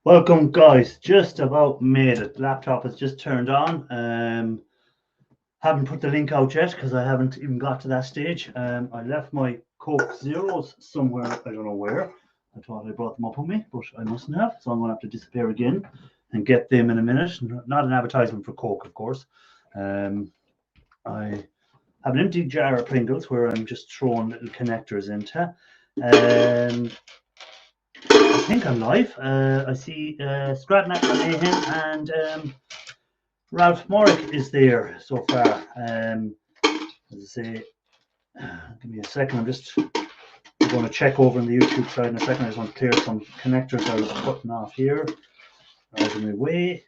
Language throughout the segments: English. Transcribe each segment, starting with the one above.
Welcome, guys. Just about made it. Laptop has just turned on. Haven't put the link out yet because I haven't even got to that stage. I left my Coke Zeros somewhere. I don't know where. I thought I brought them up with me, but I mustn't have. So I'm going to have to disappear again and get them in a minute. Not an advertisement for Coke, of course. I have an empty jar of Pringles where I'm just throwing little connectors into. I think I'm live. I see Scratnack and Ralph Morrick is there so far. As I say, give me a second. I'm just going to check over on the YouTube side in a second. I just want to clear some connectors I was putting off here out of my way.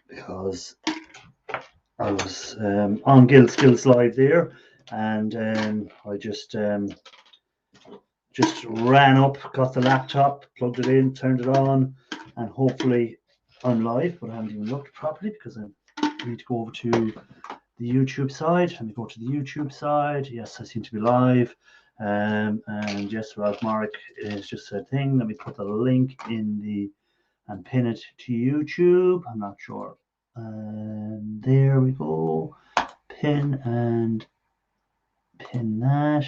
Because I was on Guild Skills Live there, and I just ran up, got the laptop, plugged it in, turned it on, and hopefully I'm live, but I haven't even looked properly because I need to go over to the YouTube side. Let me go to the YouTube side. Yes, I seem to be live. And yes, Ralph Morrick is just a thing. Let me put the link in the and pin it to YouTube. I'm not sure. And there we go. Pin and pin that.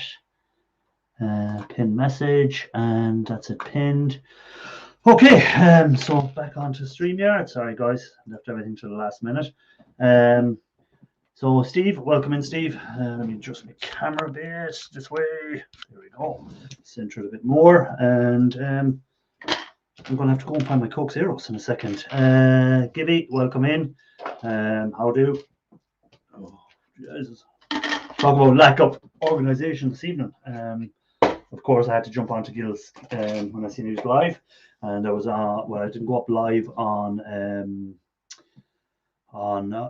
Pin message, and that's it pinned. Okay, so back onto StreamYard. Sorry guys, I left everything to the last minute. So Steve, welcome in, Steve. Let me adjust my camera a bit this way. There we go. Center it a bit more, and I'm going to have to go and find my Coke Zeros in a second. Gibby, welcome in. How do? Oh, Jesus. Talk about lack of organisation this evening. Of course, I had to jump onto Gills when I seen he was live, and I was well, I didn't go up live on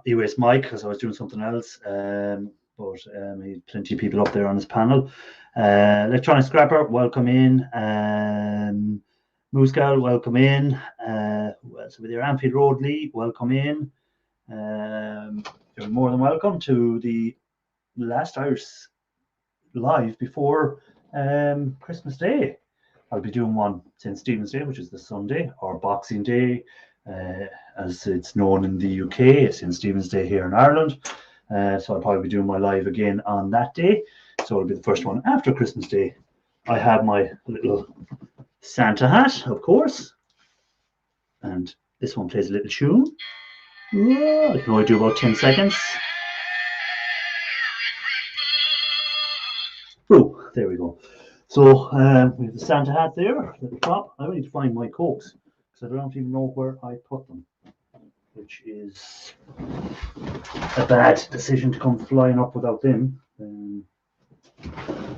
EOS Mike because I was doing something else. But he had plenty of people up there on his panel. Electronic Scrapper, welcome in. Moose Gal, welcome in. Who else over there? Anfield Road Lee, welcome in. You're more than welcome to the last Irish live before Christmas Day. I'll be doing one St. Stephen's Day, which is the Sunday, or Boxing Day, as it's known in the UK. It's St. Stephen's Day here in Ireland. So I'll probably be doing my live again on that day. So it'll be the first one after Christmas Day. I have my little Santa hat, of course. And this one plays a little tune. I can only do about 10 seconds. Oh, there we go. So we have the Santa hat there at the top. I need to find my Cokes because I don't even know where I put them, which is a bad decision to come flying up without them.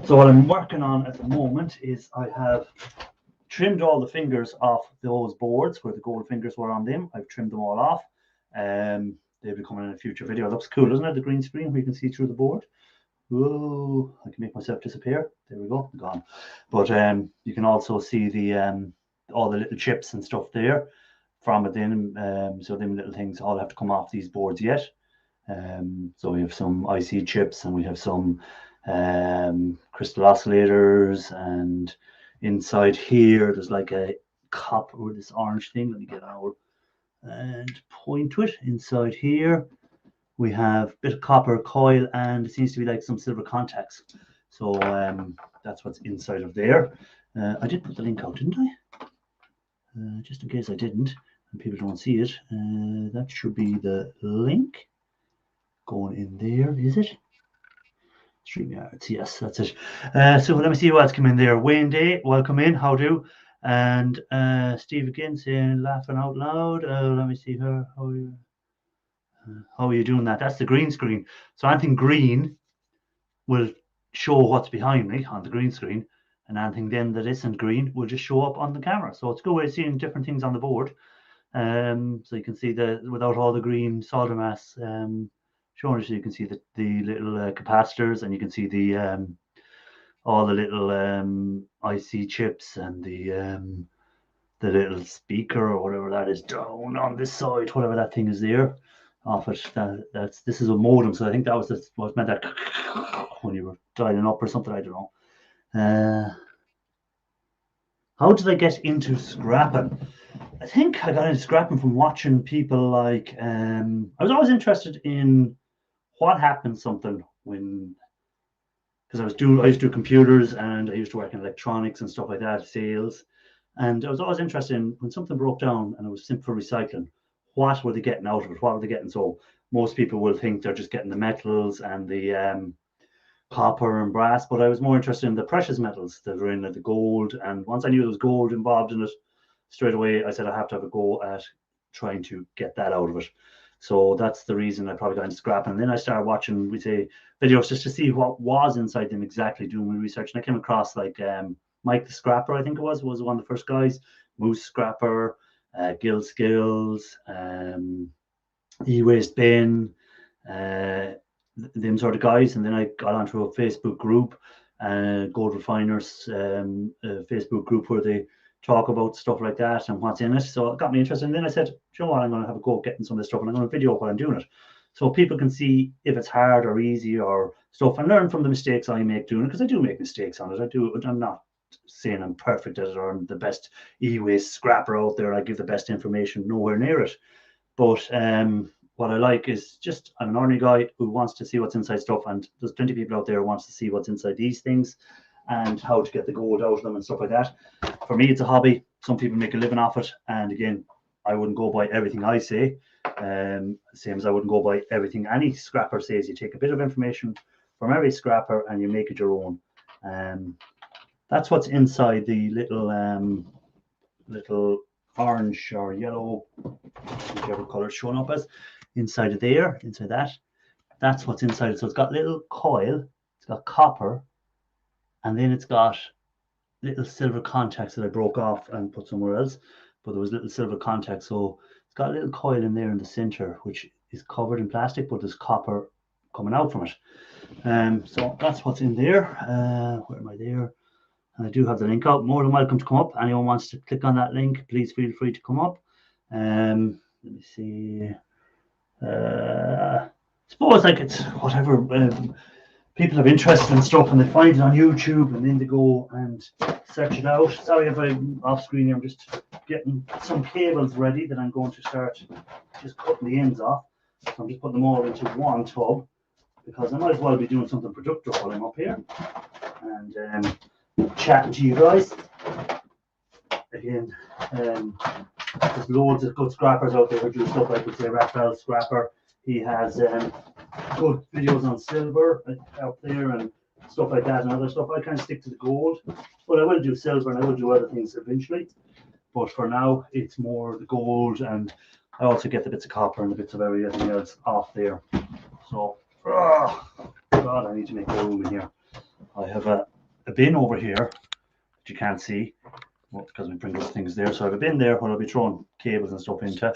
So what I'm working on at the moment is I have trimmed all the fingers off those boards where the gold fingers were on them. I've trimmed them all off. They'll be coming in a future video. It looks cool, doesn't it? The green screen where you can see through the board. Whoa, I can make myself disappear. There we go, gone. But you can also see the all the little chips and stuff there from it then. So them little things all have to come off these boards yet. So we have some IC chips and we have some crystal oscillators, and inside here there's like a copper with this orange thing. Let me get out and point to it. Inside here we have a bit of copper coil, and it seems to be like some silver contacts. So that's what's inside of there. I did put the link out, didn't I? Just in case I didn't and people don't see it. That should be the link going in there, is it? StreamYards, yes, that's it. So let me see what's come in there. Wayne Day, welcome in. How do? And Steve again saying laughing out loud. Let me see her. How are you doing that? That's the green screen. So anything green will show what's behind me on the green screen, and anything then that isn't green will just show up on the camera. So it's a good way of seeing different things on the board. So you can see without all the green solder mass showing you, so you can see the little capacitors, and you can see the all the little IC chips and the little speaker or whatever that is down on this side, whatever that thing is there off it. This is a modem, so I think that was what meant that when you were dialing up or something. I don't know. How did I get into scrapping? I think I got into scrapping from watching people like, I was always interested in what happened something when, because I used to do computers and I used to work in electronics and stuff like that, sales. And I was always interested in when something broke down and it was simple for recycling, what were they getting out of it? What were they getting? So most people will think they're just getting the metals and the copper and brass, but I was more interested in the precious metals that were in it, the gold. And once I knew there was gold involved in it, straight away I said I have to have a go at trying to get that out of it. So that's the reason I probably got into scrapping. And then I started watching, we say, videos just to see what was inside them exactly, doing my research. And I came across like Mike the Scrapper, I think it was one of the first guys, Moose Scrapper, Gil Skills, E-Waste Bin, them sort of guys. And then I got onto a Facebook group, Gold Refiners Facebook group, where they talk about stuff like that and what's in it. So it got me interested. And then I said, you know what, I'm going to have a go at getting some of this stuff and I'm going to video while I'm doing it, so people can see if it's hard or easy or stuff, and learn from the mistakes I make doing it, because I do make mistakes on it. I'm not saying I'm perfect at it or I'm the best e-waste scrapper out there. I give the best information, nowhere near it. But what I like is just, I'm an ordinary guy who wants to see what's inside stuff, and there's plenty of people out there who wants to see what's inside these things and how to get the gold out of them and stuff like that. For me, it's a hobby. Some people make a living off it, and again, I wouldn't go by everything I say. Same as I wouldn't go by everything any scrapper says. You take a bit of information from every scrapper and you make it your own. That's what's inside the little orange or yellow, whichever color it's showing up as, inside of there, inside that. That's what's inside it. So it's got little coil, it's got copper, and then it's got little silver contacts that I broke off and put somewhere else. But there was little silver contacts, so it's got a little coil in there in the center, which is covered in plastic, but there's copper coming out from it. So that's what's in there. Where am I there? And I do have the link out. More than welcome to come up. Anyone wants to click on that link, please feel free to come up. Let me see. Suppose like it's whatever. People have interest in stuff and they find it on YouTube and then they go and search it out. Sorry if I'm off screen here. I'm just getting some cables ready that I'm going to start just cutting the ends off. So I'm just putting them all into one tub, because I might as well be doing something productive while I'm up here and chatting to you guys. Again, there's loads of good scrappers out there who do stuff like, say, Raphael Scrapper. He has good videos on silver out there and stuff like that and other stuff. I kind of stick to the gold, but I will do silver and I will do other things eventually. But for now, it's more the gold, and I also get the bits of copper and the bits of everything else off there. So, God, I need to make more room in here. I have a bin over here that you can't see, because we bring those things there. So I have a bin there where I'll be throwing cables and stuff into,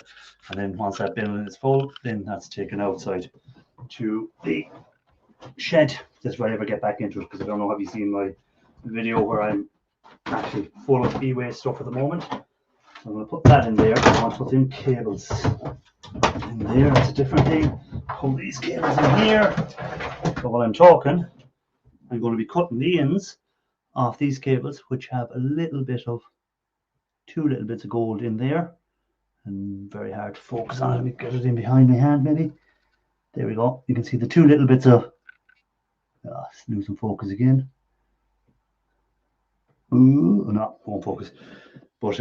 and then once that bin is full, then that's taken outside to the shed. Just if I ever get back into it, because I don't know, have you seen my video where I'm actually full of e-waste stuff at the moment? So I'm going to put that in there. I want to put in cables in there. That's a different thing. Pull these cables in here. So while I'm talking, I'm going to be cutting the ends off these cables, which have a little bit of, two little bits of gold in there, and very hard to focus on it. Let me get it in behind my hand, maybe. There we go. You can see the two little bits of, losing focus again. Ooh, no, won't focus. But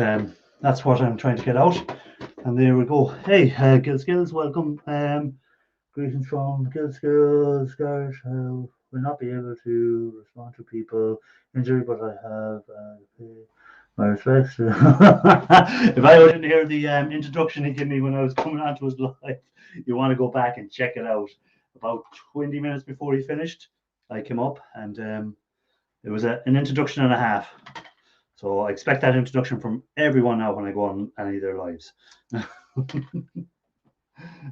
that's what I'm trying to get out. And there we go. Hey, Gil Skills, welcome. Greetings from Gil Skills, guys. Will not be able to respond to people injury, but I have my respects. If I didn't hear the introduction he gave me when I was coming onto his live, you want to go back and check it out. About 20 minutes before he finished, I came up, and it was an introduction and a half. So I expect that introduction from everyone now when I go on any of their lives. And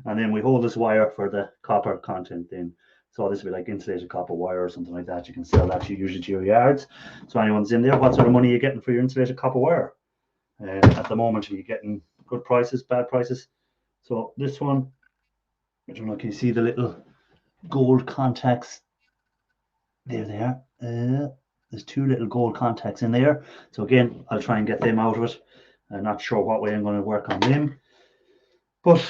then we hold this wire for the copper content then. So this will be like insulated copper wire or something like that. You can sell that usually to your yards. So anyone's in there, what sort of money are you getting for your insulated copper wire? At the moment, are you getting good prices, bad prices? So this one, I don't know, can you see the little gold contacts? There they are. there's two little gold contacts in there. So again, I'll try and get them out of it. I'm not sure what way I'm going to work on them. But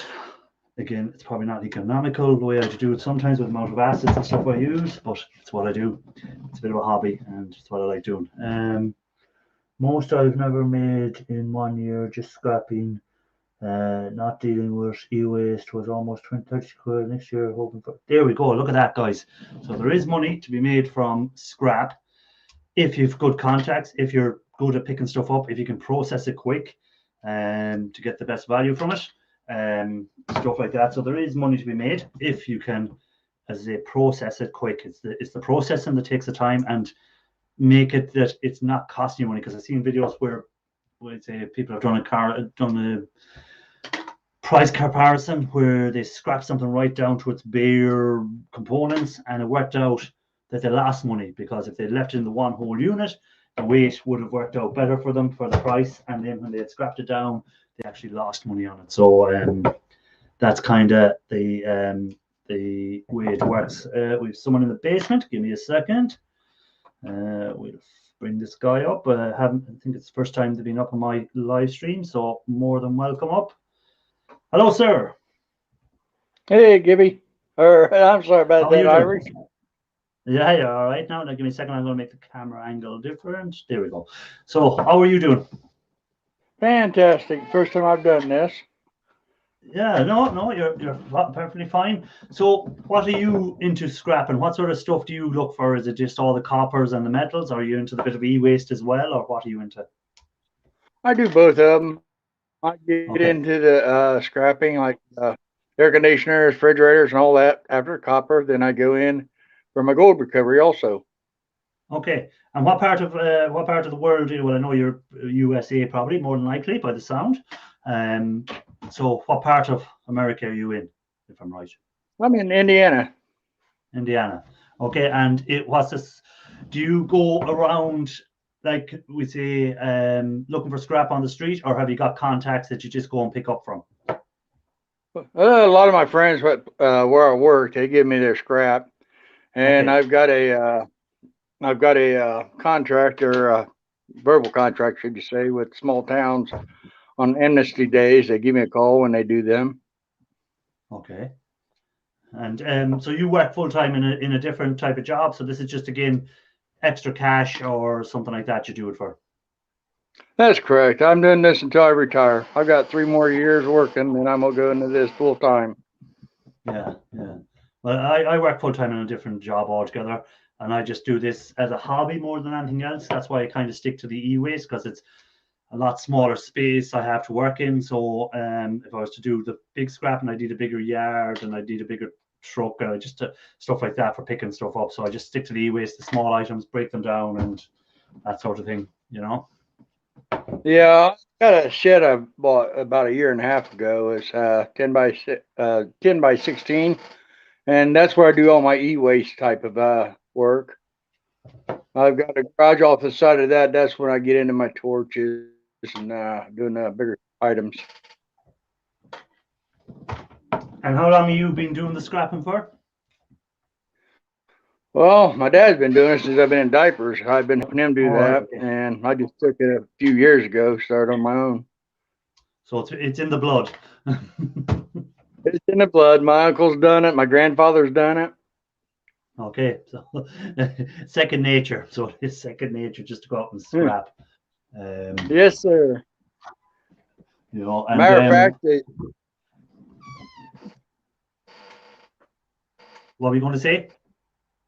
again, it's probably not economical the way I do it sometimes with the amount of acids and stuff I use, but it's what I do. It's a bit of a hobby and it's what I like doing. Most I've never made in 1 year, just scrapping, not dealing with e-waste, was almost 30 quid next year. Hoping for, there we go. Look at that, guys. So there is money to be made from scrap if you've good contacts, if you're good at picking stuff up, if you can process it quick, to get the best value from it, stuff like that. So there is money to be made if you can, as I say, process it quick. It's the processing that takes the time, and make it that it's not costing you money. Because I've seen videos where say people have done a price comparison where they scrap something right down to its bare components, and it worked out that they lost money, because if they left it in the one whole unit, the weight would have worked out better for them for the price, and then when they had scrapped it down, they actually lost money on it. So that's kind of the way it works. We have someone in the basement. Give me a second. We'll bring this guy up. I think it's the first time they've been up on my live stream, so more than welcome up. Hello, sir. Hey, Gibby. I'm sorry about that, Irish. Yeah, you're all right now. Now, give me a second. I'm going to make the camera angle different. There we go. So, how are you doing? Fantastic. First time I've done this. Yeah, no, you're perfectly fine. So, what are you into scrapping? What sort of stuff do you look for? Is it just all the coppers and the metals? Are you into the bit of e-waste as well, or what are you into? I do both of them. I get into the scrapping, like air conditioners, refrigerators, and all that after copper. Then I go in for my gold recovery also. Okay. And what part of the world? Well, I know you're USA, probably more than likely by the sound. So what part of America are you in, if I'm right? I'm in Indiana. Indiana. Okay. And what's this? Do you go around, like we say, looking for scrap on the street, or have you got contacts that you just go and pick up from? A lot of my friends, where I work, they give me their scrap, and I've got a contract, or a verbal contract, should you say, with small towns on amnesty days. They give me a call when they do them. Okay. And so you work full time in a different type of job. So this is just, again, extra cash or something like that you do it for. That's correct. I'm doing this until I retire. I've got 3 more years working, and I'm gonna go into this full time. Yeah. Well, I work full time in a different job altogether, and I just do this as a hobby more than anything else. That's why I kind of stick to the e-waste, because it's a lot smaller space I have to work in. So if I was to do the big scrapping, I need a bigger yard and I need a bigger truck, and just stuff like that for picking stuff up. So I just stick to the e-waste, the small items, break them down, and that sort of thing, Yeah, I got a shed I bought about 1.5 years ago. It's 10 by 16, and that's where I do all my e-waste type of work. I've got a garage off the side of that. That's when I get into my torches and doing bigger items. And how long have you been doing the scrapping for? Well, my dad's been doing it since I've been in diapers. I've been helping him do that, and I just took it a few years ago, started on my own. So it's in the blood. It's in the blood. My uncle's done it. My grandfather's done it. Okay, so second nature. So it's second nature just to go out and scrap. Yes, sir. And, matter of fact, what were you going to say?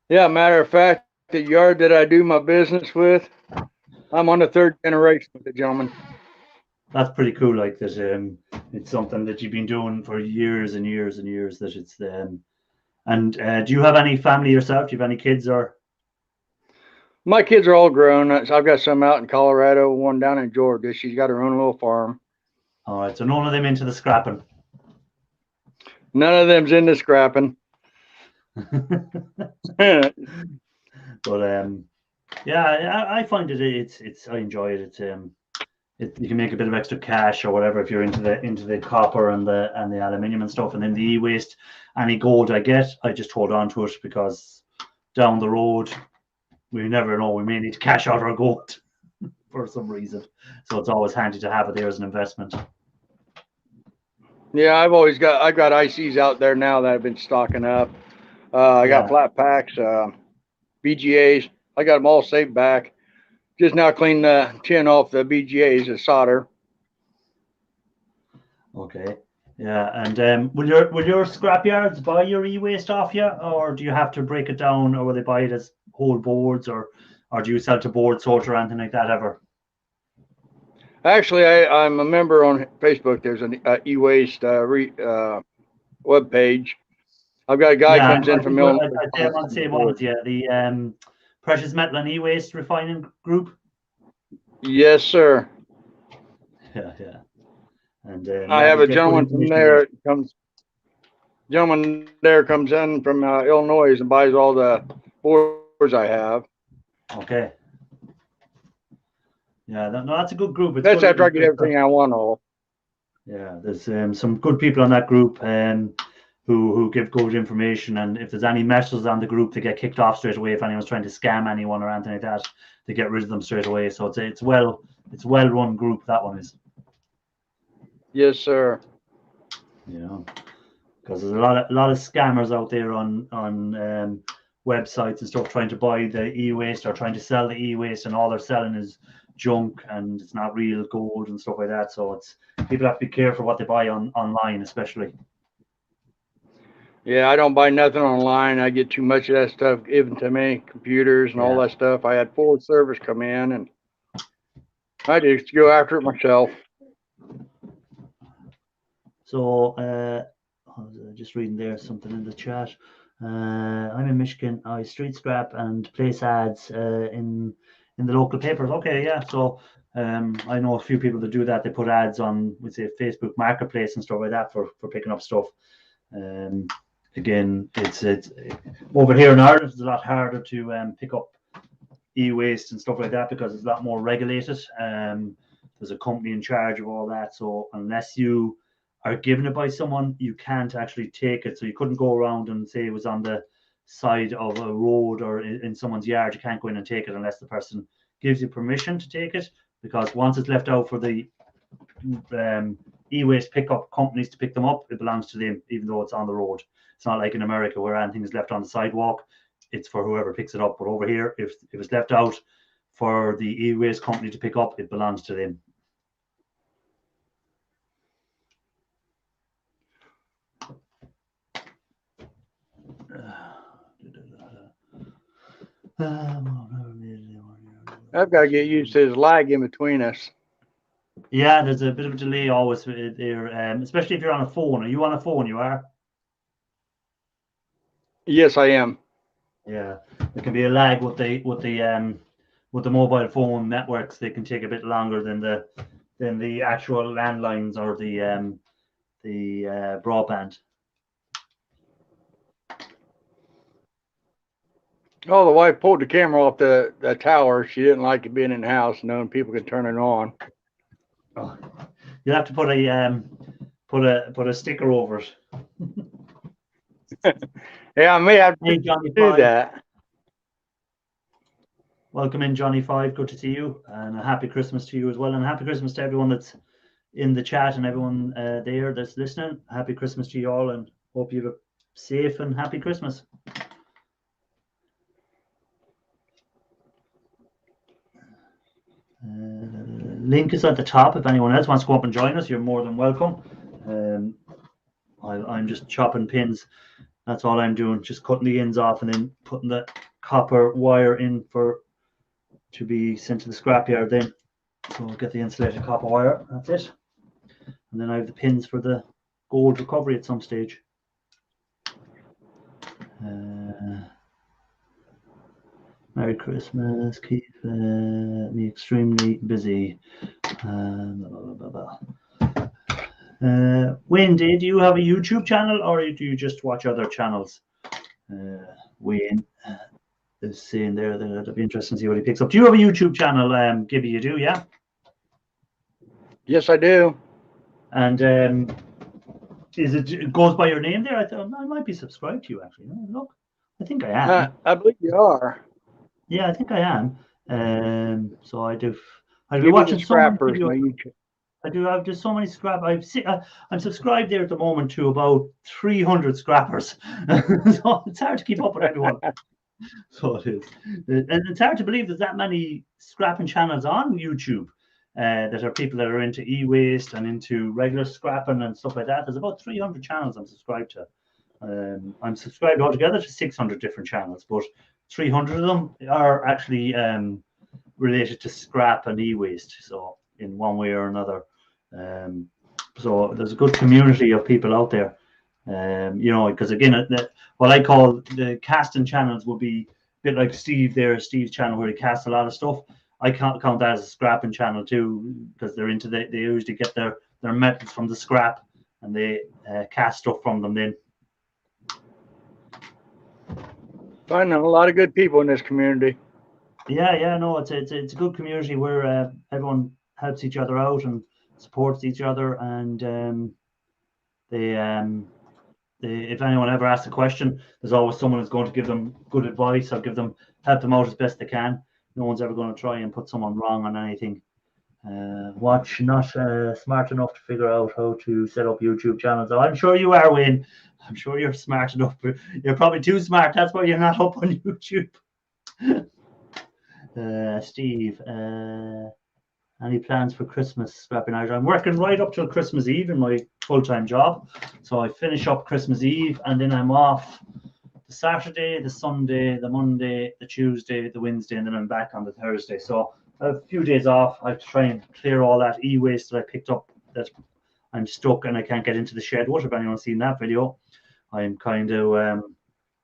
Yeah, matter of fact, the yard that I do my business with, I'm on the 3rd generation with the gentleman. That's pretty cool. Like that, it's something that you've been doing for years and years and years. That it's And do you have any family yourself? Do you have any kids or? My kids are all grown. I've got some out in Colorado, one down in Georgia. She's got her own little farm. All right, so none of them into the scrapping. None of them's into scrapping. But yeah, I find it's I enjoy it. You can make a bit of extra cash or whatever if you're into the copper and the aluminium and stuff, and then the e-waste, any gold I get, I just hold on to it, because down the road we never know. We may need to cash out our gold for some reason. So it's always handy to have it there as an investment. Yeah, I got ICs out there now that I've been stocking up. I got flat packs, BGAs. I got them all saved back. Just now clean the tin off the BGAs of solder. Okay. Yeah, and will your scrapyards buy your e-waste off you, or do you have to break it down, or will they buy it as whole boards, or do you sell to board sort or anything like that ever? Actually, I'm a member on Facebook. There's an e-waste web page. I've got a guy comes in from Illinois. I'd say I'm on the same one as you. The Precious Metal and E-Waste Refining Group. Yes, sir. Yeah. And I have a gentleman from there comes in from Illinois and buys all the boards I have. Okay. Yeah, that's a good group. That's after I get everything I want all. Yeah, there's some good people on that group who give good information, and if there's any messes on the group, they get kicked off straight away. If anyone's trying to scam anyone or anything like that, they get rid of them straight away. So it's well run group, that one is. Yes, sir. Yeah, because there's a lot of scammers out there on websites and stuff trying to buy the e-waste or trying to sell the e-waste, and all they're selling is junk and it's not real gold and stuff like that. So people have to be careful what they buy online, especially. Yeah, I don't buy nothing online. I get too much of that stuff given to me, computers and all that stuff. I had full service come in, and I just go after it myself. So, I was just reading there something in the chat. I'm in Michigan. I street scrap and place ads in the local papers. Okay, yeah. So I know a few people that do that. They put ads on, we say, Facebook Marketplace and stuff like that for picking up stuff. Again, it's over here in Ireland, it's a lot harder to pick up e-waste and stuff like that because it's a lot more regulated. There's a company in charge of all that. So unless you are given it by someone, you can't actually take it. So you couldn't go around and say it was on the side of a road or in someone's yard. You can't go in and take it unless the person gives you permission to take it, because once it's left out for the e-waste pickup companies to pick them up, it belongs to them, even though it's on the road. It's not like in America where anything is left on the sidewalk. It's for whoever picks it up. But over here, if it's left out for the e-waste company to pick up, it belongs to them. I've got to get used to this lag in between us. Yeah, there's a bit of a delay always there, especially if you're on a phone. Are you on a phone? You are? Yes, I am. Yeah, there can be a lag with the mobile phone networks. They can take a bit longer than the actual landlines or the broadband. Oh, the wife pulled the camera off the tower. She didn't like it being in the house, knowing people could turn it on. Oh, you'll have to put a sticker over it. Yeah, I may have to do that. Welcome in, Johnny 5. Good to see you, and a happy Christmas to you as well, and happy Christmas to everyone that's in the chat and everyone there that's listening. Happy Christmas to you all, and hope you have a safe and happy Christmas. Link is at the top. If anyone else wants to go up and join us, you're more than welcome. I'm just chopping pins. That's all I'm doing, just cutting the ends off and then putting the copper wire in to be sent to the scrapyard then. So I'll get the insulated copper wire, that's it. And then I have the pins for the gold recovery at some stage. Merry Christmas, keep me extremely busy. Wayne, do you have a YouTube channel or do you just watch other channels? Wayne is saying there that it'll be interesting to see what he picks up. Do you have a YouTube channel, Gibby? You do, yeah? Yes, I do. And it goes by your name there? I thought I might be subscribed to you actually. Look, I think I am. I believe you are. Yeah, I think I am. So I do. I've been Give me the watching so many scrappers, videos. my YouTube. I do. I've just so many scrap. I'm subscribed there at the moment to about 300 scrappers. So it's hard to keep up with everyone. So it is, and it's hard to believe there's that many scrapping channels on YouTube. That are people that are into e-waste and into regular scrapping and stuff like that. There's about 300 channels I'm subscribed to. I'm subscribed altogether to 600 different channels, but 300 of them are actually related to scrap and e-waste. So in one way or another, um, so there's a good community of people out there. You know, because again, what I call the casting channels would be a bit like Steve's channel where he casts a lot of stuff. I can't count that as a scrapping channel too, because they're into they usually get their metals from the scrap and they cast stuff from them then. Finding a lot of good people in this community. Yeah, no, it's a good community where everyone helps each other out and supports each other, and they if anyone ever asks a question, there's always someone who's going to give them good advice or help them out as best they can. No one's ever going to try and put someone wrong on anything. Watch not smart enough to figure out how to set up YouTube channels. Oh, I'm sure you are, Wayne. I'm sure you're smart enough. You're probably too smart. That's why you're not up on YouTube. Steve, any plans for Christmas scrapping Irish? I'm working right up till Christmas Eve in my full-time job. So I finish up Christmas Eve and then I'm off the Saturday, the Sunday, the Monday, the Tuesday, the Wednesday, and then I'm back on the Thursday. So I have a few days off. I have to try and clear all that e-waste that I picked up that I'm stuck and I can't get into the shed. What if anyone's seen that video? I'm kind of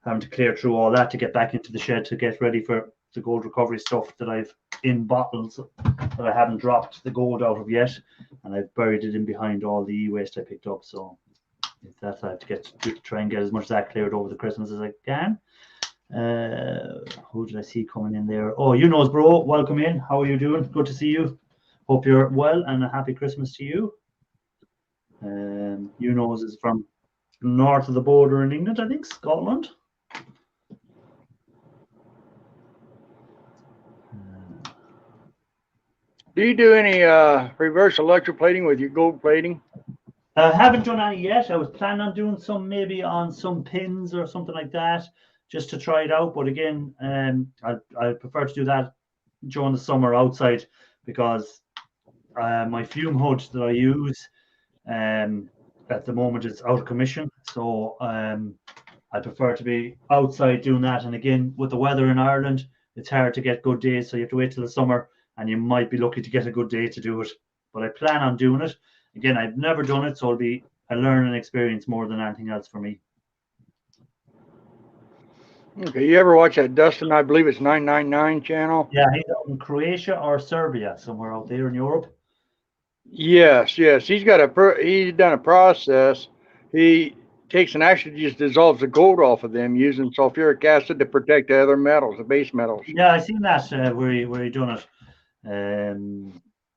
having to clear through all that to get back into the shed to get ready for the gold recovery stuff that I've in bottles that I haven't dropped the gold out of yet, and I've buried it in behind all the e-waste I picked up. So that's I have to try and get as much of that cleared over the Christmas as I can. Who did I see coming in there? Oh, you knows, bro. Welcome in. How are you doing? Good to see you. Hope you're well and a happy Christmas to you. You knows is from north of the border in England, I think, Scotland. Do you do any reverse electroplating with your gold plating? I haven't done any yet. I was planning on doing some maybe on some pins or something like that, just to try it out. But again, I prefer to do that during the summer outside because my fume hood that I use at the moment is out of commission. So I prefer to be outside doing that. And again, with the weather in Ireland, it's hard to get good days. So you have to wait till the summer and you might be lucky to get a good day to do it. But I plan on doing it. Again, I've never done it, so it'll be a learning experience more than anything else for me. Okay, you ever watch that Dustin? I believe it's 999 channel. Yeah, he's out in Croatia or Serbia, somewhere out there in Europe. Yes. He's done a process. He takes and actually just dissolves the gold off of them using sulfuric acid to protect the other metals, the base metals. Yeah, I seen that where he done it.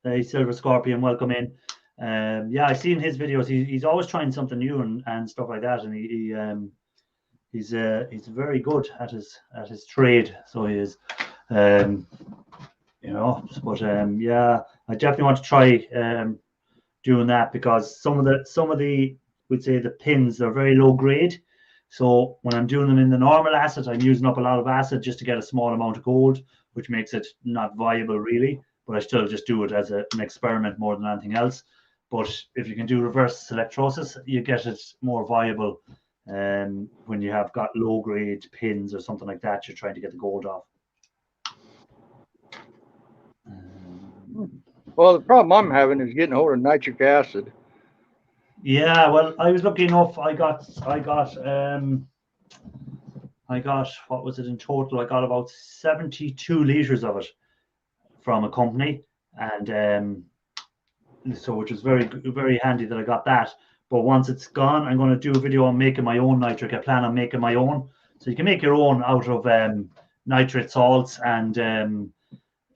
Hey, Silver Scorpion, welcome in. Yeah, I seen his videos. He's always trying something new and stuff like that, and he's very good at his trade. So he is, you know. But yeah, I definitely want to try doing that because some of the we'd say the pins are very low grade. So when I'm doing them in the normal acid, I'm using up a lot of acid just to get a small amount of gold, which makes it not viable really. But I still just do it as an experiment more than anything else. But if you can do reverse electrolysis, you get it more viable when you have got low grade pins or something like that. You're trying to get the gold off. Well, the problem I'm having is getting hold of nitric acid. Yeah, well, I was lucky enough. I got what was it in total? I got about 72 liters of it from a company, and so which was very handy that I got that. But once it's gone, I'm going to do a video on making my own nitric. I plan on making my own, so you can make your own out of nitrate salts and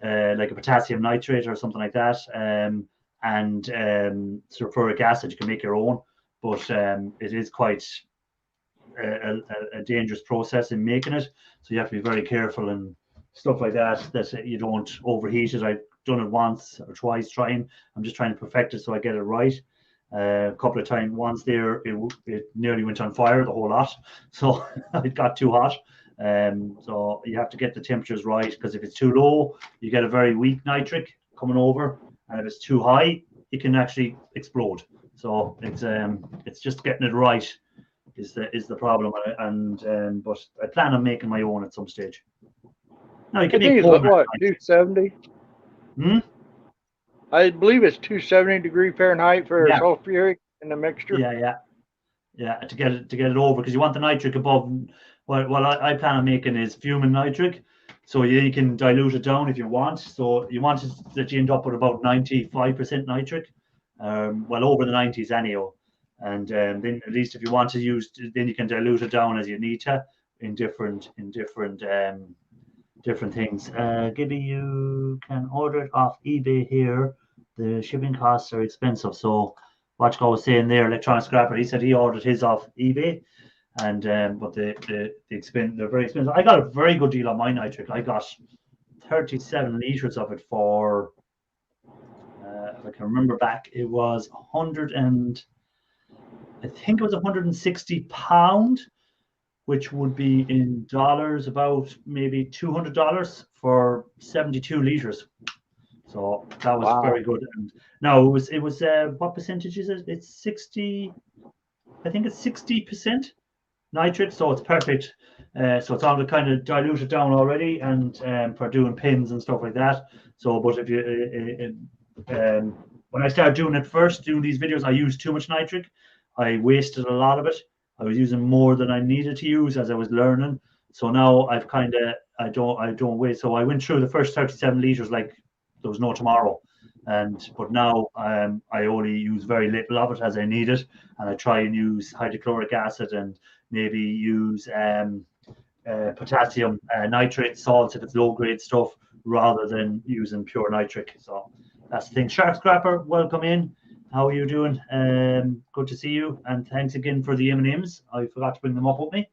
like a potassium nitrate or something like that, and sulfuric acid. You can make your own, but it is quite a dangerous process in making it. So you have to be very careful and stuff like that, that you don't overheat it. I've done it once or twice trying. I'm just trying to perfect it so I get it right. A couple of times, once there, it nearly went on fire, the whole lot. So it got too hot. So you have to get the temperatures right, because if it's too low, you get a very weak nitric coming over, and if it's too high, it can actually explode. So it's just getting it right is the problem, and but I plan on making my own at some stage. Now you I can think make it's homemade. what, 270? Hmm? I believe it's 270 degree Fahrenheit for Yeah, sulfuric in the mixture. yeah. To get it over, because you want the nitric above. What I plan on making is fuming nitric, so you can dilute it down if you want. So you want it that you end up with about 95% nitric, well over the 90s anyhow. And then at least if you want to use, then you can dilute it down as you need to in different different things. Gibby, you can order it off eBay here. The shipping costs are expensive. So what I was saying there, Electronic Scrapper, he said he ordered his off eBay, and but the they're very expensive. I got a very good deal on my nitric. I got 37 liters of it for if I can remember back, it was 100 and I think it was £160, which would be in dollars about maybe $200 for 72 liters. So that was very good. And now it was what percentage is it? It's 60. I think it's 60% nitrate, so it's perfect. So it's all to kind of dilute it down already, and for doing pins and stuff like that. So, but if you when I started doing these videos, I used too much nitric. I wasted a lot of it. I was using more than I needed to use as I was learning. So now I've kind of I don't waste. So I went through the first 37 liters like there was no tomorrow, but now I only use very little of it as I need it, and I try and use hydrochloric acid and maybe use potassium nitrate salts if it's low grade stuff, rather than using pure nitric. So that's the thing. Shark Scrapper, welcome in. How are you doing? Good to see you, and thanks again for the M&Ms. I forgot to bring them up with me.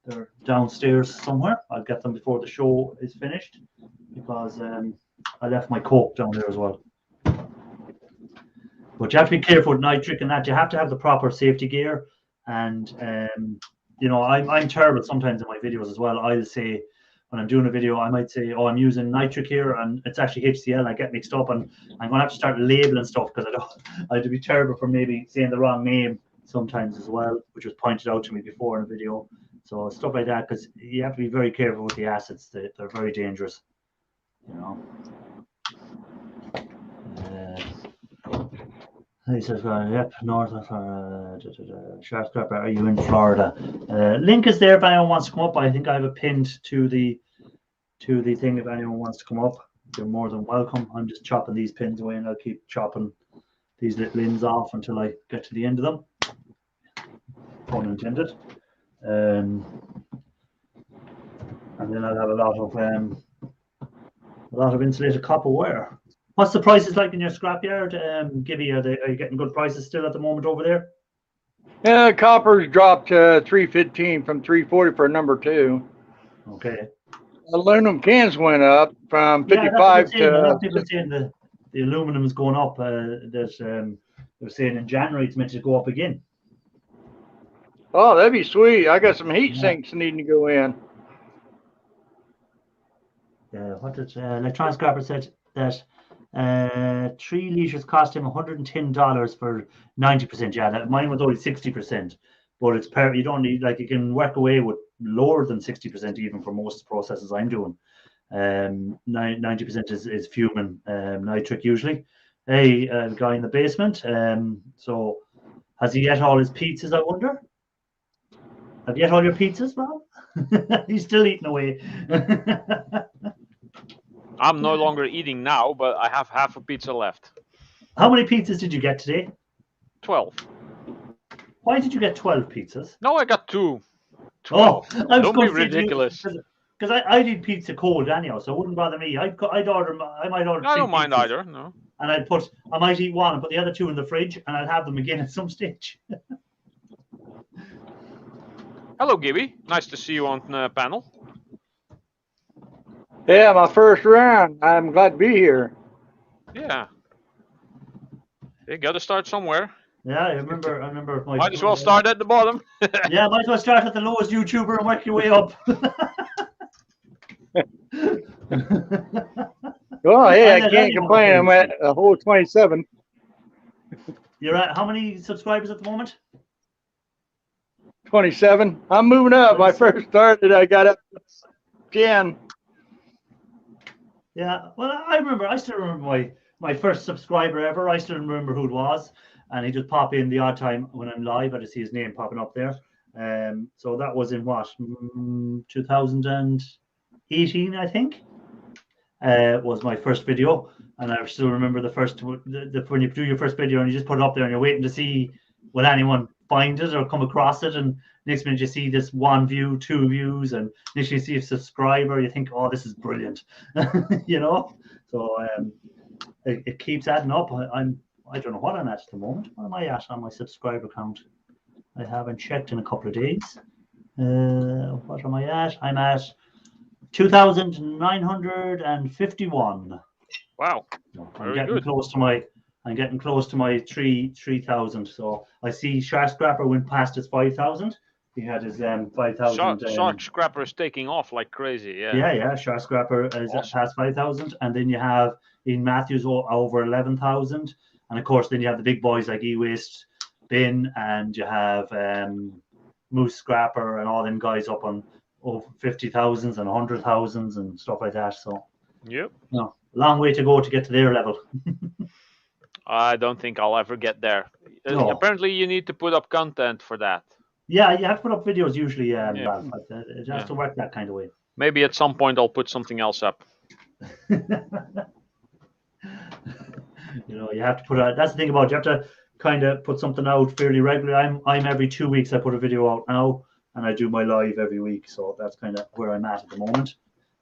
They're downstairs somewhere. I'll get them before the show is finished, because I left my Coke down there as well. But you have to be careful with nitric and that. You have to have the proper safety gear. And you know, I'm terrible sometimes in my videos as well. I'll say, when I'm doing a video, I might say, oh, I'm using nitric here, and it's actually HCl. I get mixed up, and I'm going to have to start labeling stuff, because I'd be terrible for maybe saying the wrong name sometimes as well, which was pointed out to me before in a video. So stuff like that, because you have to be very careful with the acids. They're very dangerous, you know. He says, yep, north of Shark Scrapper. Are you in Florida? Link is there if anyone wants to come up. I think I have it pinned to the thing. If anyone wants to come up, you're more than welcome. I'm just chopping these pins away, and I'll keep chopping these little ends off until I get to the end of them. Pun intended. And then I'll have a lot of insulated copper wire. What's the prices like in your scrapyard, Gibby? Are you getting good prices still at the moment over there? Yeah, copper's dropped to $3.15 from $3.40 for number 2. Okay. Aluminum cans went up from 55 to. A lot of people saying the aluminum is going up. They're saying in January it's meant to go up again. Oh, that'd be sweet. I got some heat sinks needing to go in. What did Electronic Scrapper said that 3 liters cost him $110 for 90%. Yeah, mine was only 60%, but it's you don't need, like, you can work away with lower than 60% even for most processes I'm doing. 90% is fuming nitric usually. Hey, guy in the basement. So has he ate all his pizzas, I wonder? Have you ate all your pizzas, Rob? He's still eating away. I'm no longer eating now, but I have half a pizza left. How many pizzas did you get today? 12. Why did you get 12 pizzas? No, I got 2. 12. Oh, I was Don't be ridiculous. Because I did pizza cold anyhow, so it wouldn't bother me. I might order. I don't mind either. No. And I might eat one and put the other 2 in the fridge, and I'll have them again at some stage. Hello, Gibby. Nice to see you on the panel. Yeah, my first round. I'm glad to be here. Yeah. You got to start somewhere. Yeah, I remember my. Might as well start at the bottom. Yeah, might as well start at the lowest YouTuber and work your way up. Well, hey, I let can't anyone complain. play. I'm at a whole 27. You're at how many subscribers at the moment? 27. I'm moving up. I first started, I got up to 10. Yeah, well, I still remember my first subscriber ever. I still remember who it was, and he just pop in the odd time when I'm live. I just see his name popping up there. So that was in what 2018, I think. Was my first video, and I still remember the first when you do your first video and you just put it up there and you're waiting to see will anyone find it or come across it, and next minute you see this 1 view, 2 views, and next you see a subscriber, you think, oh, this is brilliant. You know, so it keeps adding up. I don't know what I'm at the moment. What am I at on my subscriber count? I haven't checked in a couple of days. What am I at? I'm at 2,951. Wow. I'm getting close to my 3,000. So I see Shark Scrapper went past his 5,000. He had his 5,000. Shark Scrapper is taking off like crazy. Yeah. Yeah. Shark Scrapper is past 5,000, and then you have Ian Matthews over 11,000, and of course then you have the big boys like E-Waste, Bin, and you have Moose Scrapper and all them guys up on over 50,000s and 100,000s and stuff like that. So yep. A long way to go to get to their level. I don't think I'll ever get there. No. Apparently, you need to put up content for that. Yeah, you have to put up videos usually. Ralph, it has to work that kind of way. Maybe at some point I'll put something else up. You have to put out. That's the thing about it. You have to kind of put something out fairly regularly. I'm every 2 weeks I put a video out now, and I do my live every week. So that's kind of where I'm at the moment.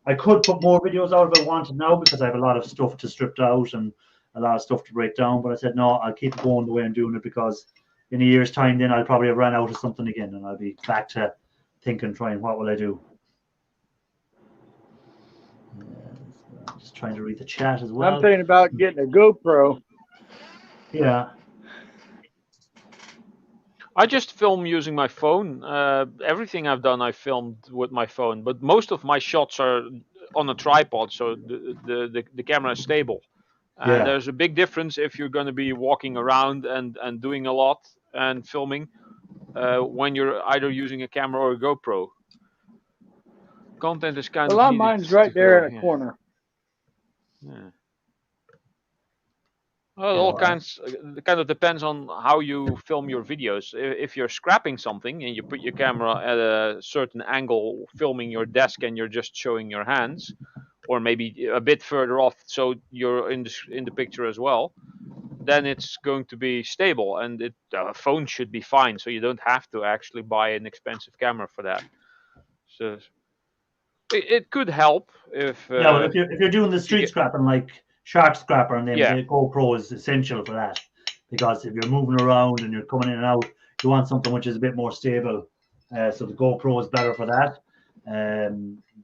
I could put more videos out if I wanted now because I have a lot of stuff to strip out and a lot of stuff to break down. But I said no, I'll keep going the way I'm doing it because in a year's time, then I'll probably have run out of something again, and I'll be back to trying what will I do. I'm just trying to read the chat as well. I'm thinking about getting a GoPro. Yeah. I just film using my phone. Everything I've done, I filmed with my phone. But most of my shots are on a tripod, so the camera is stable. And there's a big difference if you're going to be walking around and doing a lot and filming when you're either using a camera or a GoPro. Content is kind of. A lot of mine's right there in the corner. Yeah. Well, all kinds. It kind of depends on how you film your videos. If you're scrapping something and you put your camera at a certain angle, filming your desk, and you're just showing your hands, or maybe a bit further off, so you're in the picture as well, then it's going to be stable, and a phone should be fine. So you don't have to actually buy an expensive camera for that. So it could help if. But if you're doing the street scrapping like Shark Scrapper, and then the GoPro is essential for that, because if you're moving around and you're coming in and out, you want something which is a bit more stable. So the GoPro is better for that.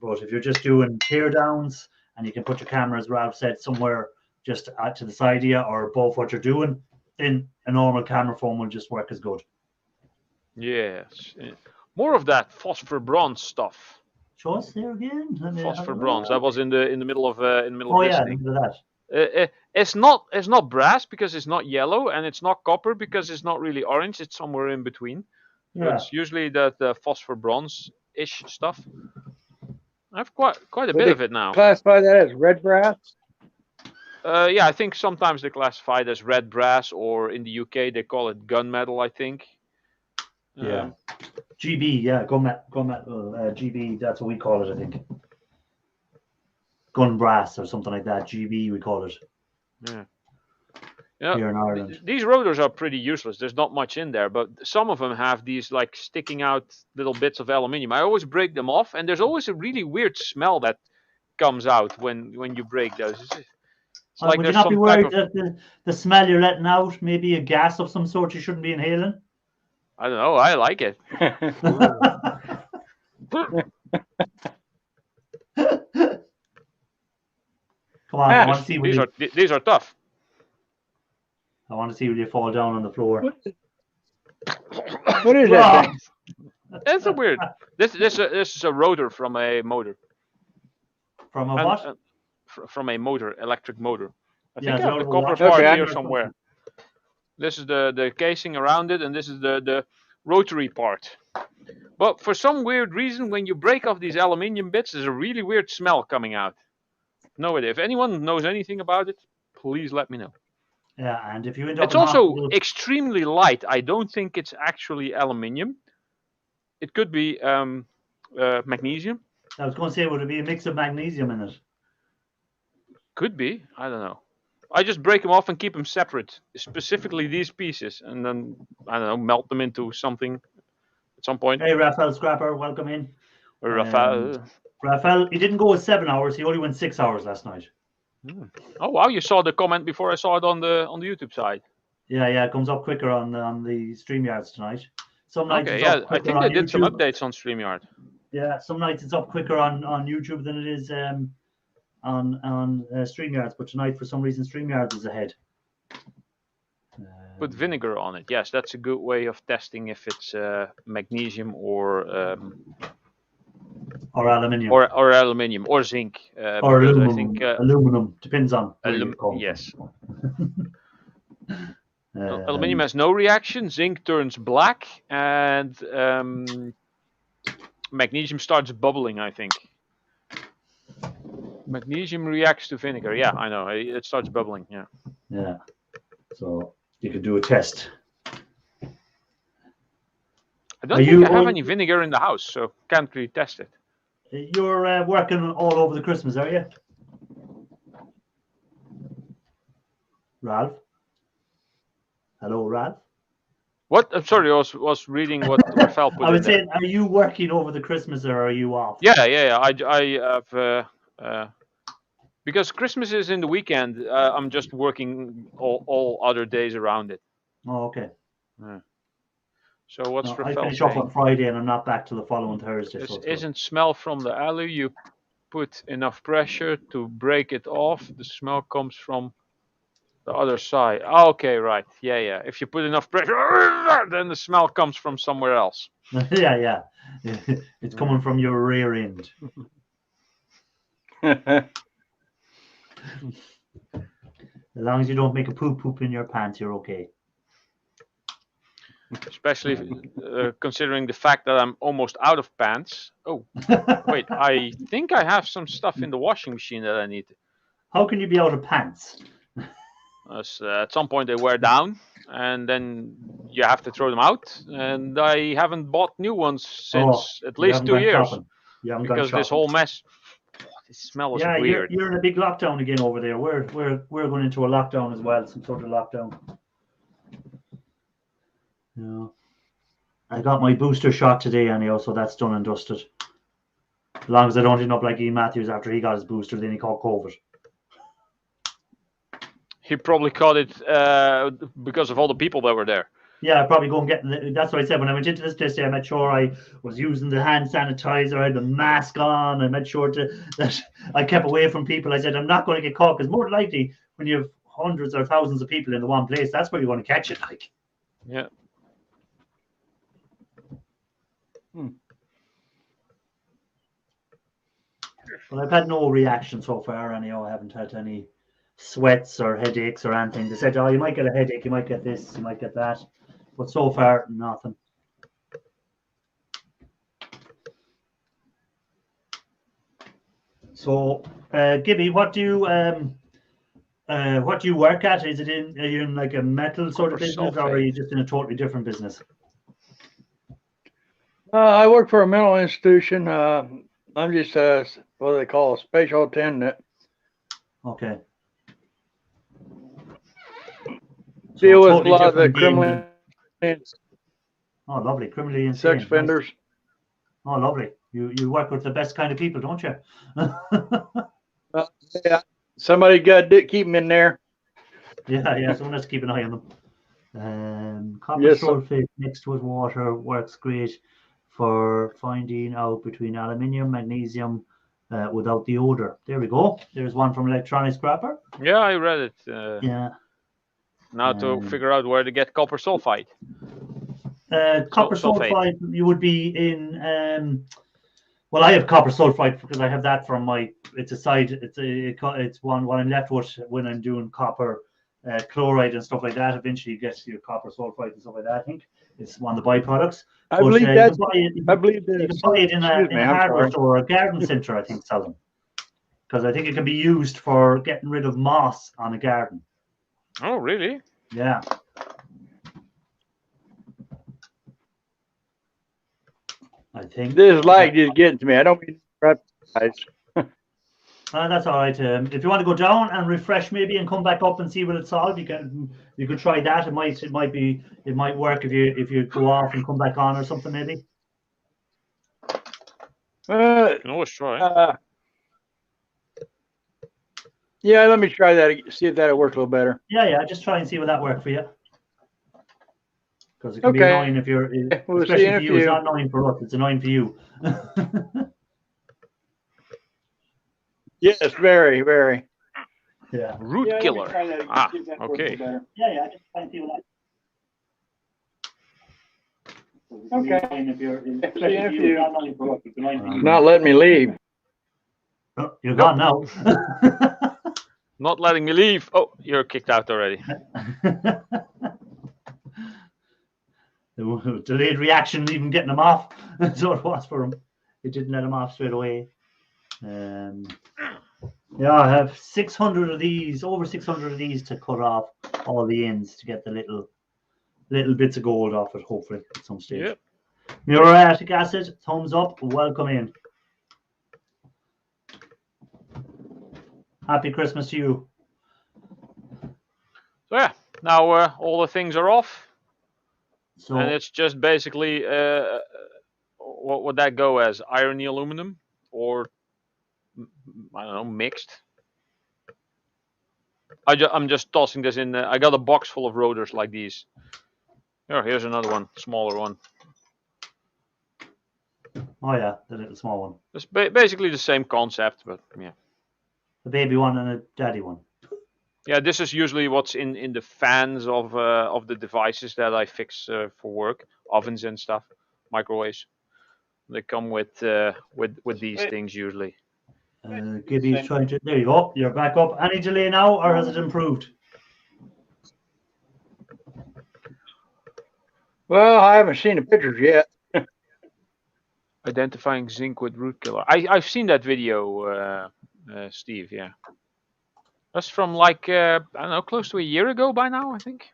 But if you're just doing tear downs and you can put your camera, as Ralph said, somewhere just to the side of you or above what you're doing, then a normal camera phone will just work as good. Yes. More of that phosphor bronze stuff. Show us there again. Phosphor bronze. That was in the middle of listening. Look at that. It's not brass because it's not yellow, and it's not copper because it's not really orange. It's somewhere in between. So it's usually the phosphor bronze-ish stuff. I have quite a bit of it now. Classify that as red brass? Yeah, I think sometimes they classify it as red brass, or in the UK they call it gunmetal, I think. GB, gunmetal, GB, that's what we call it, I think. Gun brass or something like that. GB, we call it. Yeah. Here in Ireland. These rotors are pretty useless. There's not much in there, but some of them have these like sticking out little bits of aluminium. I always break them off, and there's always a really weird smell that comes out when you break those. It's like would you not be worried that the smell you're letting out, maybe a gas of some sort you shouldn't be inhaling? I don't know. I like it. Come on, I want to see when These are tough. I want to see when you fall down on the floor. What is that thing? It's a weird. This is a rotor from a motor. From a what? From a motor, electric motor. I Yeah, think I have the the copper washer part Okay, here somewhere. This is the casing around it, and this is the rotary part. But for some weird reason, when you break off these aluminium bits, there's a really weird smell coming out. No idea. If anyone knows anything about it, please let me know. Yeah, and if you end up It's in also hospital, extremely light. I don't think it's actually aluminium. It could be magnesium. I was going to say, would it be a mix of magnesium in it? Could be. I don't know. I just break them off and keep them separate, specifically these pieces, and then I don't know, melt them into something at some point. Hey, Raphael Scrapper, welcome in. Raphael. Raphael, he didn't go with 7 hours. He only went 6 hours last night. Oh wow! You saw the comment before I saw it on the YouTube side. Yeah, it comes up quicker on the StreamYards tonight. Some nights Okay, it's yeah, up I quicker think on they did some YouTube. updates on StreamYard. Yeah, some nights it's up quicker on YouTube than it is on StreamYards. But tonight, for some reason, StreamYards is ahead. Put vinegar on it. Yes, that's a good way of testing if it's magnesium or aluminium. Or aluminium or zinc. Or because aluminum. I think Aluminum depends on where you come yes. from. Aluminium has no reaction. Zinc turns black, and magnesium starts bubbling, I think. Magnesium reacts to vinegar. Yeah, I know. It starts bubbling. Yeah. Yeah. So you could do a test. I don't think I have any vinegar in the house, so can't really test it. You're working all over the Christmas, are you? Ralph? Hello, Ralph? What? I'm sorry, I was reading what Rafael put in there. I was saying, are you working over the Christmas or are you off? Yeah. I have because Christmas is in the weekend. I'm just working all other days around it. Oh, okay. Yeah. So what's Rafael I finish saying? off on Friday and I'm not back till the following Thursday. This so isn't smell from the alu. You put enough pressure to break it off. The smell comes from the other side. Okay, right. Yeah. If you put enough pressure, then the smell comes from somewhere else. yeah. It's coming from your rear end. As long as you don't make a poop in your pants, you're okay. Especially considering the fact that I'm almost out of pants. Oh, wait. I think I have some stuff in the washing machine that I need. How can you be out of pants? At some point they wear down, and then you have to throw them out. And I haven't bought new ones since at least 2 years. Because this whole mess. This smell is weird. You're in a big lockdown again over there. We're going into a lockdown as well, some sort of lockdown. Yeah. I got my booster shot today anyhow, so that's done and dusted. As long as I don't end up like Ian Matthews after he got his booster, then he caught COVID. He probably caught it because of all the people that were there. Yeah, I'd probably go and get. That's what I said when I went into this place. I made sure I was using the hand sanitizer. I had the mask on. I made sure that I kept away from people. I said I'm not going to get caught because more likely when you have hundreds or thousands of people in the one place, that's where you're going to catch it. Like. Yeah. Well, I've had no reaction so far. Anyhow, I haven't had any sweats or headaches or anything. They said, "Oh, you might get a headache. You might get this. You might get that." But so far, nothing. So, Gibby, what do you work at? Are you in like a metal sort of business, or are you just in a totally different business? I work for a mental institution. I'm just what they call a special attendant. Okay. Deal with a lot of the criminal. Oh, lovely. Criminally insane. Sex offenders. Nice. Oh, lovely. You work with the best kind of people, don't you? Yeah. Somebody got to keep them in there. Yeah. Someone has to keep an eye on them. Copper sulfide mixed with water works great for finding out between aluminium, magnesium, without the odor. There we go. There's one from Electronic Scrapper. Yeah, I read it. Yeah. Now to figure out where to get copper sulfide. Copper sulfide, you would be in. Well, I have copper sulfide because I have that from my. It's a side. It's one I'm left with when I'm doing copper chloride and stuff like that. Eventually, you get your copper sulfide and stuff like that. I think it's one of the byproducts. I believe that's. I believe you can buy it in a hardware store or a garden center. I think sell them because I think it can be used for getting rid of moss on a garden. Oh, really? Yeah. I think this light is getting to me. I don't mean to guys. That's all right. If you want to go down and refresh maybe and come back up and see what it's solved, you could try that. It might work if you go off and come back on or something maybe. You can always try. Yeah, let me try that. See if that'll work a little better. Yeah. Just try and see what that worked for you. Because it can be annoying if you're, especially for you. It's not annoying for us. It's annoying for you. Yes, very, very. Yeah. Root killer. Okay. Yeah. Just try and see what that. Okay. Not letting me leave. Oh, you're gone now. Not letting me leave. Oh, you're kicked out already. The delayed reaction, even getting them off. That's what it was for him. It didn't let him off straight away. Yeah, I have 600 of these, over 600 of these to cut off all the ends to get the little bits of gold off it, hopefully, at some stage. Yep. Muriatic acid, thumbs up, welcome in. Happy Christmas to you. So yeah, now all the things are off. So, and it's just basically, what would that go as? Irony aluminum? Or, I don't know, mixed? I'm just tossing this in. I got a box full of rotors like these. Here's another one, smaller one. Oh yeah, the little small one. It's basically the same concept, but yeah. A baby one and a daddy one. Yeah, this is usually what's in the fans of the devices that I fix for work, ovens and stuff, microwaves. They come with these things usually. Gibby's trying to. There you go. You're back up. Any delay now, or has it improved? Well, I haven't seen the pictures yet. Identifying zinc with root killer. I've seen that video, Steve. Yeah, that's from like I don't know, close to a year ago by now, I think.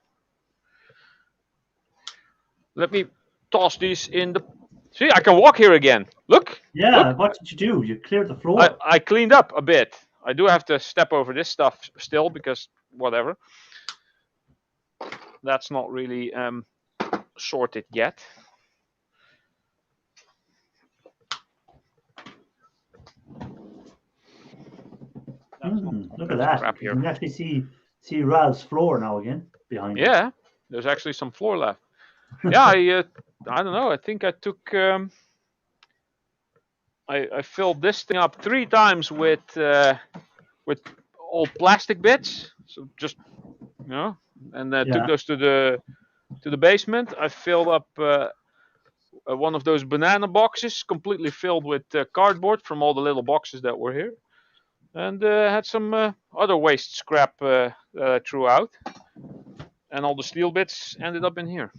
Let me toss these in the. See, I can walk here again. Look. Yeah. Look. What did you do? You cleared the floor. I cleaned up a bit. I do have to step over this stuff still because whatever. That's not really sorted yet. Look at that. You can actually see Ralph's floor now again behind him. Yeah, there's actually some floor left. Yeah, I don't know. I think I took I filled this thing up 3 times with old plastic bits. So just and took those to the basement. I filled up one of those banana boxes, completely filled with cardboard from all the little boxes that were here. And had some other waste scrap that I threw out. And all the steel bits ended up in here.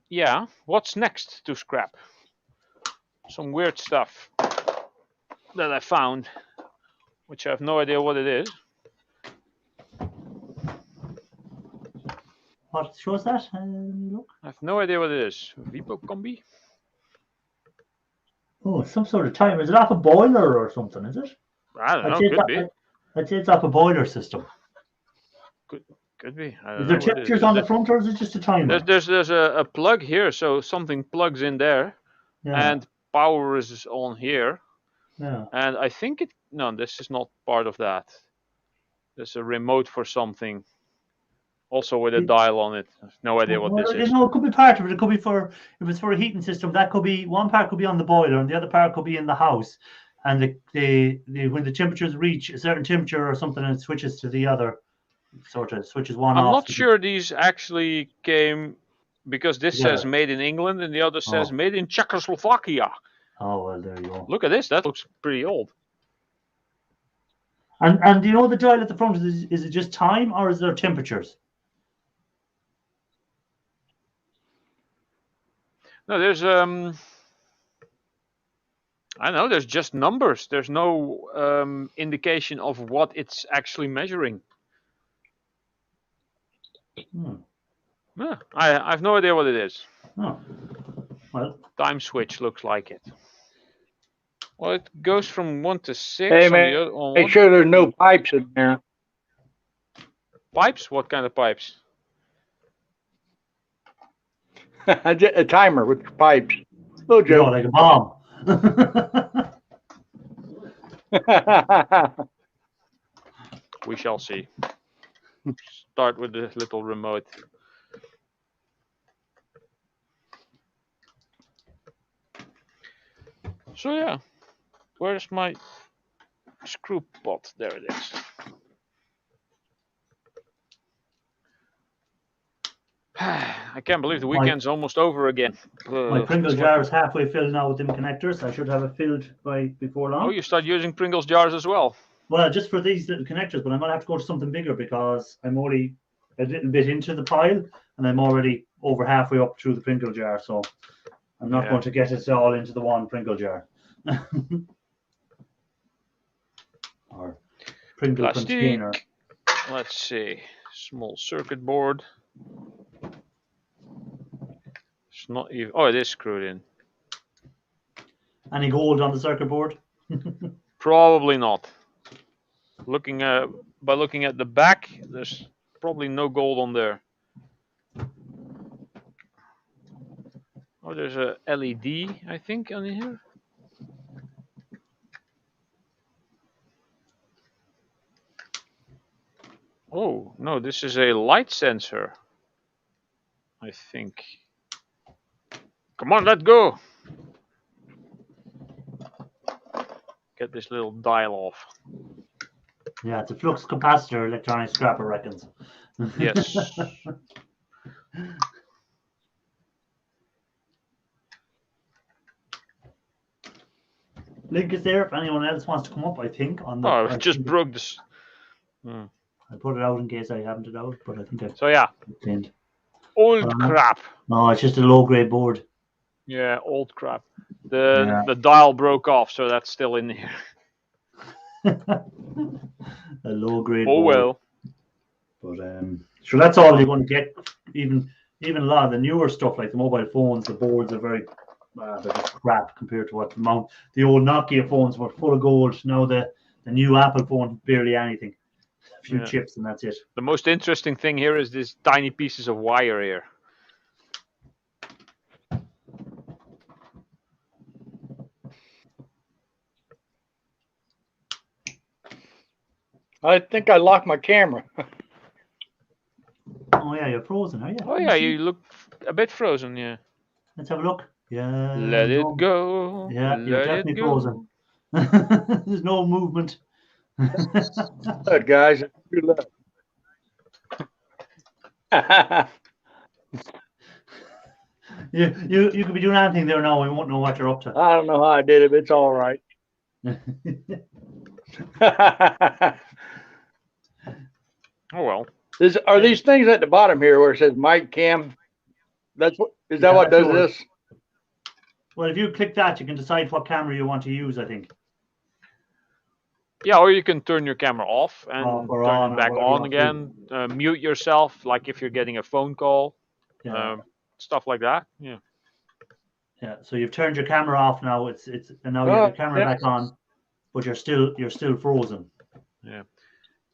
Yeah, what's next to scrap? Some weird stuff that I found, which I have no idea what it is. What shows that? Look. I have no idea what it is. Vipo Combi? Oh, some sort of timer. Is it off a boiler or something, is it? I don't know, could be. I'd say it's off a boiler system. Could be. Is there temperatures on the front, or is it just a timer? There's a plug here, so something plugs in there, and power is on here. Yeah. And I think no, this is not part of that. There's a remote for something. Also with a dial on it. No idea what this is. No, it could be part of it. It could be for, if it's for a heating system, that could be, one part could be on the boiler and the other part could be in the house. And when the temperatures reach a certain temperature or something, it switches to the other, sort of switches one off. I'm not sure these actually came, because this says made in England and the other says made in Czechoslovakia. Oh, well, there you go. Look at this. That looks pretty old. And do you know the dial at the front, is it just time or is there temperatures? No, there's I know there's just numbers. There's no indication of what it's actually measuring. Yeah, I have no idea what it is. Oh, well. Time switch looks like it. Well, it goes from 1 to 6. Hey, on man, the other, on make one. sure there's no pipes in there. Pipes? What kind of pipes? A timer with pipes. Oh, Joe. Like a bomb. We shall see. Start with the little remote. So yeah, where's my screw pot? There it is. I can't believe the weekend's almost over again. My Pringles jar is halfway filled now with them connectors. I should have it filled before long. Oh, you start using Pringles jars as well? Well, just for these little connectors, but I might have to go to something bigger because I'm only a little bit into the pile and I'm already over halfway up through the Pringle jar. So I'm not going to get it all into the one Pringle jar. Or Pringle Plastic. container. Let's see. Small circuit board. It's not even. Oh, it is screwed in. Any gold on the circuit board? Probably not. By looking at the back, there's probably no gold on there. Oh, there's a LED, I think, on here. Oh, no, this is a light sensor, I think. Come on, let's go. Get this little dial off. Yeah, it's a flux capacitor electronic scrapper reckons. Yes. Link is there if anyone else wants to come up, I think. On the, oh, I just broke this. I put it out in case I haven't it out, but I think I. So yeah. Cleaned. Old crap. No, it's just a low grade board. Yeah, old crap. The dial broke off, so that's still in here. A low grade. Oh board. well. But so that's all you're going to get. Even a lot of the newer stuff like the mobile phones, the boards are very they're just crap compared to what the old Nokia phones were full of gold. Now the new Apple phone barely anything. A few chips and that's it. The most interesting thing here is these tiny pieces of wire here. I think I locked my camera. Oh yeah, you're frozen, are you? Oh yeah, you look a bit frozen, yeah. Let's have a look. Yeah. Let it go. Yeah, you're definitely frozen. There's no movement. Good guys. Good luck. You could be doing anything there now. We won't know what you're up to. I don't know how I did it, but it's all right. Oh well. Are these things at the bottom here where it says mic cam? That's what is that what does yours. this? Well, if you click that, you can decide what camera you want to use, I think. Yeah, or you can turn your camera off and or turn on, it back on again. Mute yourself, like if you're getting a phone call. Stuff like that. Yeah. Yeah. So you've turned your camera off now. It's and now you have your camera back on, but you're still frozen. Yeah.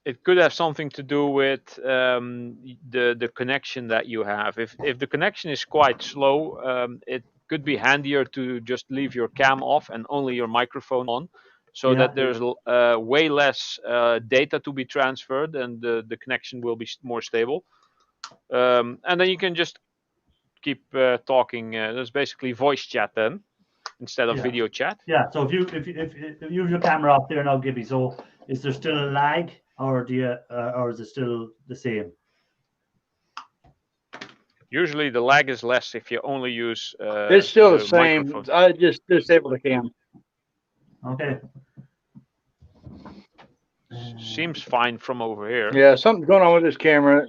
It could have something to do with the connection that you have. If the connection is quite slow, it could be handier to just leave your cam off and only your microphone on, so that there's way less data to be transferred and the connection will be more stable. And then you can just keep talking. That's basically voice chat then, instead of Yeah. video chat. Yeah. So if you use your camera off there now, Gibby. So is there still a lag, or or is it still the same? Usually the lag is less if you only use It's still the same. microphone. I just disabled the cam. Okay. Seems fine from over here. Yeah, something's going on with this camera.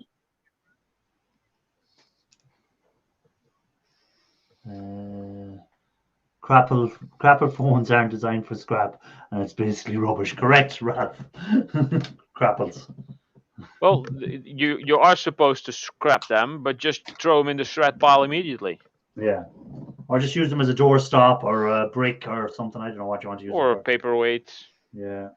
Crapper phones aren't designed for scrap, and it's basically rubbish. Correct, Ralph. Crapples. Well, you are supposed to scrap them, but just throw them in the shred pile immediately. Yeah. Or just use them as a doorstop or a brick or something. I don't know what you want to use Or them a for. paperweight. Yeah.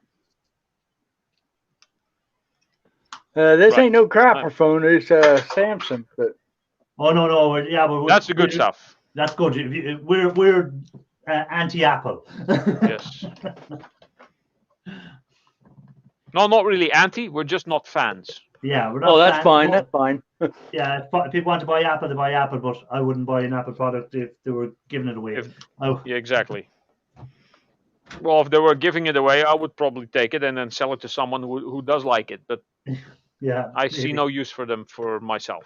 This Right. ain't no crapper phone. It's Samsung. But Oh no, yeah, but That's the good stuff. That's good. We're anti-Apple. Yes. No, not really anti. We're just not fans. Yeah, we're not. that's fans, fine. but- That's fine. Yeah, if people want to buy Apple, they buy Apple, but I wouldn't buy an Apple product if they were giving it away. Yeah, exactly. Well, if they were giving it away, I would probably take it and then sell it to someone who does like it. But Yeah, I see maybe. no use for them for myself.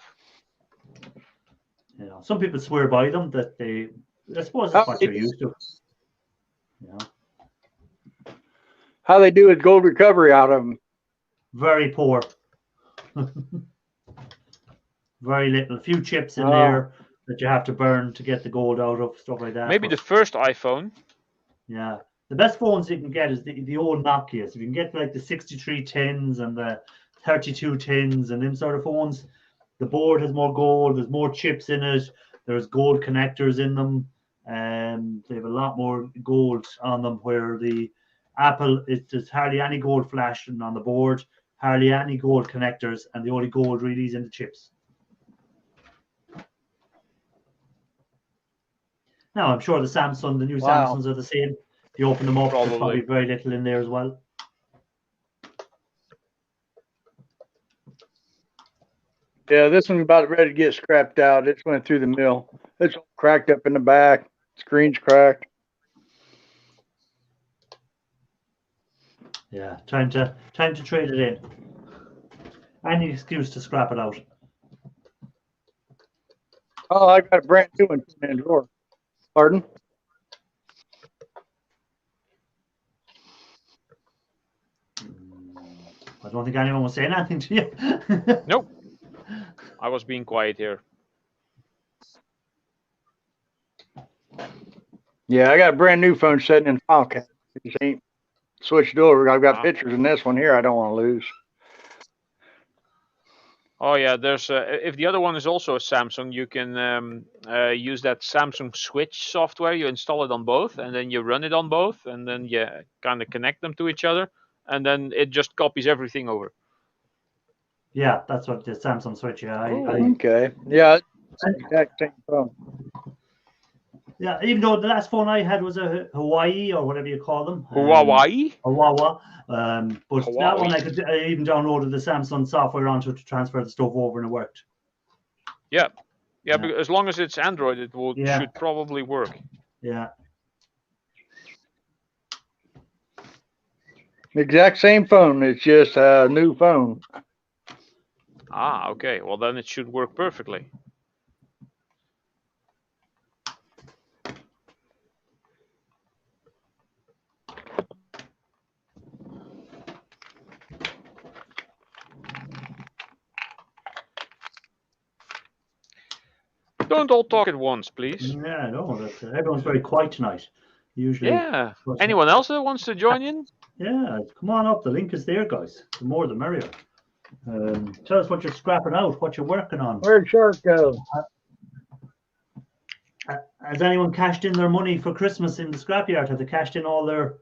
You know, some people swear by them that they. I suppose that's what you're used to. You know, How they do with gold recovery out of them? very poor. Very little. A few chips in Oh. there that you have to burn to get the gold out of, stuff like that. Maybe but- the first iPhone. Yeah. The best phones you can get is the old Nokias. If you can get like the 6310s and the 3210s and them sort of phones, the board has more gold, there's more chips in it, there's gold connectors in them, and they have a lot more gold on them, where the Apple, there's hardly any gold flashing on the board, hardly any gold connectors, and the only gold really is in the chips. Now, I'm sure the new Wow. Samsungs are the same. If you open them up, there's probably Probably. very little in there as well. Yeah, this one's about ready to get scrapped out. It's went through the mill. It's all cracked up in the back. Screen's cracked. Yeah, time to trade it in. Any excuse to scrap it out. Oh, I got a brand new one in the drawer. Pardon? I don't think anyone was saying anything to you. Nope. I was being quiet here. Yeah, I got a brand new phone sitting in file cabinet. It just ain't switched over. I've got pictures in this one here I don't want to lose. Oh yeah, there's if the other one is also a Samsung, you can use that Samsung Switch software. You install it on both, and then you run it on both, and then you kind of connect them to each other, and then it just copies everything over. Yeah, that's what the Samsung Switch. Yeah, Okay. Yeah, it's the exact same phone. yeah. Even though the last phone I had was a Hawaii or whatever you call them. Huawei. Hawaii. But that one Hawaii. I even downloaded the Samsung software onto it to transfer the stuff over, and it worked. Yeah, Yeah. Because as long as it's Android, it Yeah. should probably work. Yeah. Exact same phone. It's just a new phone. Ah, okay. Well, then it should work perfectly. Don't all talk at once, please. Yeah, no, that's everyone's very quiet tonight. Usually. Yeah. What's Anyone else that wants to join in? Yeah, come on up. The link is there, guys. The more, the merrier. Tell us what you're scrapping out, what you're working on. Where'd Shark go? Has anyone cashed in their money for Christmas in the scrapyard? Have they cashed in all their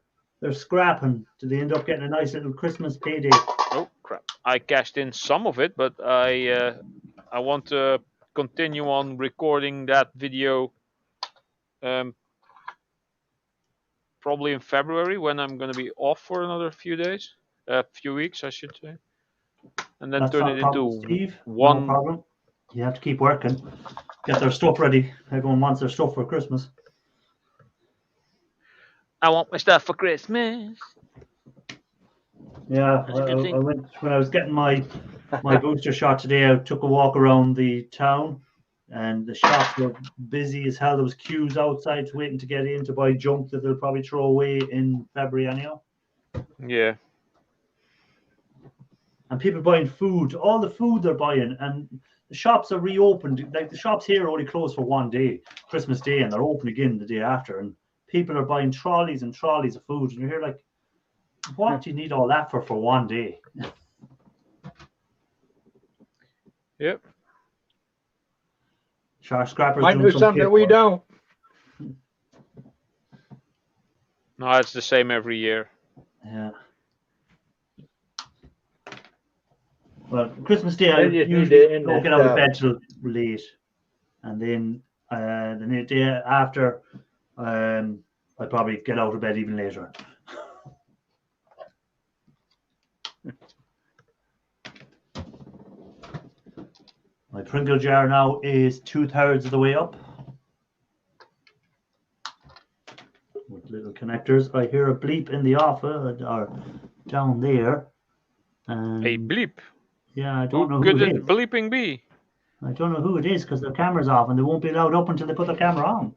scrap, and did they end up getting a nice little Christmas payday? Oh crap! I cashed in some of it, but I want to continue on recording that video. Probably in February, when I'm going to be off for another few weeks, I should say, and then That's turn not it a problem, into Steve. one. No problem. You have to keep working, get their stuff ready. Everyone wants their stuff for Christmas. I want my stuff for Christmas. Yeah, That's a good thing. I went when I was getting my booster shot today. I took a walk around the town, and the shops were busy as hell. There was queues outside waiting to get in to buy junk that they'll probably throw away in February anyhow. Yeah. And people buying food, all the food they're buying, and the shops are reopened. Like the shops here are only closed for one day, Christmas Day, and they're open again the day after. And people are buying trolleys and trolleys of food, and you're here like, what do you need all that for one day? Yep. Shark Scrapper's Might doing do some something that we paperwork. don't. No, it's the same every year. Yeah. Well, Christmas Day, I They just need usually to end don't this get out of stuff. bed till late, and then the day after, I probably get out of bed even later. My Pringle jar now is 2/3 of the way up with little connectors. I hear a bleep in the office or down there. A bleep. Yeah, I don't know Who who could it it is. bleeping be? I don't know who it is because their camera's off and they won't be allowed up until they put their camera on.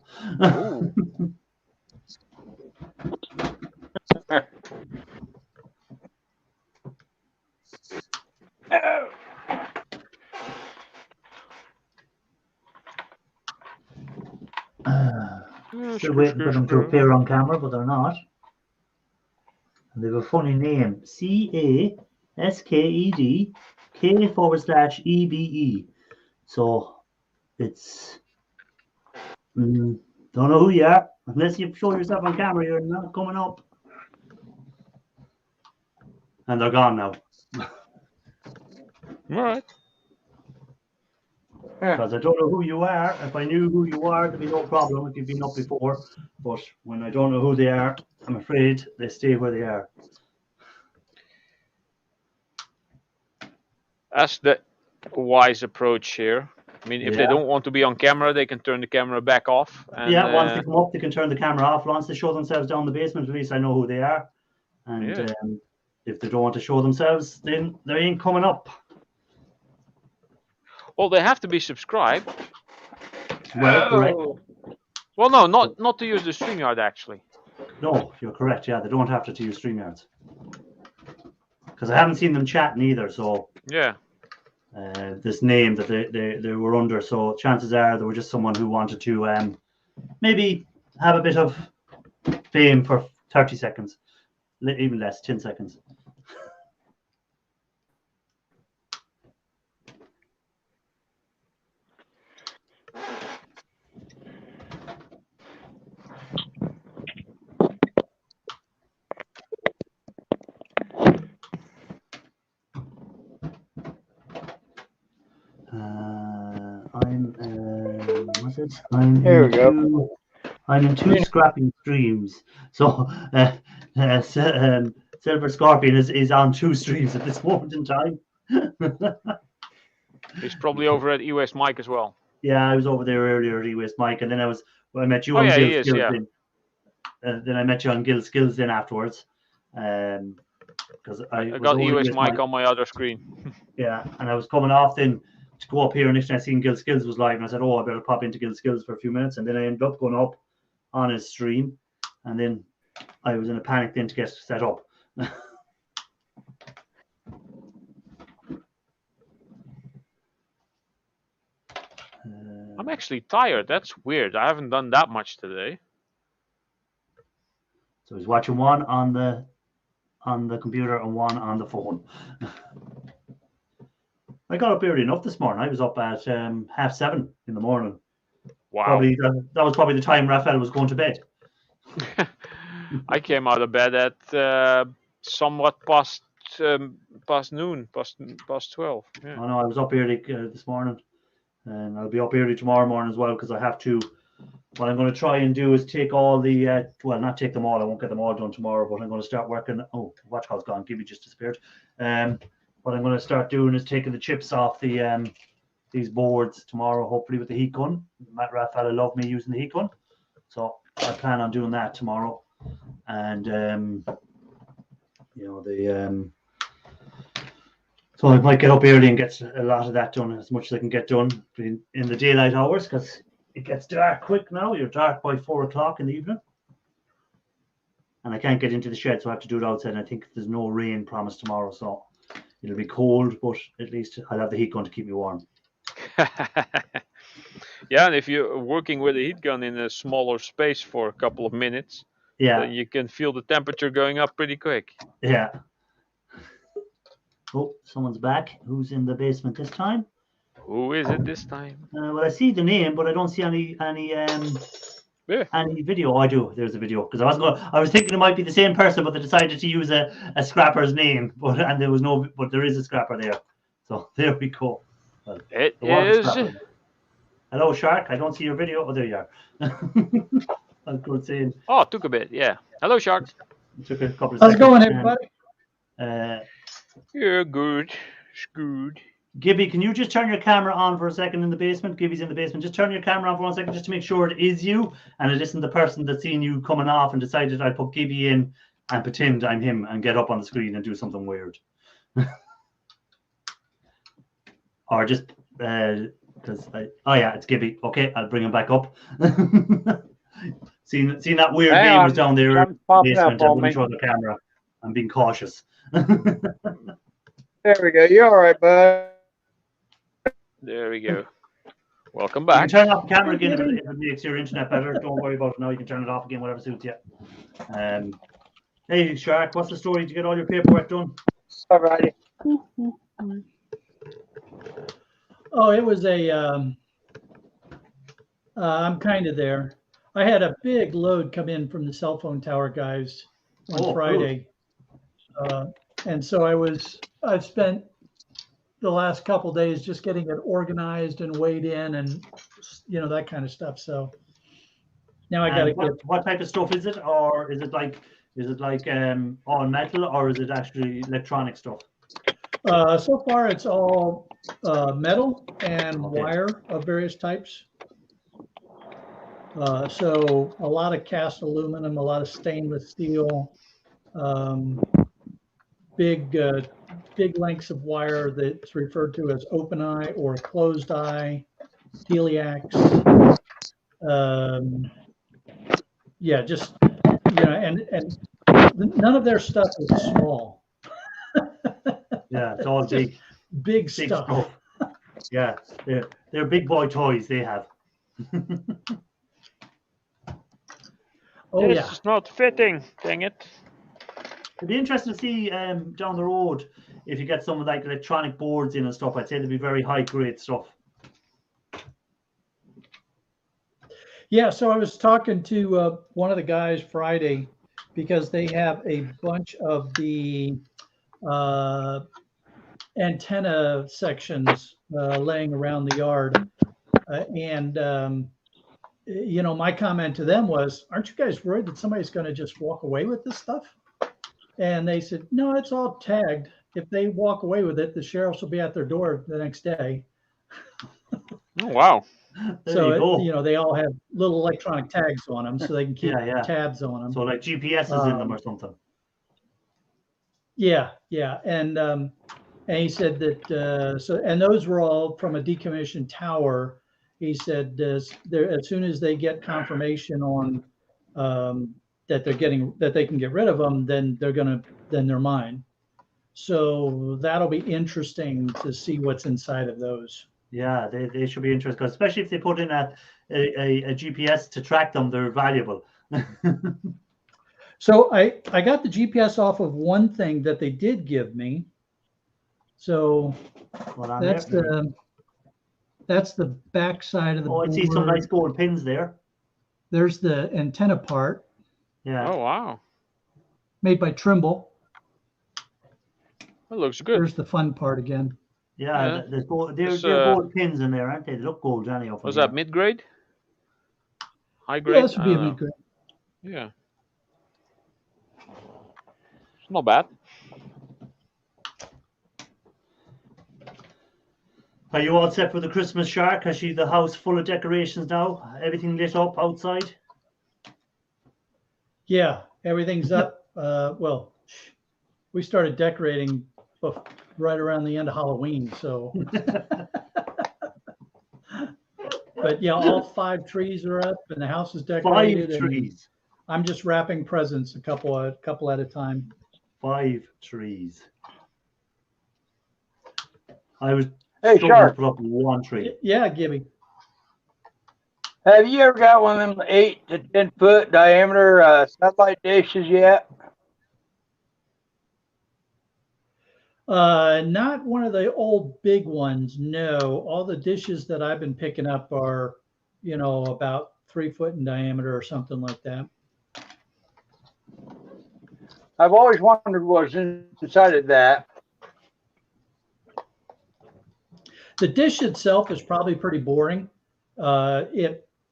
Ooh. Still waiting for them to appear on camera, but they're not. And they have a funny name: CASKED K/EBE. So it's don't know who you are unless you show yourself on camera. You're not coming up. And they're gone now. All right. Because I don't know who you are. If I knew who you are, there'd be no problem if you've been up before. But when I don't know who they are, I'm afraid they stay where they are. That's the wise approach here. I mean, if they don't want to be on camera, they can turn the camera back off. And, yeah, once they come up, they can turn the camera off. Once they show themselves down the basement, at least I know who they are. And if they don't want to show themselves, then they ain't coming up. Well, they have to be subscribed. Well, correct. Well, no, not to use the StreamYard actually. No, you're correct. Yeah, they don't have to use StreamYards. Because I haven't seen them chatting either. So yeah, this name that they were under. So chances are they were just someone who wanted to maybe have a bit of fame for 30 seconds, even less, 10 seconds. I'm in two scrapping streams. So Silver Scorpion is on 2 streams at this moment in time. He's probably over at EOS Mike as well. Yeah, I was over there earlier at EOS Mike, and then I met you on Gil Skills. Then I met you on Gil Skills then afterwards. Because I got EOS Mike on my other screen. Yeah, and I was coming off then to go up here, and next time I seen Gil Skills was live, and I said, "Oh, I better pop into Gil Skills for a few minutes." And then I ended up going up on his stream, and then I was in a panic then to get set up. I'm actually tired. That's weird. I haven't done that much today. So he's watching one on the computer and one on the phone. I got up early enough this morning. I was up at 7:30 in the morning. Wow. Probably that was probably the time Raphael was going to bed. I came out of bed at somewhat past noon, past 12. Yeah. Oh no, I was up early this morning, and I'll be up early tomorrow morning as well because I have to. What I'm going to try and do is take all the well, not take them all. I won't get them all done tomorrow, but I'm going to start working. Oh, watch call's gone. Gibby just disappeared. What I'm going to start doing is taking the chips off the these boards tomorrow, hopefully with the heat gun. Matt Raffala loved me using the heat gun, so I plan on doing that tomorrow. And you know, so I might get up early and get a lot of that done, as much as I can get done in the daylight hours, because it gets dark quick now. You're dark by 4 o'clock in the evening. And I can't get into the shed, so I have to do it outside. And I think there's no rain promised tomorrow, so it'll be cold, but at least I'll have the heat gun to keep me warm. Yeah, and if you're working with a heat gun in a smaller space for a couple of minutes, then you can feel the temperature going up pretty quick. Yeah. Oh, someone's back. Who's in the basement this time? Who is it this time? Well, I see the name, but I don't see any video. Oh, I do. There's a video, because I was thinking it might be the same person, but they decided to use a scrapper's name, and there was no. But there is a scrapper there, so there we go. Well, it is. Hello, Shark. I don't see your video. Oh, there you are. I'm good saying. Oh, it took a bit. Yeah. Hello, Shark. It took a couple of How's seconds. it going, everybody? Yeah, good. It's good. Gibby, can you just turn your camera on for a second in the basement? Gibby's in the basement. Just turn your camera on for 1 second, just to make sure it is you and it isn't the person that's seen you coming off and decided I'd put Gibby in and pretend I'm him and get up on the screen and do something weird. Or just because oh yeah, it's Gibby. Okay, I'll bring him back up. Seen that weird name was down there in the basement. I wouldn't show the camera. I'm being cautious. There we go. You're all right, bud. There we go. Welcome You back. can turn off the camera again if it makes your internet better. Don't worry about it now. You can turn it off again, whatever suits you. Hey, Shark, what's the story? Did you get all your paperwork done? All righty. Oh, it was I'm kind of there. I had a big load come in from the cell phone tower guys on Friday. And so I've spent the last couple days just getting it organized and weighed in and, you know, that kind of stuff. So now I got to get. What type of stuff is it? Or is it like all metal, or is it actually electronic stuff? So far it's all metal and wire of various types. So a lot of cast aluminum, a lot of stainless steel, big lengths of wire that's referred to as open eye or closed eye, heliacs. Yeah, just and none of their stuff is small. Yeah, it's all big stuff. Yeah, they're big boy toys they have. Oh this yeah. is not fitting. Dang it. It'd be interesting to see down the road if you get some like electronic boards in and stuff. I'd say they'd be very high grade stuff. Yeah, so I was talking to one of the guys Friday because they have a bunch of the antenna sections laying around the yard. You know, my comment to them was, aren't you guys worried that somebody's going to just walk away with this stuff? And they said, no, it's all tagged. If they walk away with it, the sheriffs will be at their door the next day. Oh, wow. So, you know, they all have little electronic tags on them so they can keep tabs on them. So like GPS is in them or something. Yeah. And he said that, and those were all from a decommissioned tower. He said as soon as they get confirmation on that they can get rid of them, then they're mine. So that'll be interesting to see what's inside of those. Yeah, they should be interesting, especially if they put in a GPS to track them. They're valuable. So I got the GPS off of one thing that they did give me. So that's the back side of the board. I see some nice gold pins there. There's the antenna part. Yeah. Oh, wow. Made by Trimble. That looks good. There's the fun part again. Yeah, there's gold, they're gold pins in there, aren't they? They look gold anyhow. Was that mid-grade? High grade? Yeah, this would be a mid-grade. Yeah. It's not bad. Are you all set for the Christmas shark? Has she the house full of decorations now? Everything lit up outside? Yeah, everything's up. Well, we started decorating right around the end of Halloween, so. But yeah, all 5 trees are up and the house is decorated. 5 trees. I'm just wrapping presents a couple at a time. 5 trees. I was Hey, Shark, put up 1 tree. Yeah, Gibby. have you ever got one of them 8 to 10 foot diameter satellite dishes yet? Not one of the old big ones. No, all the dishes that I've been picking up are, about 3 foot in diameter or something like that. I've always wondered what's inside of that. The dish itself is probably pretty boring.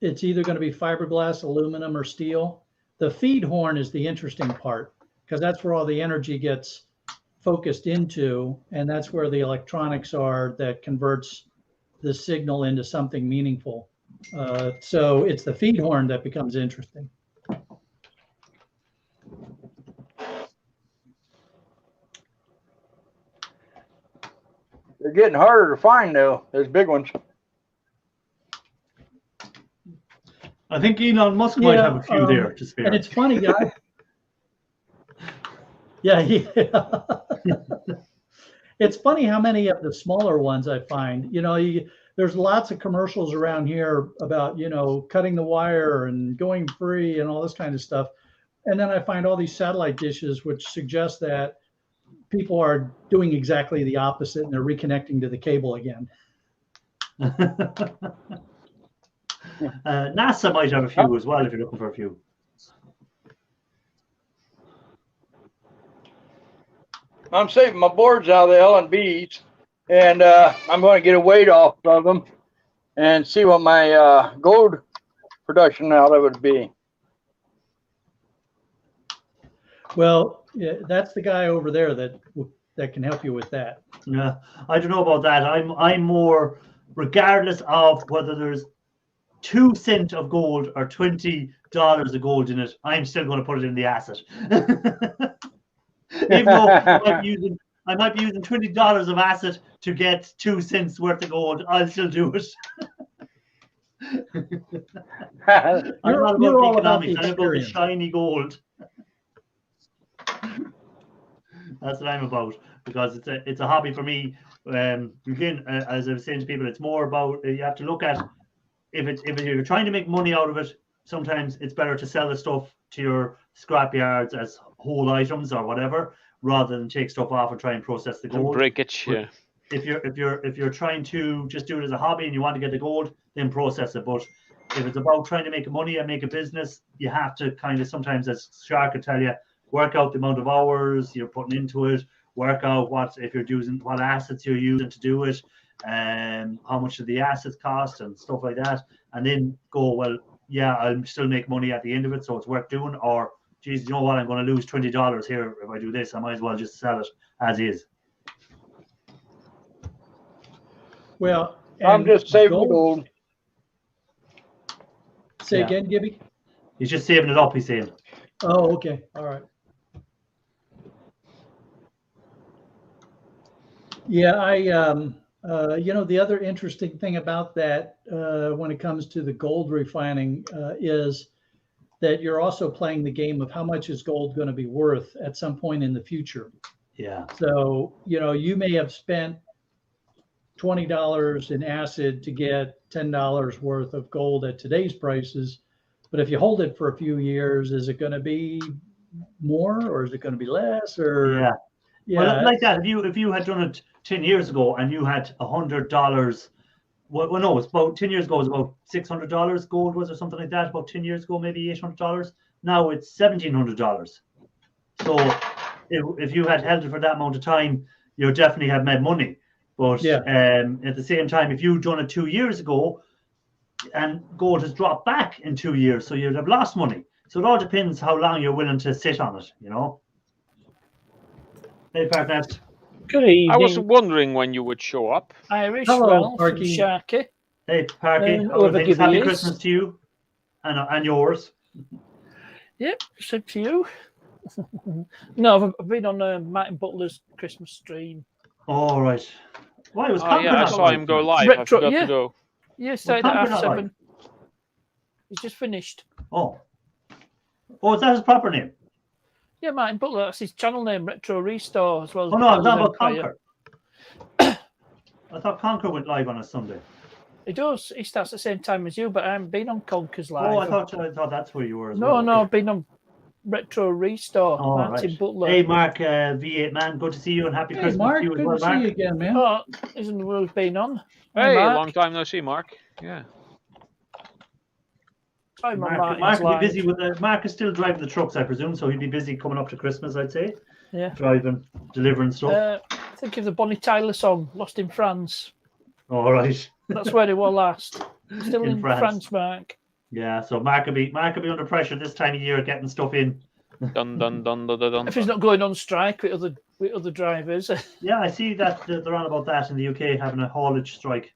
It's either going to be fiberglass, aluminum, or steel. The feed horn is the interesting part because that's where all the energy gets focused into, and that's where the electronics are that converts the signal into something meaningful. So it's the feed horn that becomes interesting. They're getting harder to find though, those big ones. I think Elon Musk might have a few there to spare. And it's funny, guys. Yeah. It's funny how many of the smaller ones I find. There's lots of commercials around here about, cutting the wire and going free and all this kind of stuff. And then I find all these satellite dishes, which suggest that people are doing exactly the opposite and they're reconnecting to the cable again. NASA might have a few as well if you're looking for a few. I'm saving my boards out of the L&Bs, and I'm going to get a weight off of them and see what my gold production out of it would be. Well, yeah, that's the guy over there that can help you with that. Yeah, I don't know about that. I'm more, regardless of whether there's 2 cents of gold or $20 of gold in it, I'm still going to put it in the asset. Even though I might be using $20 of asset to get 2 cents worth of gold, I'll still do it. I'm not about the economics, I'm about the shiny gold. That's what I'm about, because it's a hobby for me. Again, as I was saying to people, it's more about, you have to look at, if you're trying to make money out of it, sometimes it's better to sell the stuff to your scrap yards as whole items or whatever, rather than take stuff off and try and process the gold. Breakage, yeah. If you're trying to just do it as a hobby and you want to get the gold, then process it. But if it's about trying to make money and make a business, you have to kind of, sometimes, as Shark could tell you, work out the amount of hours you're putting into it, work out what assets you're using to do it, and how much do the assets cost and stuff like that, and then go, well, yeah, I'll still make money at the end of it, so it's worth doing. Or, geez, you know what, I'm going to lose $20 here if I do this. I might as well just sell it as is. Well, I'm just saving the gold. Say again, Gibby? He's just saving it up, he's saying. Oh, okay. All right. Yeah, the other interesting thing about that when it comes to the gold refining is that you're also playing the game of how much is gold going to be worth at some point in the future. Yeah. So, you may have spent $20 in acid to get $10 worth of gold at today's prices. But if you hold it for a few years, is it going to be more or is it going to be less? Or yeah. Well, like that, if you had done it 10 years ago and you had $100, well, no, it's about 10 years ago, it was about $600 gold was or something like that. About 10 years ago, maybe $800. Now it's $1,700. So if you had held it for that amount of time, you definitely have made money. But at the same time, if you'd done it 2 years ago and gold has dropped back in 2 years, so you'd have lost money. So it all depends how long you're willing to sit on it, Hey, Partnet. Good evening, I was wondering when you would show up. Irish Hello, Ralph and Parky. Sharky. Hey, Parky, And how are over things? Happy Gibby Christmas is. to you and yours. Yep, same to you. No, I've been on Martin Butler's Christmas stream. All right. Why was Oh Conquer yeah, I not saw him go live. I Retro, forgot yeah. to go. Yeah, started Conquer at not live? 7:30. He's just finished. Oh, is that his proper name? Yeah, Martin Butler. That's his channel name, Retro Restore, as well as. Oh no, I was Butler's not about Empire. Conquer. I thought Conquer went live on a Sunday. He does. He starts at the same time as you, but I haven't been on Conker's live. Oh, I thought that's where you were as No, well. no, Okay. I've been on Retro Restore. Oh, Martin right. Butler. Hey, Mark, V8 man, good to see you and happy Hey, Christmas Mark, to you as good well, to see Mark. you again, man. Oh, isn't the world been on? Hey, Mark. long time no see, Mark. Yeah. Sorry, my Mark Martin's will be live. busy with Mark is still driving the trucks, I presume, so he'd be busy coming up to Christmas, I'd say. Yeah. Driving, delivering stuff. Think of the Bonnie Tyler song, Lost in France. All right. That's where they were last. Still in France, Mark. Yeah, so Mark will be under pressure this time of year getting stuff in. Dun dun dun dun dun. dun. If he's not going on strike with other drivers. Yeah, I see that they're on about that in the UK, having a haulage strike.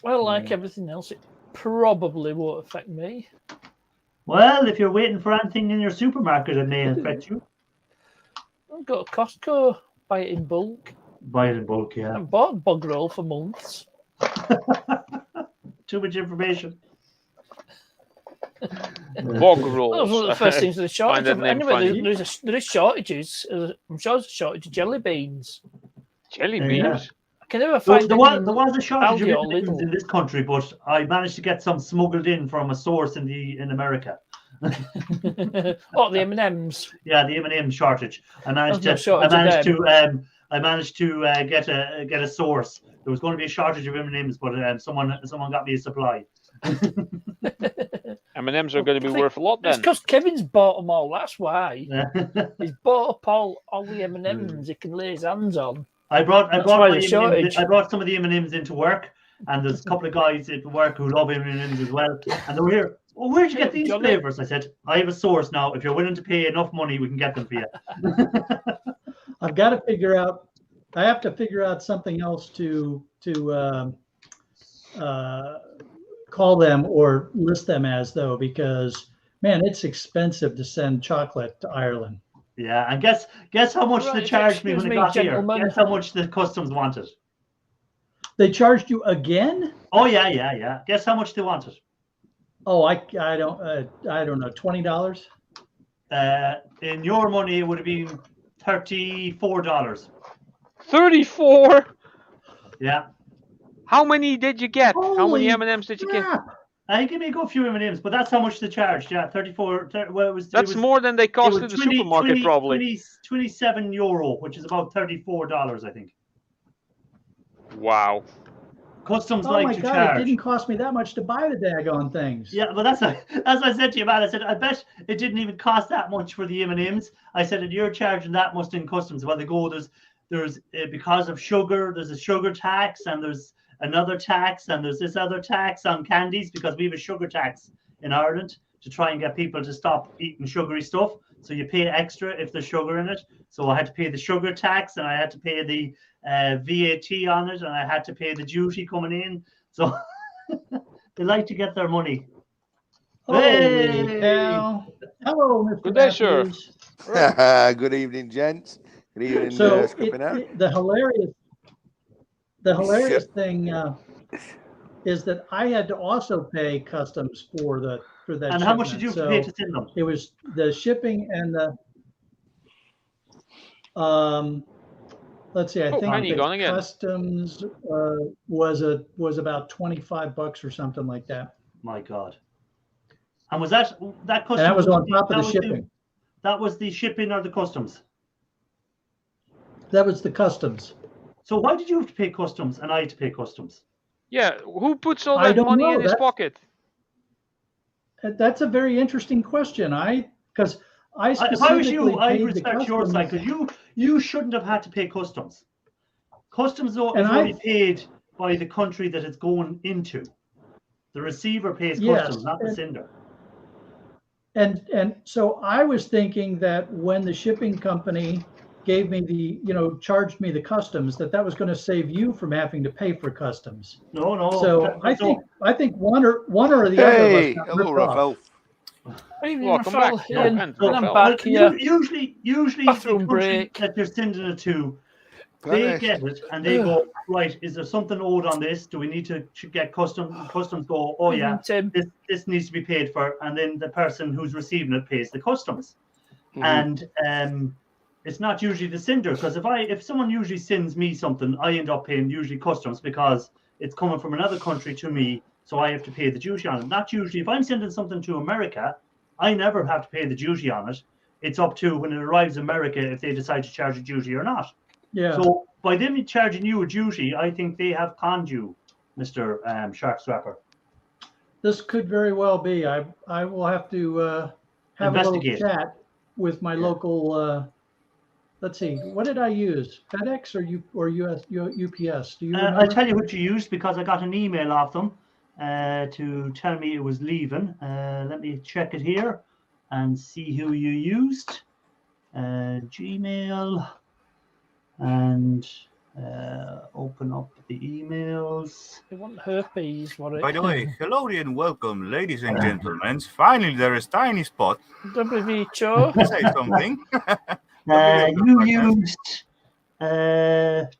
Well, like everything else, it probably won't affect me. Well, if you're waiting for anything in your supermarket, it may affect you. I've got a Costco, buy it in bulk. Buy it in bulk, yeah. I've bought a bog roll for months. Too much information. Bog rolls. That was one of the first things of the shortage. Find that name Anyway, funny. there is shortages. I'm sure there's a shortage of jelly beans. Jelly Yeah. beans. I can never There find was a shortage Aldi of or M&Ms Lidl. in this country, but I managed to get some smuggled in from a source in America. Oh, the M&Ms. Yeah, the M&M shortage. I managed There's no to shortage of get a source. There was going to be a shortage of M&Ms, but someone got me a supply. M&Ms are going to be worth a lot It's then. because Kevin's bought them all. That's why. Yeah. He's bought up all the M&Ms he can lay his hands on. I brought That's why the my shortage. I brought some of the M&Ms into work, and there's a couple of guys at work who love M&Ms as well, and they were here. Oh, where'd you get these Johnny. flavors? I said, I have a source now. If you're willing to pay enough money, we can get them for you. I've got to figure out. I have to figure out something else to call them or list them as, though, because man, it's expensive to send chocolate to Ireland. Yeah, and guess how much they Right, charged me when excuse it me, got gentlemen. here. Guess how much the customs wanted. They charged you again? Oh yeah. Guess how much they wanted. Oh, I don't know. $20? In your money, it would have been $34. 34. Yeah. How many did you get? How many Holy M&Ms did you get? crap. I give me a good few M&Ms, but that's how much they charged. Yeah, 34. Well, it was. That's it was, more than they it cost was at the 20 supermarket, 20 probably. 27 euro, which is about $34, I think. Wow. Customs Oh like my to God! charge. It didn't cost me that much to buy the daggone things. Yeah, but as I said to you, man, I said I bet it didn't even cost that much for the M&Ms. I said, and you're charging that much in customs. Well, they go there's because of sugar, there's a sugar tax, and there's another tax, and there's this other tax on candies because we have a sugar tax in Ireland to try and get people to stop eating sugary stuff. So you pay extra if there's sugar in it. So I had to pay the sugar tax, and I had to pay the VAT on it, and I had to pay the duty coming in. So they like to get their money. Holy Hey! cow! Hello, Mr. Good day, sir. Matthews. Good evening, gents. Good evening, So Scripping Out. the hilarious thing is that I had to also pay customs for that. And how much did you have to pay to send them? It was the shipping and the let's see, I think Penny the gone again. customs was about $25 or something like that. My God. And was that customs? And that was on top of the was shipping. That was the shipping or the customs? That was the customs. So why did you have to pay customs and I had to pay customs? Yeah, who puts all I that don't money know, in his that's- pocket? That's a very interesting question. Because I If I was specifically you, I'd paid the respect your side customs. because you shouldn't have had to pay customs. Customs though is And only paid by the country that it's going into. The receiver pays customs, Yes, not the sender. And so I was thinking that when the shipping company gave me the, charged me the customs, that was going to save you from having to pay for customs. No. So I think one or the other of us Hey, got hello, ripped off. Raphael. Evening, Welcome Raphael. back. Ian, And and I'm Raphael. back here. Usually the Bathroom country break. that you're sending it to, they Finished. get it and they go, right, is there something owed on this? Do we need to get customs go, oh yeah, Tim. this needs to be paid for, and then the person who's receiving it pays the customs. Mhm. And it's not usually the sender, because if someone usually sends me something, I end up paying usually customs because it's coming from another country to me, so I have to pay the duty on it. Not usually. If I'm sending something to America, I never have to pay the duty on it. It's up to when it arrives in America if they decide to charge a duty or not. Yeah. So by them charging you a duty, I think they have conned you, Mr. Shark Strapper. This could very well be. I will have to have a little Investigate. chat with my local. Let's see. What did I use? FedEx or UPS? Do you remember? I'll tell you what you used, because I got an email off them to tell me it was leaving. Let me check it here and see who you used. Gmail, and open up the emails. They want herpes, what it? By the way, hello and welcome, ladies and gentlemen. Finally, there is tiny spot WHO. to say something. You used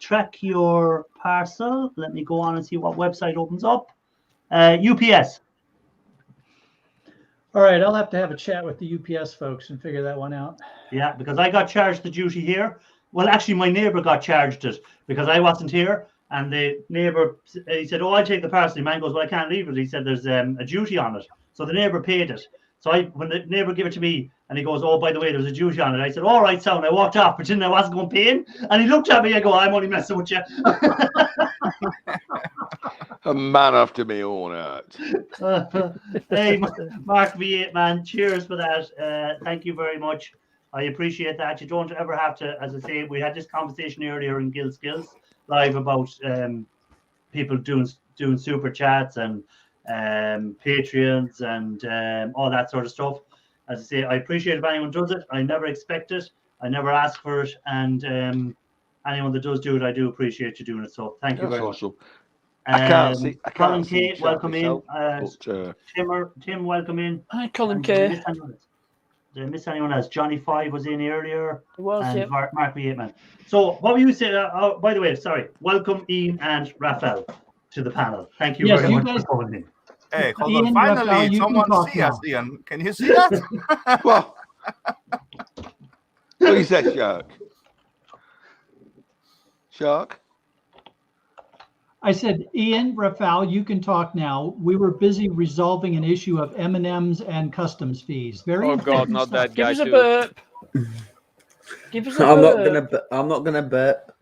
track your parcel. Let me go on and see what website opens up. UPS. All right, I'll have to have a chat with the UPS folks and figure that one out. Yeah, because I got charged the duty here. Well, actually, my neighbor got charged it because I wasn't here. And the neighbor, he said, "Oh, I'll take the parcel." The man goes, "Well, I can't leave it." He said, "There's a duty on it." So the neighbor paid it. So when the neighbor gave it to me, and he goes, "Oh, by the way, there's a duty on it." I said, "All right, sound." I walked off, pretending I wasn't going to pay him. And he looked at me. I go, "I'm only messing with you." A man after my own heart. Hey, Mark V8, man, cheers for that. Thank you very much. I appreciate that. You don't ever have to, as I say, we had this conversation earlier in Guild Skills Live about people doing super chats and Patreons and all that sort of stuff. As I say, I appreciate if anyone does it. I never expect it. I never ask for it. And anyone that does do it, I do appreciate you doing it. So thank you That's very awesome. much. I can't see. Colin see K, chat welcome myself, in. but, Tim, welcome in. Hi, Colin And K. Did I miss anyone else? Johnny 5 was in earlier. It was, And yep. Mark V8, man. So what were you saying? By the way, sorry. Welcome Ian and Raphael to the panel. Thank you Yes, very you much guys- for coming in. Hey, hold Ian, on. Finally, Raphael, you can someone talk see now. us, Ian. Can you see that? well, what is that, Shark? Shark? I said, Ian, Raphael, you can talk now. We were busy resolving an issue of M&Ms and customs fees. Very Oh God, important not stuff. that Give guy us a too. burp. Give us a I'm burp. not gonna burp.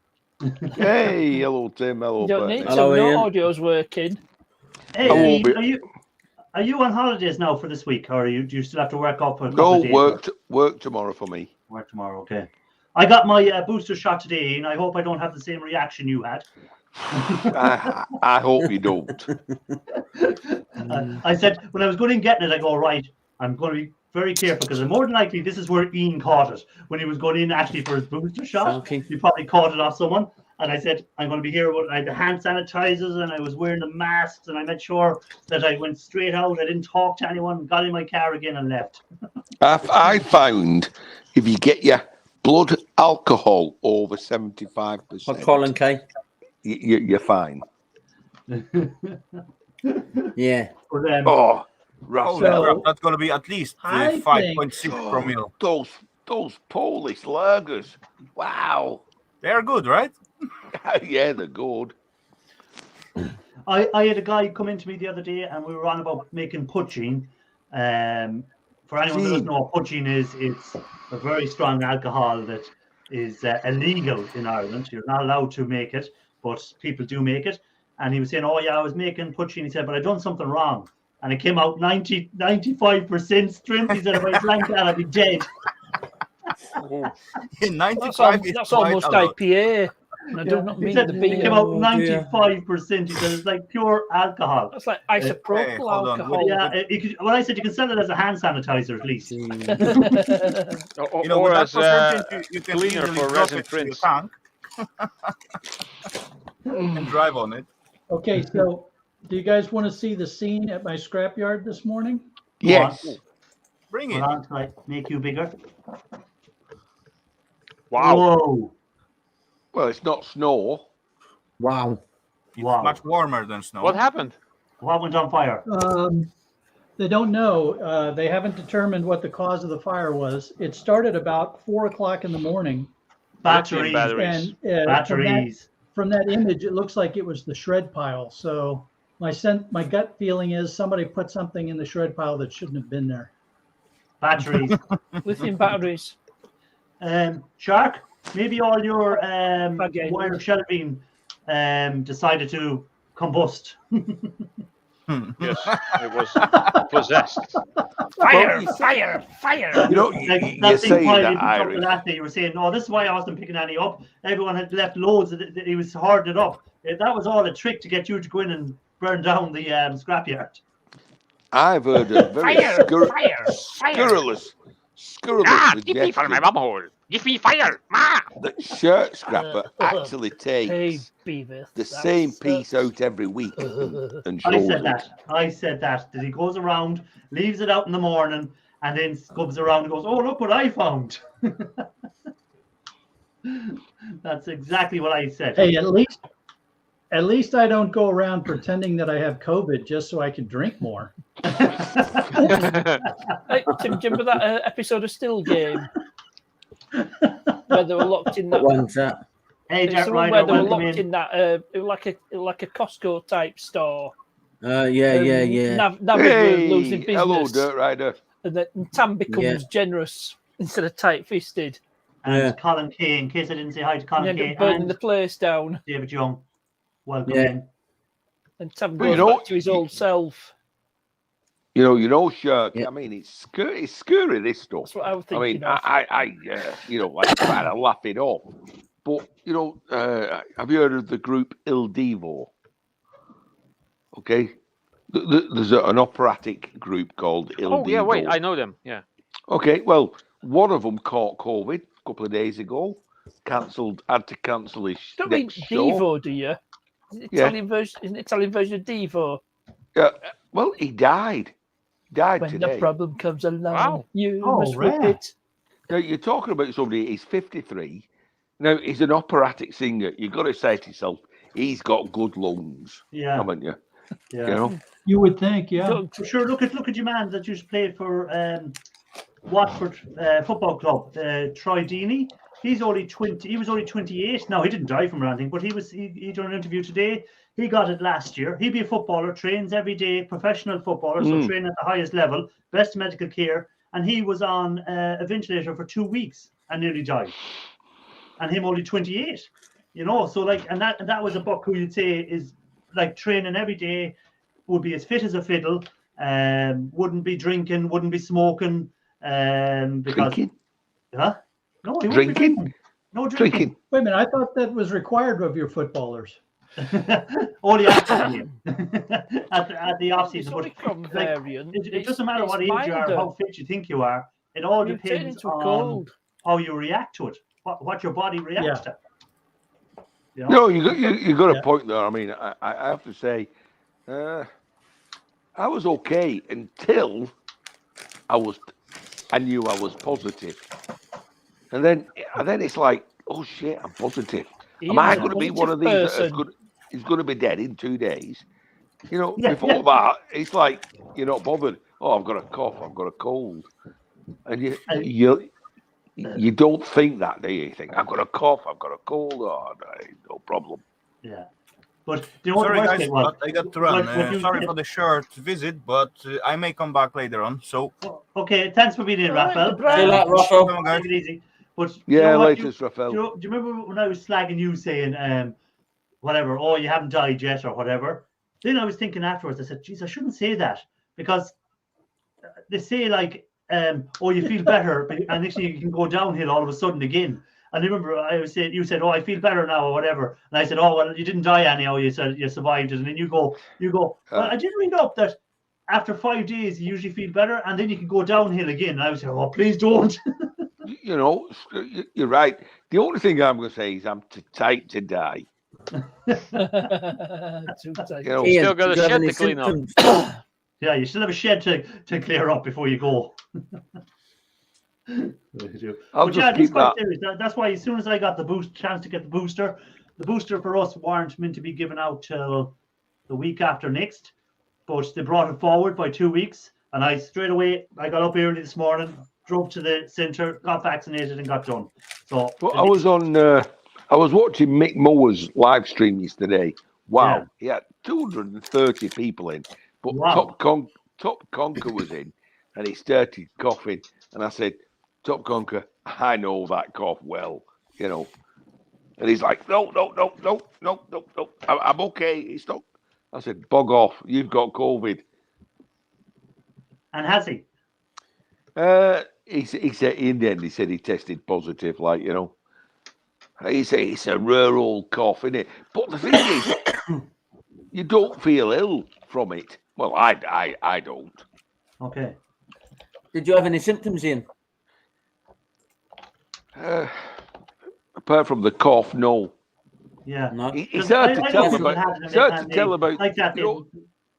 Hey, hello, Tim. Hello, You don't Bernie. need to. Hello, No Ian. audio's working. Hey, I won't Ian, be- are you on holidays now for this week, or do you still have to work up a couple No, of days? work tomorrow for me. Work tomorrow, okay. I got my booster shot today, and I hope I don't have the same reaction you had. I hope you don't. I said when I was going in getting it, I go, right, I'm going to be very careful because more than likely this is where Ian caught it when he was going in actually for his booster shot. Okay. He probably caught it off someone. And I said, I'm going to be here. I had the hand sanitizers and I was wearing the masks and I made sure that I went straight out. I didn't talk to anyone, got in my car again and left. I found if you get your blood alcohol over 75%, Hi, Colin K. You're fine. Yeah. But, Oh, Oh, So- that's going to be at least I 5.6 promille. those Polish lagers. Wow. They're good, right? Yeah, they're good. I had a guy come into me the other day and we were on about making poaching. For anyone that doesn't know what poaching is, it's a very strong alcohol that is illegal in Ireland. You're not allowed to make it, but people do make it. And he was saying, oh yeah, I was making poaching. He said, but I done something wrong. And it came out 95% strength. He said, if I drank that, I'd be dead. In 95 That's is that's quite almost a lot. IPA. And I do not He mean said the it beer. came out Oh, dear. 95%. He said it's like pure alcohol. That's like Hey, isopropyl hold on. alcohol. Yeah, well, I said you can sell it as a hand sanitizer at least. Jeez. Or, You know, or with that as percentage, you can cleaner easily for drop resin it to your prints. tank and drive on it. Okay, so do you guys want to see the scene at my scrapyard this morning? Yes. Bring Hold it. on, can I make you bigger? Wow. Whoa. Well, it's not snow. Wow. It's Wow. much warmer than snow. What happened? What went on fire? They don't know. They haven't determined what the cause of the fire was. It started about 4 o'clock in the morning. Lithium Batteries. batteries. And Batteries. from that image, it looks like it was the shred pile. So my gut feeling is somebody put something in the shred pile that shouldn't have been there. Batteries. Lithium batteries. Shark, maybe all your Again. wire shelving decided to combust. Yes, it was possessed. Fire! Fire! Fire! You know, Like you're that thing saying pile that, you picked up the Irish. last day, you were saying, "No, this is why I wasn't picking any up." Everyone had left loads. That he was hoarding it up. That was all a trick to get you to go in and burn down the scrapyard. I've heard a very scurrilous Give me for my suggestion bum hole. Give me fire, ma. that shirt scrapper actually Hey, takes Beavis. the same piece out every week and I shows said it. that. I said that he goes around, leaves it out in the morning, and then comes around and goes, "Oh, look what I found." That's exactly what I said. Hey, at least I don't go around pretending that I have COVID just so I can drink more. Hey, Tim, do you remember that episode of Still Game? Where they were locked in that. What one's that? Hey, It's Jack the one Ryder, where they were welcome locked in. in that. It was like a Costco type store. Yeah. Navi were losing Hey, hello, business, Dirt Rider. and then Tam becomes generous instead of tight-fisted. And Yeah. Colin Kay, in case I didn't say hi to And Colin end Kay up burning and the place down, David Young, welcome Yeah. in. and Tam Well, you goes know, back to his old self. You know, Shirk. Yeah. I mean, it's scary. This stuff. That's what I was I mean, thinking of. I like trying to laugh it off. But you know, have you heard of the group Il Divo? Okay, there's an operatic group called Il Oh Divo. yeah, wait, I know them. Yeah. Okay, well, one of them caught COVID a couple of days ago. Had to cancel his You don't mean next show. Devo, do you? Italian version, is an Italian version of Devo. Well, he died. Died When today. the problem comes along, Wow. you Oh, must whip rare. it. Now, you're talking about somebody, he's 53. Now, he's an operatic singer. You've got to say to yourself, he's got good lungs, Yeah, haven't you? yeah. You know? You would think, yeah. Don't- For sure, look at your man that used to play for Watford Football Club, Troy Deeney. He's only 20. He was only 28. No, he didn't die from it or anything, but he done an interview today. He got it last year. He'd be a footballer, trains every day, professional footballer, so training at the highest level, best medical care. And he was on a ventilator for 2 weeks and nearly died. And him only 28. You know, so like, and that was a buck who you'd say is like training every day, would be as fit as a fiddle, wouldn't be drinking, wouldn't be smoking, because Drinking? huh? No, he wouldn't be Drinking? drinking. No drinking. Drinking. Wait a minute, I thought that was required of your footballers. Only after the game. at the off It's season. all But become like, variant. it doesn't matter what age It's you are, milder. how fit you think you are. It all You turn depends into a on cold. how you react to it, what your body reacts to. You know? No, you got a Yeah. point there. I mean, I have to say, I was okay until I knew I was positive. And then it's like, oh shit, I'm positive. He Am I was a going to be one of positive these that's person. is going to be dead in 2 days? You know, Yeah, before yeah. that, it's like you're not bothered. Oh, I've got a cough, I've got a cold, and you don't think that, do you? You think I've got a cough, I've got a cold. Oh, no problem. Yeah. But do you know what Sorry, the worst guys, thing was? but I got to run. What you Sorry said- for the short visit, but I may come back later on. So, Okay, thanks for being in, All right, Raphael. goodbye. See you later, Raphael. come on, guys. Take it easy. But Yeah, what later, Raphael. do you remember when I was slagging you saying whatever, oh, you haven't died yet or whatever? Then I was thinking afterwards, I said, geez, I shouldn't say that, because they say like, oh, you feel better, and next thing you can go downhill all of a sudden again. And I remember you said, "Oh, I feel better now," or whatever. And I said, "Oh, well, you didn't die anyhow. You said you survived it." And then you go. Well, I did read up that after 5 days you usually feel better, and then you can go downhill again. And I was like, "Oh, please don't." You know, you're right. The only thing I'm going to say is I'm too tight to die. Too tight. You know, You Ian, still got did a you have shed any to clean up. symptoms? Yeah, you still have a shed to clear up before you go. I'll But just yeah, it's keep quite that. serious. That's why as soon as I got the chance to get the booster for us weren't meant to be given out till the week after next, but they brought it forward by 2 weeks, and I straight away I got up early this morning, drove to the centre, got vaccinated, and got done. So Well, I was watching Mick Mower's live stream yesterday. Wow, Yeah. he had 230 people in, but Wow. Top Conker was in, and he started coughing, and I said, "Top Conker, I know that cough well, you know." And he's like, "No, I'm okay." It's not. I said, "Bog off, you've got COVID." And has he? He said in the end, he said he tested positive, like, you know. He said it's a rare old cough, isn't it? But the thing is, you don't feel ill from it. Well, I don't. Okay. Did you have any symptoms, Ian? Apart from the cough, no. Yeah. No. It's hard to tell about. It's hard to tell about. Like that. You know,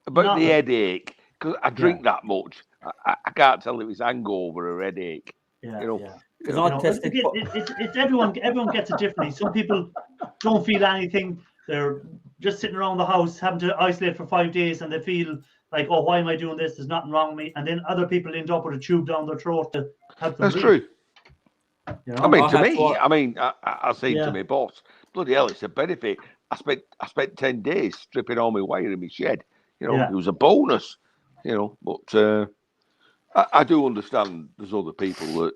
about the headache, because I drink that much. I can't tell if it's hangover or headache. Yeah. You know, Yeah. Because You I know, tested. it's everyone gets it differently. Some people don't feel anything. They're just sitting around the house having to isolate for 5 days, and they feel like, "Oh, why am I doing this? There's nothing wrong with me." And then other people end up with a tube down their throat to help them. That's true. You know? I mean, I to had me, to- I mean, I say Yeah. to my boss, "Bloody hell, it's a benefit." I spent 10 days stripping all my wire in my shed. You know, Yeah. it was a bonus. You know, but I do understand there's other people that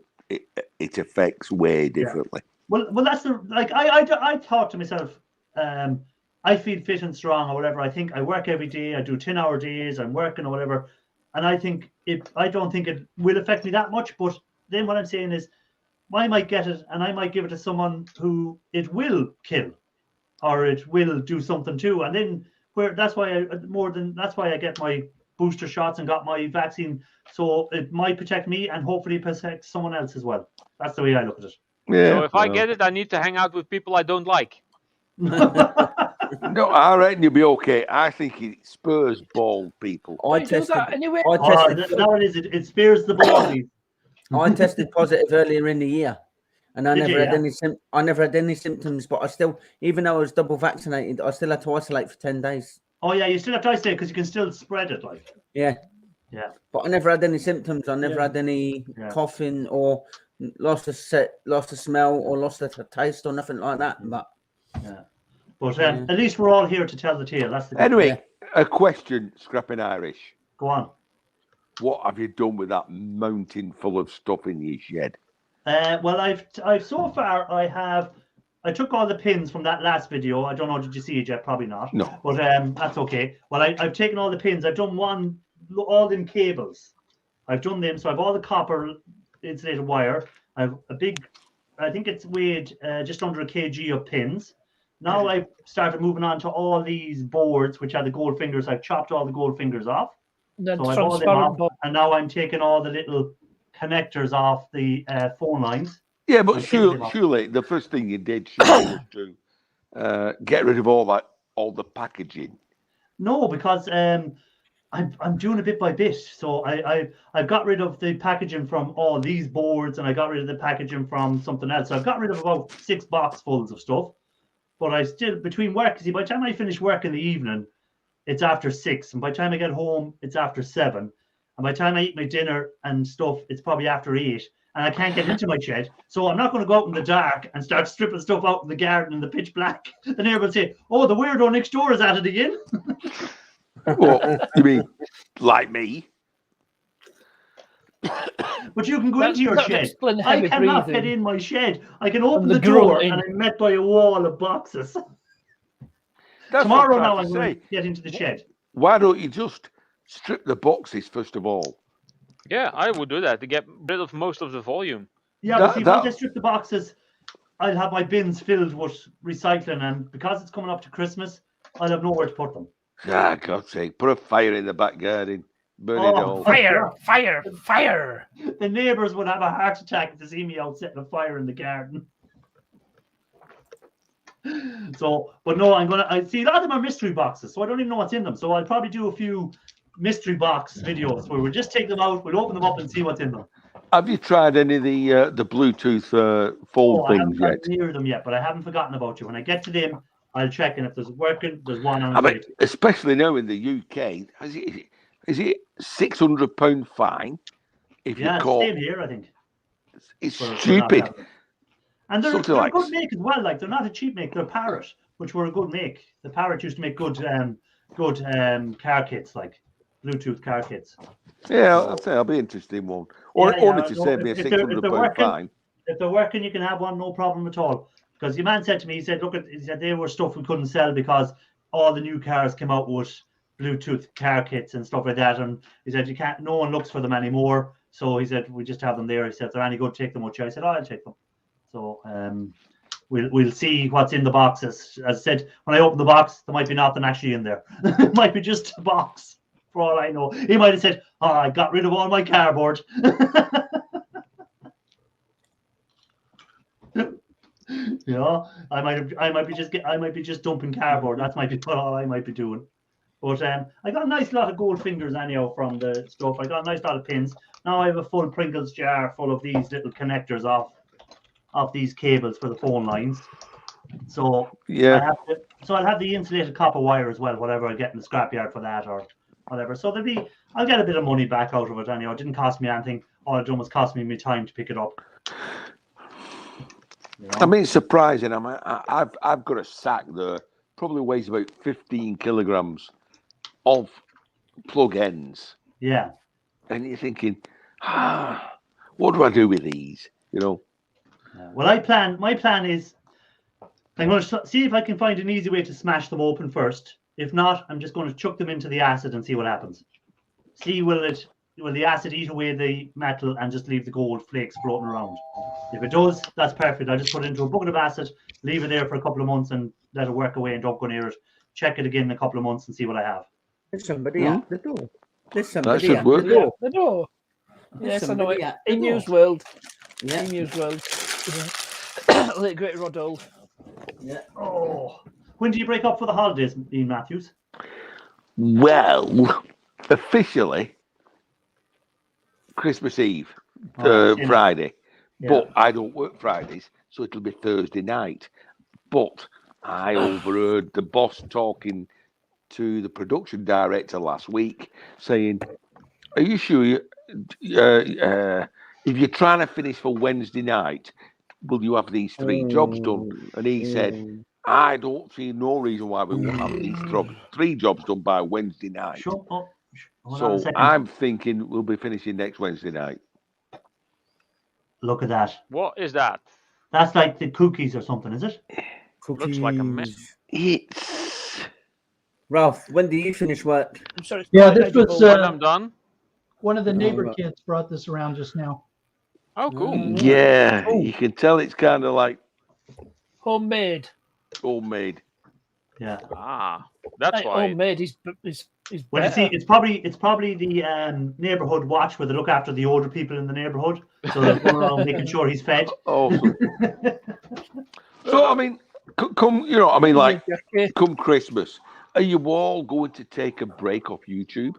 it affects way differently. Well, that's I thought to myself, I feel fit and strong or whatever. I think I work every day. I do 10-hour days. I'm working or whatever, and I think I don't think it will affect me that much. But then what I'm saying is, I might get it, and I might give it to someone who it will kill, or it will do something to, and then that's why I get my booster shots and got my vaccine, so it might protect me and hopefully protect someone else as well. That's the way I look at it. Yeah. So if I get it, I need to hang out with people I don't like. No, I reckon you'll be okay. I think it spurs bald people. I You do tested. that anyway. I tested. Now it spares the baldies. I tested positive earlier in the year, and I Did never you, had any. I never had any symptoms, but I still, even though I was double vaccinated, I still had to isolate for 10 days. Oh yeah, you still have to isolate because you can still spread it, like. Yeah. Yeah. But I never had any symptoms. I never Yeah. had any Yeah. coughing or lost a smell or lost a taste or nothing like that. But Yeah. But at least we're all here to tell the tale. That's the good Anyway, thing. a question, Scrapping Irish. Go on. What have you done with that mountain full of stuff in your shed? Well, I've so far I took all the pins from that last video. I don't know, did you see it yet? Probably not. No. But that's okay. Well, I've taken all the pins. I've done all them cables. I've done them. So I've all the copper insulated wire. I've a big, I think it's weighed just under a kg of pins. Now I've started moving on to all these boards, which are the gold fingers. I've chopped all the gold fingers off. The So I've all them transparent off, board. and now I'm taking all the little connectors off the phone lines. Yeah, but Okay, Bob. surely the first thing you did was to get rid of all the packaging. No, because I'm doing it bit by bit. So I've got rid of the packaging from all these boards, and I got rid of the packaging from something else. So I've got rid of about 6 boxfuls of stuff. But I still, between work, see, by the time I finish work in the evening, it's after 6, and by the time I get home, it's after 7, and by the time I eat my dinner and stuff, it's probably after 8, and I can't get into my shed. So I'm not going to go out in the dark and start stripping stuff out in the garden in the pitch black. Then everyone will say, "Oh, the weirdo next door is at it again." Well, you mean like me? But you can go into your That's shed. explain I heavy cannot breathing. get in my shed. I can open the the door grunting. and I'm met by a wall of boxes. That's Tomorrow what now I'm I'm trying going to to say. get into the shed. Why don't you just strip the boxes first of all? Yeah, I would do that to get rid of most of the volume. Yeah, but That- see, that- once I strip the boxes, I'll have my bins filled with recycling, and because it's coming up to Christmas, I'll have nowhere to put them. Ah, God's sake, put a fire in the back garden, burn it all. Fire, fire, fire. The neighbours would have a heart attack to see me out setting a fire in the garden. So, but no, I see a lot of them are mystery boxes, so I don't even know what's in them. So I'll probably do a few mystery box videos where we'll just take them out, we'll open them up and see what's in them. Have you tried any of the Bluetooth fold I things haven't yet? gotten near them yet, but I haven't forgotten about you. When I get to them, I'll check, and if there's working, there's one on I the mean, especially now in the UK, is it £600 fine if yeah, you it's call? same here, I think. It's for not stupid. having- And they're Something a like- good make as well. Like they're not a cheap make. They're Parrot, which were a good make. The Parrot used to make good car kits, like Bluetooth car kits. Yeah, I'll say I'll be interested in one. Or Yeah, only yeah, to no, save me a if they're £600 working- fine. If they're working, you can have one, no problem at all. Because the man said to me, he said, look, he said they were stuff we couldn't sell because all the new cars came out with Bluetooth car kits and stuff like that. And he said, no one looks for them anymore. So he said, we just have them there. He said, if they're any good, take them with you. I said, oh, I'll take them. So we'll see what's in the boxes. As I said, when I open the box, there might be nothing actually in there. It might be just a box, for all I know. He might have said, oh, I got rid of all my cardboard. You know, I might be just dumping cardboard. That might be all I might be doing. But I got a nice lot of gold fingers anyhow from the stuff. I got a nice lot of pins. Now I have a full Pringles jar full of these little connectors off these cables for the phone lines. So Yeah. I'll have the insulated copper wire as well, whatever I get in the scrapyard for that or whatever. So I'll get a bit of money back out of it anyhow. It didn't cost me anything. All it done was cost me my time to pick it up. You know? I mean, it's surprising. I've got a sack there, probably weighs about 15 kilograms of plug ends. Yeah. And you're thinking, what do I do with these? You know? Well, my plan is I'm going to see if I can find an easy way to smash them open first. If not, I'm just going to chuck them into the acid and see what happens. See will the acid eat away the metal and just leave the gold flakes floating around. If it does, that's perfect. I'll just put it into a bucket of acid, leave it there for a couple of months and let it work away and don't go near it. Check it again in a couple of months and see what I have. There's somebody at the door. There's That somebody should at work. the door. The door. There's Yes, I know somebody it. at the In door. News World. Yeah. In News World. Yeah. Late great Rodol. Yeah. Oh, when do you break up for the holidays, Ian Matthews? Well, officially, Christmas Eve, Friday. Yeah. But I don't work Fridays, so it'll be Thursday night. But I overheard the boss talking to the production director last week, saying, "Are you sure if you're trying to finish for Wednesday night, will you have these 3 jobs done?" And he said, "I don't see no reason why we won't have these 3 jobs done by Wednesday night." Sure. Oh, hold on a So second. I'm thinking we'll be finishing next Wednesday night. Look at that. What is that? That's like the cookies or something, is it? Looks like a mess. It's Ralph, when do you finish work? I'm sorry. it's Yeah, quite this was edible. When I'm done. one of the neighbor right. kids brought this around just now. Oh, cool. yeah, you can tell it's kind of like Homemade. homemade. Yeah. Ah, that's Like, why. homemade. He's Well, you better. see, it's probably the neighborhood watch where they look after the older people in the neighborhood. So they're going around making sure he's fed. Awesome. So I mean, come, you know, I mean, like come Christmas, are you all going to take a break off YouTube?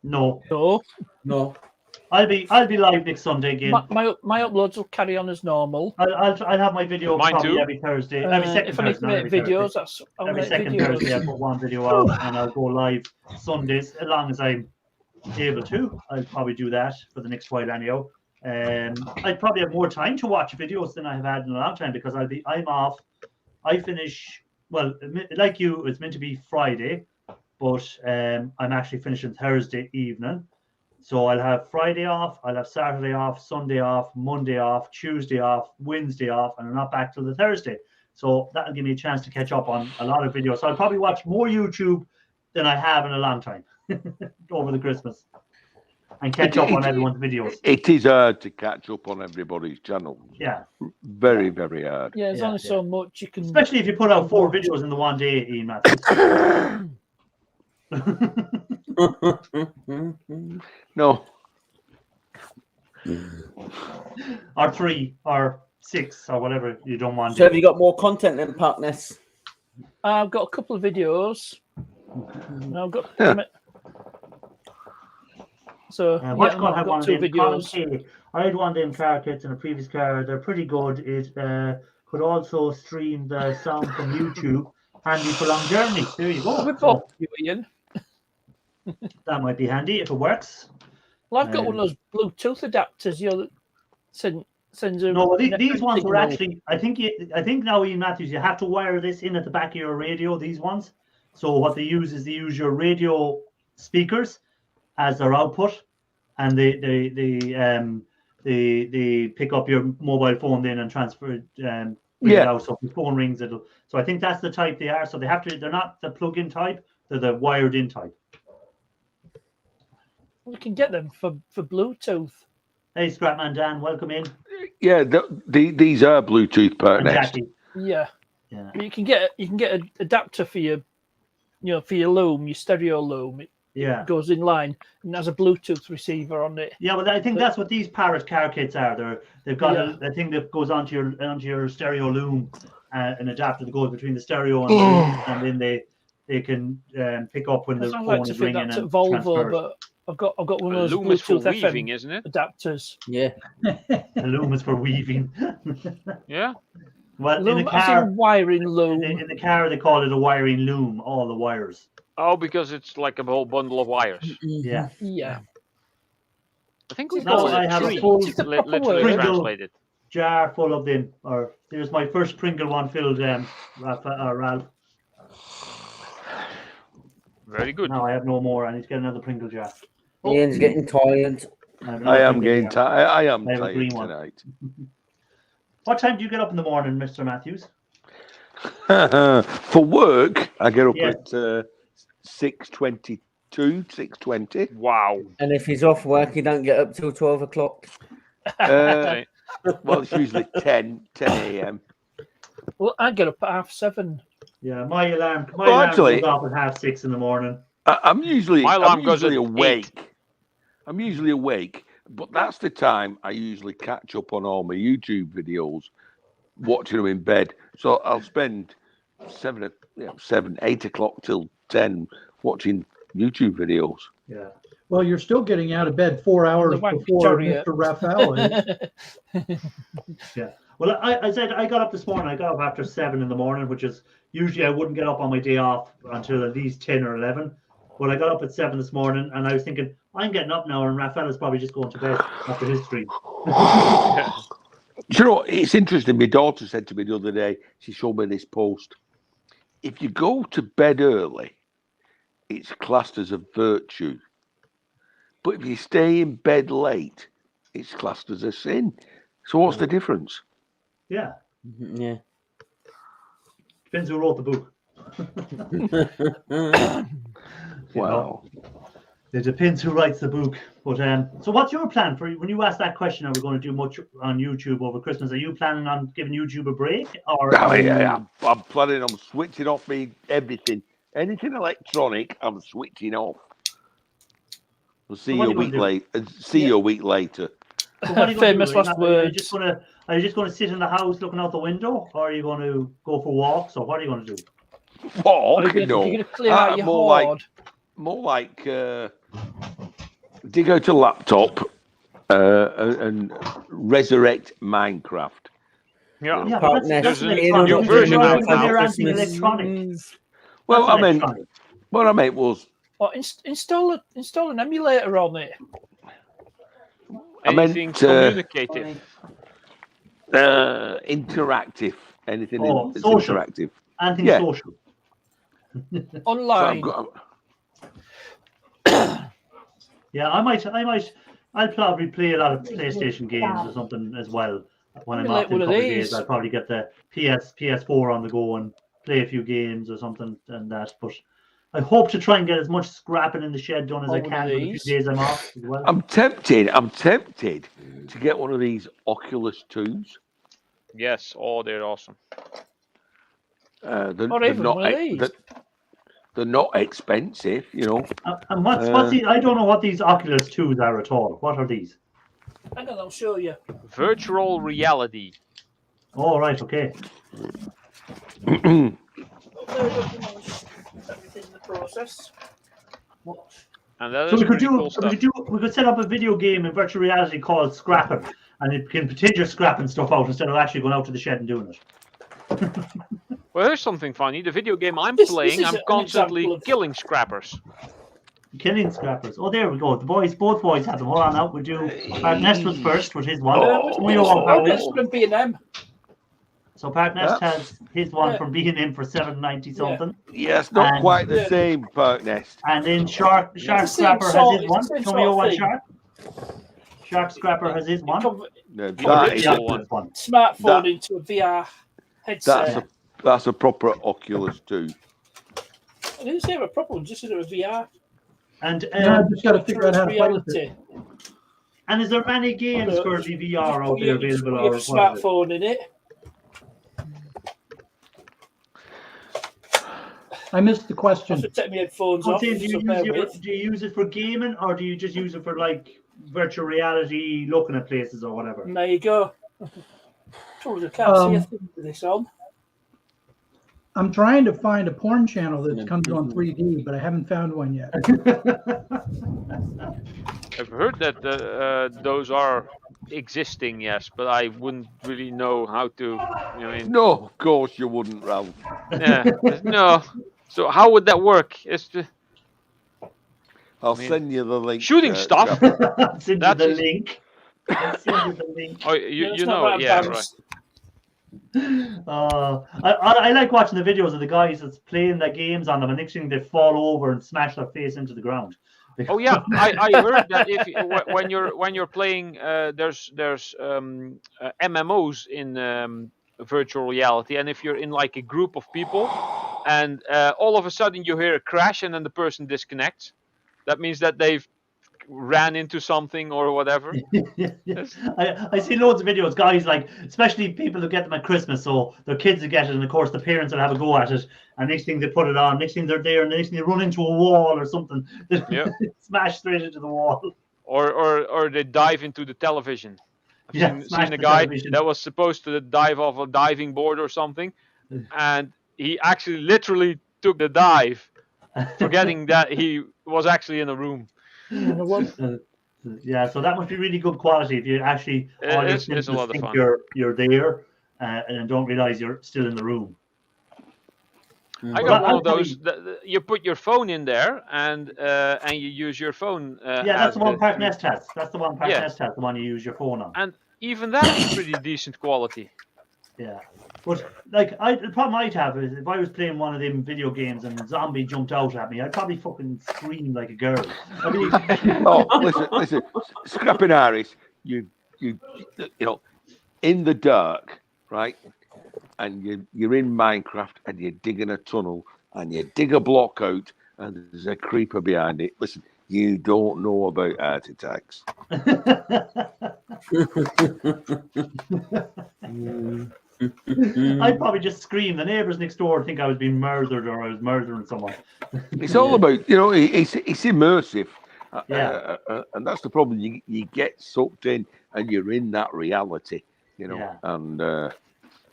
No, So No. I'll be live next Sunday again. my uploads will carry on as normal. I'll have my video Mine probably too. every Thursday, every second If I need Thursday, to not make every videos, Thursday. that's I'll Every make second videos. Thursday, I'll put one video out and I'll go live Sundays as long as I'm able to. I'll probably do that for the next while anyhow. I'd probably have more time to watch videos than I have had in a long time because I'm off. I finish, well, like you, it's meant to be Friday, but I'm actually finishing Thursday evening. So I'll have Friday off, I'll have Saturday off, Sunday off, Monday off, Tuesday off, Wednesday off, and I'm not back till the Thursday. So that'll give me a chance to catch up on a lot of videos. So I'll probably watch more YouTube than I have in a long time over the Christmas. and catch up on everyone's videos. It is hard to catch up on everybody's channel. Yeah. Very, very hard. Yeah, there's only so much you can. Especially if you put out 4 videos in the one day, Ian Matthews. No. Or 3 or 6 or whatever you don't want. So have you got more content than Partness? I've got a couple of videos. And I've got. So What's yeah, going to I've have got one of 2 them? videos. I had one of them car kits in a previous car. They're pretty good. It could also stream the sound from YouTube. Handy for long journeys. There you go. With both you, Ian. That might be handy if it works. Well, I've got one of those Bluetooth adapters. You know, that sends a. No, well, these ones were signal. actually. I think now, Ian Matthews, you have to wire this in at the back of your radio. These ones. So what they use is they use your radio speakers as their output, and they pick up your mobile phone then and transfer it. Bring it out. So if the phone rings, it'll. So I think that's the type they are. So they have to. They're not the plug-in type. They're the wired-in type. We can get them for Bluetooth. Hey, Scrapman Dan, welcome in. Yeah, these are Bluetooth partners. Jackie. Yeah. Yeah. You can get an adapter for your, for your loom, your stereo loom. It goes in line and has a Bluetooth receiver on it. Yeah, well, I think that's what these Parrot car kits are. They've got a thing that goes onto your stereo loom, an adapter that goes between the stereo and the loom, and then they can pick up when the phone is ringing and Volvo, but I've got one of those loom is for Bluetooth weaving, FM isn't it? adapters. Yeah. The loom is for weaving. Yeah. Well, Loom, in the car, wiring loom. in the car they call it a wiring loom. All the wires. Oh, because it's like a whole bundle of wires. Yeah. Yeah. I think we've No, called I it have a tree, full literally Pringle translated. jar full of them. Or there's my first Pringle one filled, Ralph. Very good. No, I have no more. I need to get another Pringle jar. Ian's getting tired. I am getting tired. I am I have a tired green one. tonight. What time do you get up in the morning, Mr. Matthews? For work, I get up Yes. at 6:22, 6:20. Wow. And if he's off work, he don't get up till 12 o'clock. Okay. Well, it's usually 10 a.m. Well, I get up at 7:30. Yeah, my alarm actually- goes off at 6:30 in the morning. I'm usually My alarm goes at awake. I'm usually awake, but that's the time I usually catch up on all my YouTube videos, watching them in bed. So I'll spend 7, 8 o'clock till 10 watching YouTube videos. Yeah. Well, you're still getting out of bed 4 hours The wank before chariot. Mr. Raphael is. Yeah. Well, I said I got up this morning. I got up after 7 in the morning, which is usually I wouldn't get up on my day off until at least 10 or 11. But I got up at 7 this morning, and I was thinking, I'm getting up now, and Raphael is probably just going to bed after his stream. You know, it's interesting. My daughter said to me the other day, she showed me this post. If you go to bed early, it's classed as a virtue. But if you stay in bed late, it's classed as a sin. So what's the difference? Yeah. Yeah. Depends who wrote the book. Wow. It depends who writes the book. But so what's your plan for when you asked that question? Are we going to do much on YouTube over Christmas? Are you planning on giving YouTube a break? Or I'm planning on switching off everything. Anything electronic, I'm switching off. We'll see you a week later. You a week later. So what are you going Famous to do? last Are you words. just going to sit in the house looking out the window, or are you going to go for walks, or what are you going to do? Walk? You're No. going to clear out your hoard. More like dig out a laptop and resurrect Minecraft. Yeah. Yeah, but that's There's an a electronic. new version out now. They're anti-electronic. Well, That's I mean, electronic. what I meant was, Or install an emulator on it. I meant Anything communicative. interactive. Anything that's social. interactive. Anything Yeah. social. So Online. Yeah, I'll probably play a lot of PlayStation games or something as well. When I'm Emulate off in a one of couple of these. days, I'll probably get the PS4 on the go and play a few games or something and that. But I hope to try and get as much scrapping in the shed done as I One of can for the few these. days I'm off as well. I'm tempted to get one of these Oculus 2s. Yes. Oh, they're awesome. Or even one of these. They're not expensive, you know. And what's the? I don't know what these Oculus 2s are at all. What are these? Hang on, I'll show you. Virtual reality. Oh, right, okay. Oh, there we go. Everything in the process. And that So is we could pretty do, cool stuff. we could set up a video game in virtual reality called Scrapping, and it can pretend you're scrapping stuff out instead of actually going out to the shed and doing it. Well, here's something funny. The video game I'm This playing, is I'm an constantly example of- killing scrappers. Killing scrappers. Oh, there we go. Both boys have them. Hold on now. We'll do Park Nest was first with his one. We all want Park Nest. from B&M. So Park Nest Yeah. has his one Yeah. from B&M for $7.90 something. Yeah, it's not And- quite the same, Park Nest. And then Shark It's the same Scrapper has sort- his one. it's the same Show me your sort one, of Shark. Shark Scrapper has his one. No, The that is original Oculus one. Smartphone That- into a VR headset. that's a proper Oculus 2. I didn't say a proper one, just a VR. And I just got to figure out how to play with it. reality. and is there many games for the VR out You there have available? your Or what is it? smartphone in it. I missed the I question. should take my headphones I'm off. saying, So bear with. do you use it for gaming, or do you just use it for like virtual reality, looking at places or whatever? And there you go. Probably can't see a thing with this on. I'm trying to find a porn channel that comes on 3D, but I haven't found one yet. I've heard that those are existing, yes, but I wouldn't really know how to. You know, I mean, No, of course you wouldn't, Ralph. yeah, no. So how would that work? It's the I'll mean, send you the link. shooting stuff. Send you That's the just- link. Send you the link. Oh, Yeah, you know it, yeah, right. I like watching the videos of the guys that's playing the games on them, and next thing they fall over and smash their face into the ground. Oh yeah, I heard that if when you're playing, there's MMOs in virtual reality, and if you're in like a group of people, and all of a sudden you hear a crash and then the person disconnects, that means that they've ran into something or whatever. Yeah. I see loads of videos, guys, like especially people who get them at Christmas, so their kids will get it, and of course the parents will have a go at it, and next thing they put it on, next thing they're there, and the next thing they run into a wall or something, Yeah. smash straight into the wall. Or they dive into the television. I've Yeah, seen smash a the guy television. that was supposed to dive off a diving board or something, and he actually literally took the dive, forgetting that he was actually in a room. Yeah, so that must be really good quality if you actually all your It's a senses lot of think fun. you're there and don't realize you're still in the room. I Well, got one I'll of those. You put your phone in there, and you use your phone. Yeah, that's as the one Park Nest has. That's the one Park Yeah. Nest has, the one you use your phone on. And even that is pretty decent quality. Yeah. But like the problem I'd have is if I was playing one of them video games and a zombie jumped out at me, I'd probably fucking scream like a girl. I mean, Oh, listen, Scrapping Harris, you know, in the dark, right? And you're in Minecraft and you're digging a tunnel and you dig a block out and there's a creeper behind it. Listen, you don't know about heart attacks. I'd probably just scream. The neighbors next door would think I was being murdered or I was murdering someone. It's all about, you know, it's immersive. Yeah. And that's the problem. You get sucked in and you're in that reality, you know. Yeah.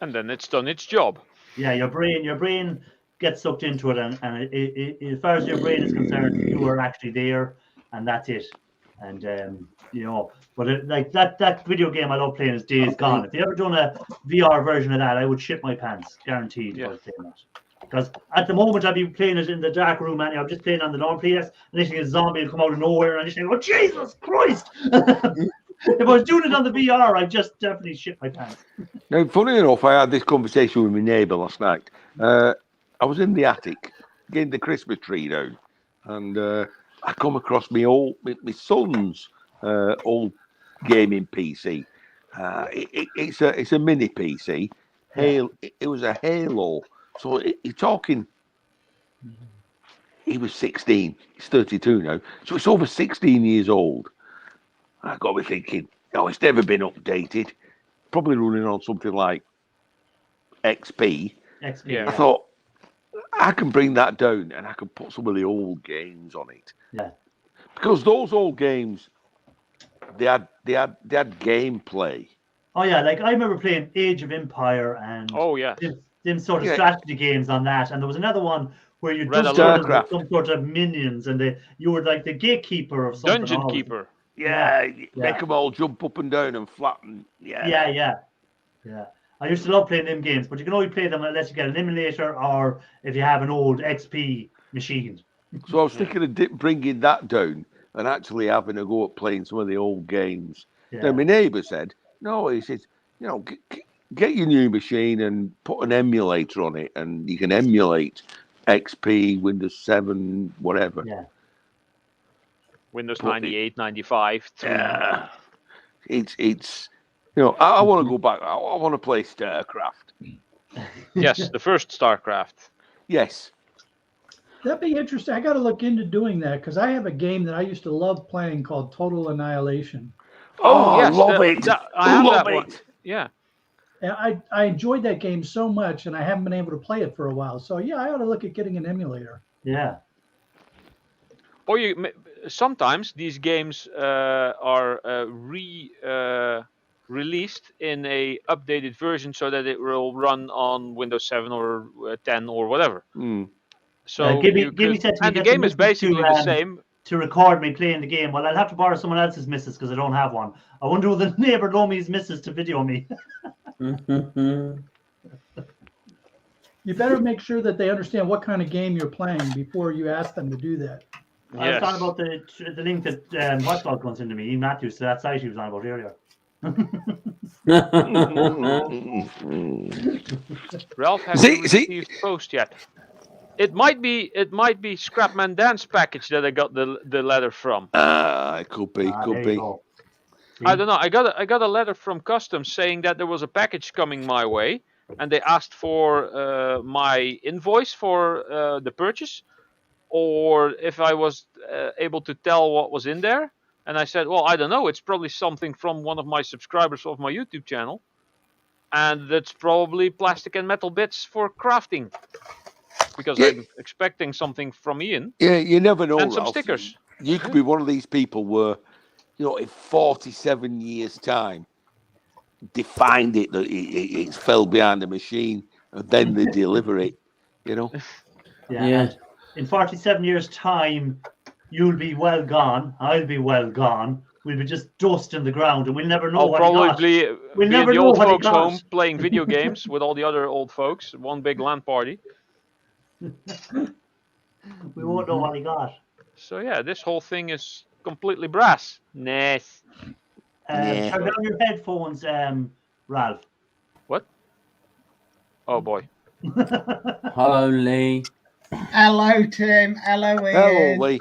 And then it's done its job. Yeah, your brain gets sucked into it, and as far as your brain is concerned, you are actually there, and that's it. And you know, but like that video game I love playing is Days Gone. If they ever done a VR version of that, I would shit my pants, guaranteed. If I was playing that. Because at the moment I'd be playing it in the dark room, and I'm just playing on the normal PS, and next thing a zombie will come out of nowhere, and I just think, oh Jesus Christ! If I was doing it on the VR, I'd just definitely shit my pants. Now, funny enough, I had this conversation with my neighbour last night. I was in the attic getting the Christmas tree down, and I come across my son's old gaming PC. It's a mini PC. It was a Halo. So you're talking he was 16. He's 32 now, so it's over 16 years old. I got me thinking, it's never been updated. Probably running on something like XP. XP. I thought I can bring that down and I can put some of the old games on it. Yeah. Because those old games, they had gameplay. Oh yeah, like I remember playing Age of Empire and them sort of strategy games on that, and there was another one where you just with some sort of minions, and you were like the gatekeeper of something. Dungeon keeper. Make them all jump up and down and flatten. Yeah. I used to love playing them games, but you can only play them unless you get an emulator or if you have an old XP machine. So I was thinking of bringing that down and actually having a go at playing some of the old games. Yeah. Now my neighbour said, no, he said, get your new machine and put an emulator on it, and you can emulate XP, Windows 7, whatever. Yeah. Windows 98, 95. Yeah. It's I want to go back. I want to play StarCraft. Yes, the first StarCraft. Yes. That'd be interesting. I got to look into doing that because I have a game that I used to love playing called Total Annihilation. Oh, yes, love it. I love it. Yeah. And I enjoyed that game so much, and I haven't been able to play it for a while. So yeah, I ought to look at getting an emulator. Yeah. Or sometimes these games are released in a updated version so that it will run on Windows 7 or 10 or whatever. So the game is basically the same. To record me playing the game. Well, I'll have to borrow someone else's missus because I don't have one. I wonder will the neighbour loan me his missus to video me. You better make sure that they understand what kind of game you're playing before you ask them to do that. Yes. I was talking about the link that Watchdog comes into me, Ian Matthews, to that site he was on about earlier. Ralph hasn't received post yet. It might be Scrapman Dan's package that I got the letter from. It could be. I don't know. I got a letter from Customs saying that there was a package coming my way, and they asked for my invoice for the purchase, or if I was able to tell what was in there. And I said, well, I don't know. It's probably something from one of my subscribers of my YouTube channel, and that's probably plastic and metal bits for crafting. Because I'm expecting something from Ian. Yeah, you never know. And some stickers. You could be one of these people where, in 47 years' time, they find it that it's fell behind the machine, and then they deliver it. Yeah. In 47 years' time, you'll be well gone. I'll be well gone. We'll be just dust in the ground, and we'll never know what probably we'll never know the old folks' home playing video games with all the other old folks. One big LAN party. We won't know what he got. So yeah, this whole thing is completely brass. Nice. Turn down your headphones, Ralph. What? Oh boy. Hello, Lee. Hello, Tim. Hello, Ian. Hello, Lee.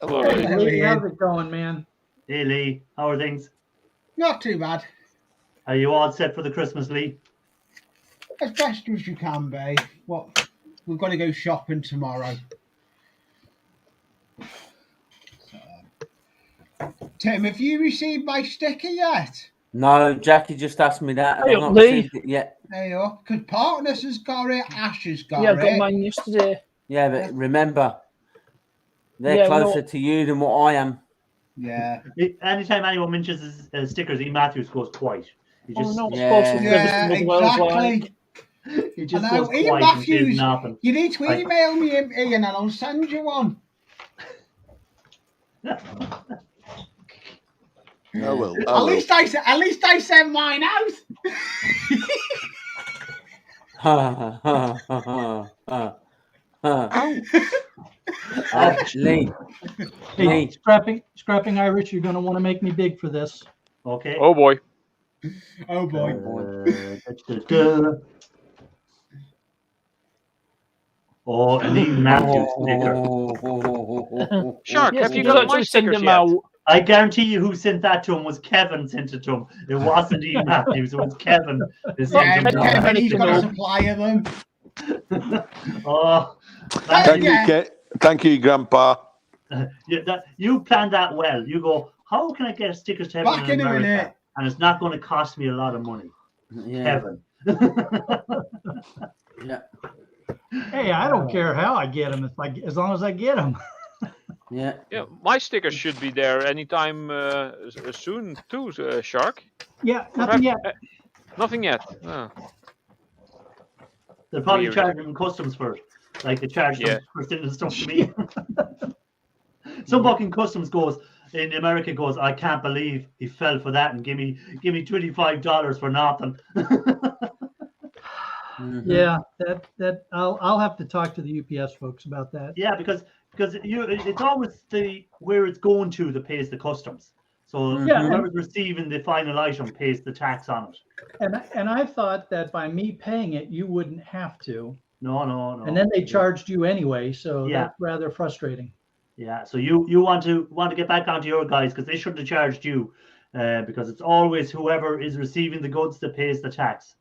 Hello, Lee. How's it going, man? Hey, Lee. How are things? Not too bad. Are you all set for the Christmas, Lee? As best as you can be. We've got to go shopping tomorrow. Tim, have you received my sticker yet? No, Jackie just asked me that. Hey, I've not Lee. received it yet. There you are. Because Partners has got it, Ash has got Yeah, it. I got mine yesterday. Yeah, but remember, they're closer to you than what I am. Yeah. Anytime anyone mentions his stickers, Ian Matthews goes quiet. He just, exactly. He just goes quiet and says nothing. You need to email me, Ian, and I'll send you one. At least I sent mine out. Hey, scrapping Irish, you're going to want to make me big for this. Okay. Oh boy. Oh boy. Oh, an Ian Matthews sticker. Shark, have you got my stickers yet? I guarantee you who sent that to him was Kevin sent it to him. It wasn't Ian Matthews, it was Kevin. Kevin, he's got a supply of them. Oh. Can Thank you, Grandpa. You planned that well. You go, how can I get stickers to heaven Back in in a America? minute. And it's not going to cost me a lot of money. Yeah. Heaven. Yeah. Hey, I don't care how I get them as long as I get them. Yeah. Yeah, my stickers should be there anytime soon too, Shark. Yeah, nothing yet. Nothing yet. Oh. They'll probably Weird. charge them customs for it. Like they charge them Yeah. for sending stuff to me. Some fucking customs goes in America goes, I can't believe he fell for that and give me $25 for nothing. Yeah, that I'll have to talk to the UPS folks about that. Yeah, because it's always where it's going to that pays the customs. So whoever's receiving the final item pays the tax on it. And I thought that by me paying it, you wouldn't have to. No. And then they charged you anyway, so that's rather frustrating. Yeah, so you want to get back onto your guys because they shouldn't have charged you, because it's always whoever is receiving the goods that pays the tax.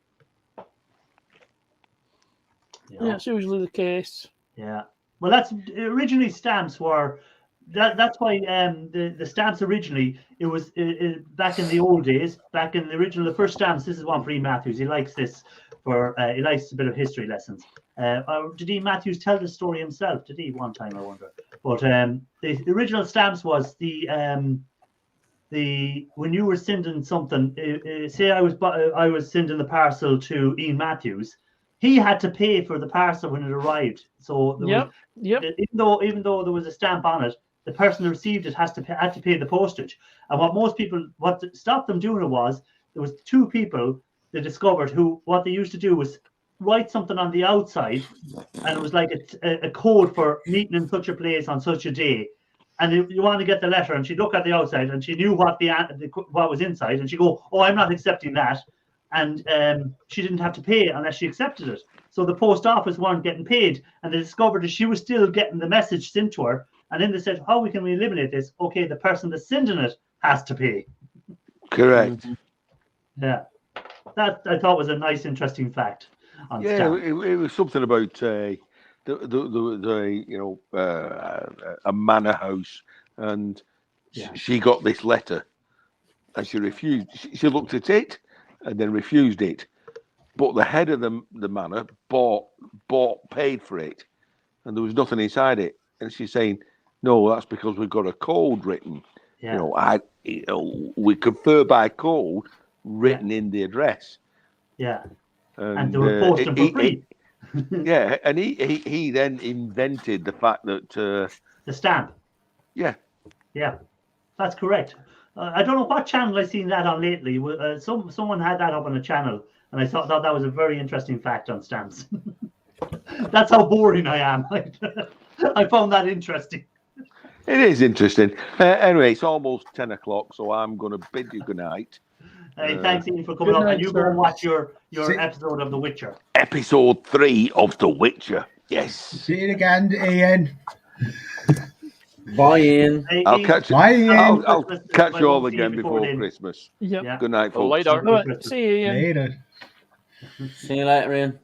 Yeah, it's usually the case. Yeah. Well, that's originally stamps were. That's why the stamps originally it was back in the old days, back in the first stamps. This is one for E. Matthews. He likes this he likes a bit of history lessons. Did E. Matthews tell the story himself? Did he one time? I wonder. But the original stamps was when you were sending something. Say I was sending the parcel to Ian Matthews. He had to pay for the parcel when it arrived. So even though there was a stamp on it, the person who received it had to pay the postage. And what stopped them doing it was there was two people they discovered who what they used to do was write something on the outside, and it was like a code for meeting in such a place on such a day. And you want to get the letter, and she'd look at the outside, and she knew what was inside, and she'd go, "Oh, I'm not accepting that." And she didn't have to pay unless she accepted it. So the post office weren't getting paid, and they discovered that she was still getting the message sent to her. And then they said, "How we can eliminate this?" Okay, the person that's sending it has to pay. Correct. Yeah, that I thought was a nice, interesting fact. It was something about a manor house, and she got this letter, and she refused. She looked at it and then refused it. But the head of the manor paid for it, and there was nothing inside it. And she's saying, "No, that's because we've got a code written. Yeah. We confer by code written in the address." Yeah. And they were posting for free. Yeah, and he then invented the fact that the stamp. Yeah, that's correct. I don't know what channel I've seen that on lately. Someone had that up on a channel, and I thought that was a very interesting fact on stamps. That's how boring I am. I found that interesting. It is interesting. Anyway, it's almost 10 o'clock, so I'm going to bid you good night. Hey, thanks, Ian, for coming up. And you go and watch your episode of The Witcher. Episode 3 of The Witcher. Yes. See you again, Ian. Bye, Ian. Hey, I'll catch you. Bye, Ian. I'll catch you all again before Christmas. Yep. Good night, folks. Later. Right, see you, Ian. Later. See you later, Ian.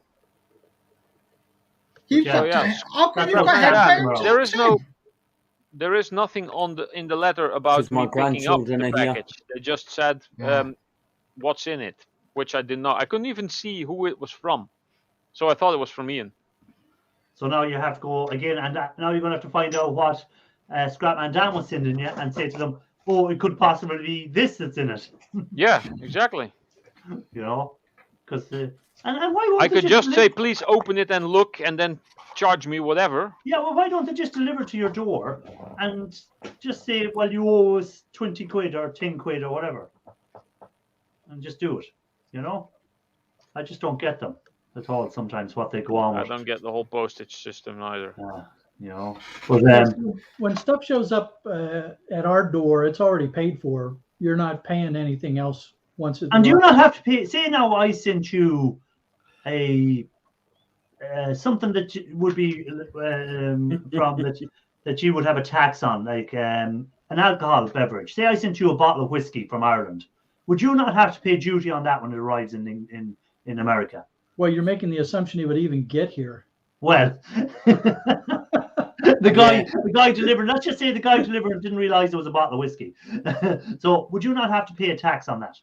You've Yeah. got how come That's you've got right. headphones? There is nothing in the letter about Because my me picking up grandchildren the are here. package. They just said what's in it, which I did not. I couldn't even see who it was from, so I thought it was from Ian. So now you have to go again, and now you're going to have to find out what Scrapman Dan was sending you and say to them, "Oh, it could possibly be this that's in it." Yeah, exactly. Because and why won't I they could just say, deliver? please open it and look, and then charge me whatever. Yeah, well, why don't they just deliver to your door and just say, "Well, you owe us 20 quid or 10 quid or whatever," and just do it. I just don't get them at all. Sometimes what they go on I with. don't get the whole postage system either. But when stuff shows up at our door, it's already paid for. You're not paying anything else once it's. and do you not have to pay? Say now I sent you a something that would be from that you would have a tax on, like an alcohol beverage. Say I sent you a bottle of whiskey from Ireland. Would you not have to pay duty on that when it arrives in America? Well, you're making the assumption he would even get here. Well, The guy delivered. Let's just say the guy delivered and didn't realize it was a bottle of whiskey. So would you not have to pay a tax on that?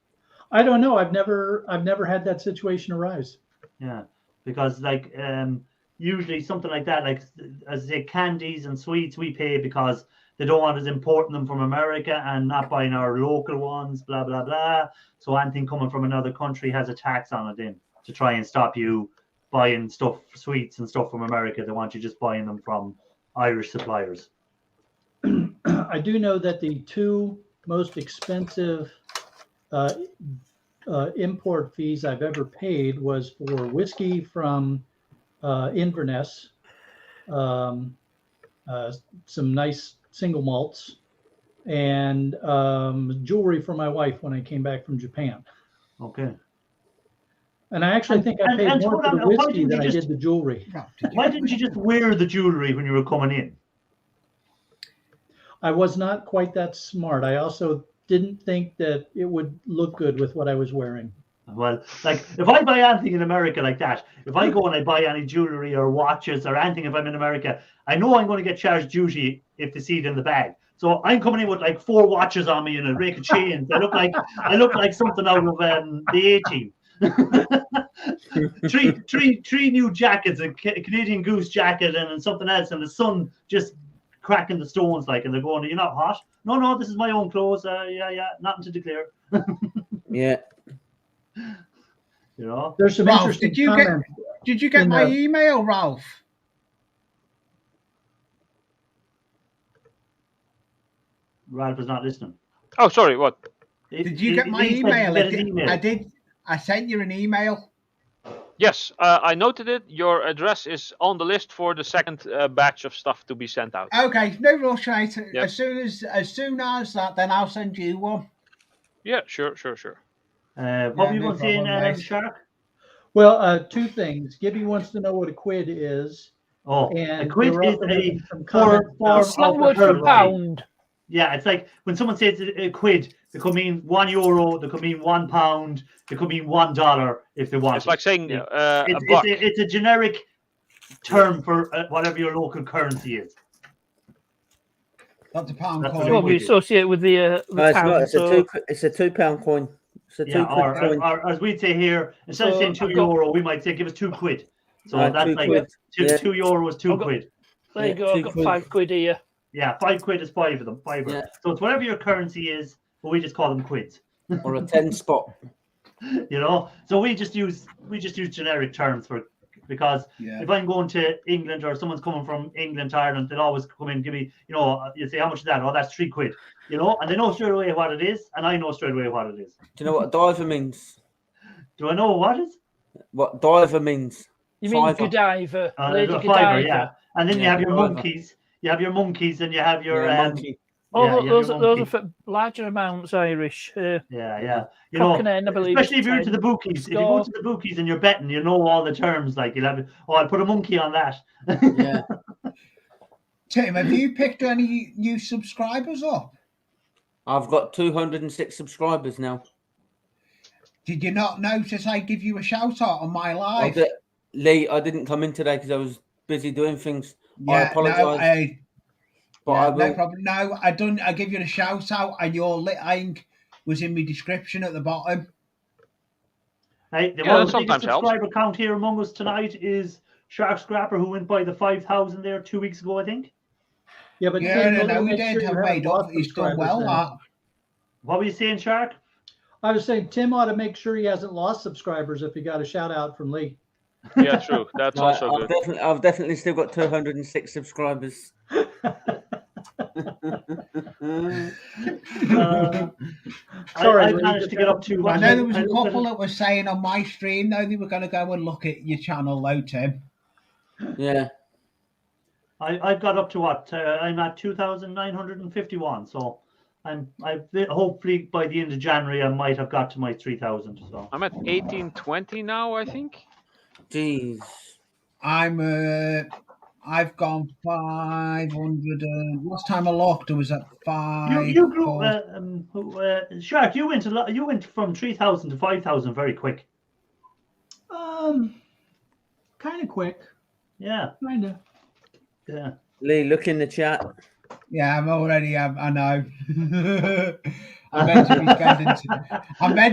I don't know. I've never had that situation arise. Yeah, because like usually something like that, like as I say, candies and sweets, we pay because they don't want us importing them from America and not buying our local ones, blah blah blah. So anything coming from another country has a tax on it then to try and stop you buying stuff, sweets and stuff from America. They want you just buying them from Irish suppliers. I do know that the two most expensive import fees I've ever paid was for whiskey from Inverness, some nice single malts, and jewelry for my wife when I came back from Japan. Okay. And I actually think I paid more for the whiskey than I did the jewelry. Why didn't you just wear the jewelry when you were coming in? I was not quite that smart. I also didn't think that it would look good with what I was wearing. Well, like if I buy anything in America like that, if I go and I buy any jewelry or watches or anything, if I'm in America, I know I'm going to get charged duty if they see it in the bag. So I'm coming in with like 4 watches on me and a rake of chains. I look like something out of the A-Team. three new jackets, a Canadian Goose jacket and something else, and the sun just cracking the stones like, and they're going, "You're not hot?" No, this is my own clothes. Yeah, nothing to declare. Yeah. You know, there's some Ralph, interesting did you get my email, Ralph? Ralph is not listening. Oh, sorry. What? Did you get my email? I did. I sent you an email. Yes, I noted it. Your address is on the list for the second batch of stuff to be sent out. Okay, no rush, mate. Yep. As soon as that, then I'll send you one. Yeah, sure. What were you going to say, Shark? Well, 2 things. Gibby wants to know what a quid is. Oh, and a quid is a form slang word for pound. Yeah, it's like when someone says a quid, they could mean €1, they could mean £1, they could mean $1 if they want. It's like saying a buck. It's a generic term for whatever your local currency is. That's a pound coin. It's what we associate with the pound. It's a £2 coin. It's a £2 coin. Or as we'd say here, instead of saying €2, we might say give us £2. So that's like €2, €2 quid. There you go. I've got £5 here. Yeah, £5 is 5 of them. Yeah. So it's whatever your currency is, but we just call them quids. Or a 10 spot. You know, so we just use generic terms for, because if I'm going to England or someone's coming from England to Ireland, they'll always come in and give me, you say, how much is that? Oh, that's £3, and they know straight away what it is, and I know straight away what it is. Do you know what diver means? Do I know what is? What diver means? You mean Godiva, Lady Godiva, Godiva. yeah. And then you have your monkeys. You have your monkeys, and you have your monkey. Those are for larger amounts Irish. Yeah. You know, especially if you're into the bookies. If you go to the bookies and you're betting, you know all the terms. Like you'll have, I'll put a monkey on that. Yeah. Tim, have you picked any new subscribers up? I've got 206 subscribers now. Did you not notice I give you a shout out on my live? Lee, I didn't come in today because I was busy doing things. I apologise. No problem. No, I give you a shout out, and your link was in my description at the bottom. Hey, the biggest subscriber count here among us tonight is Shark Scrapper, who went by the 5,000 there 2 weeks ago, I think. Yeah, but we did have made up. He's done well. What were you saying, Shark? I was saying Tim ought to make sure he hasn't lost subscribers if he got a shout out from Lee. Yeah, true. That's also good. I've definitely still got 206 subscribers. Sorry, I managed to get up to. I know there was a couple that were saying on my stream though they were going to go and look at your channel, though, Tim. Yeah. I've got up to what? I'm at 2,951. So I hopefully by the end of January I might have got to my 3,000. So I'm at 1820 now, I think. Jeez. I've gone 500. Last time I looked, it was at 5. You grew, Shark. You went a lot. You went from 3,000 to 5,000 very quick. Kind of quick. Yeah. Kind of. Yeah. Lee, look in the chat. Yeah, I'm already. I know. I'm meant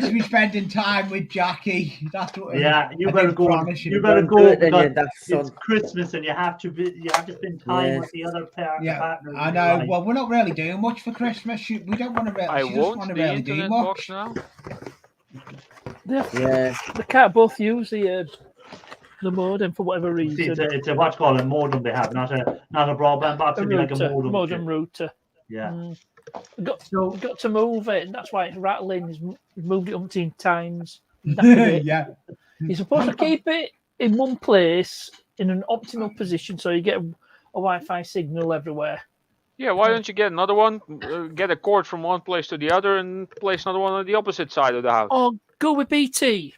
to be spending time with Jackie. That's what. Yeah, you I better did go. promise You you. better Don't do go it then, you because daft it's son. Christmas and you have to spend time Yes. with the other Yeah, partner. I know. Well, we're not really doing much for Christmas. We don't want to really. I She doesn't won't want to the really do internet much. box now. Yeah. They can't both use the modem for whatever reason. See, it's a what's called a modem they have, not a broadband box. A It'd be like a router, modem. router. Yeah. Got to move it, and that's why it's rattling. He's moved it umpteen times. It. Yeah. You're supposed to keep it in one place in an optimal position so you get a Wi-Fi signal everywhere. Yeah, why don't you get another one? Get a cord from one place to the other and place another one on the opposite side of the house. Or go with BT.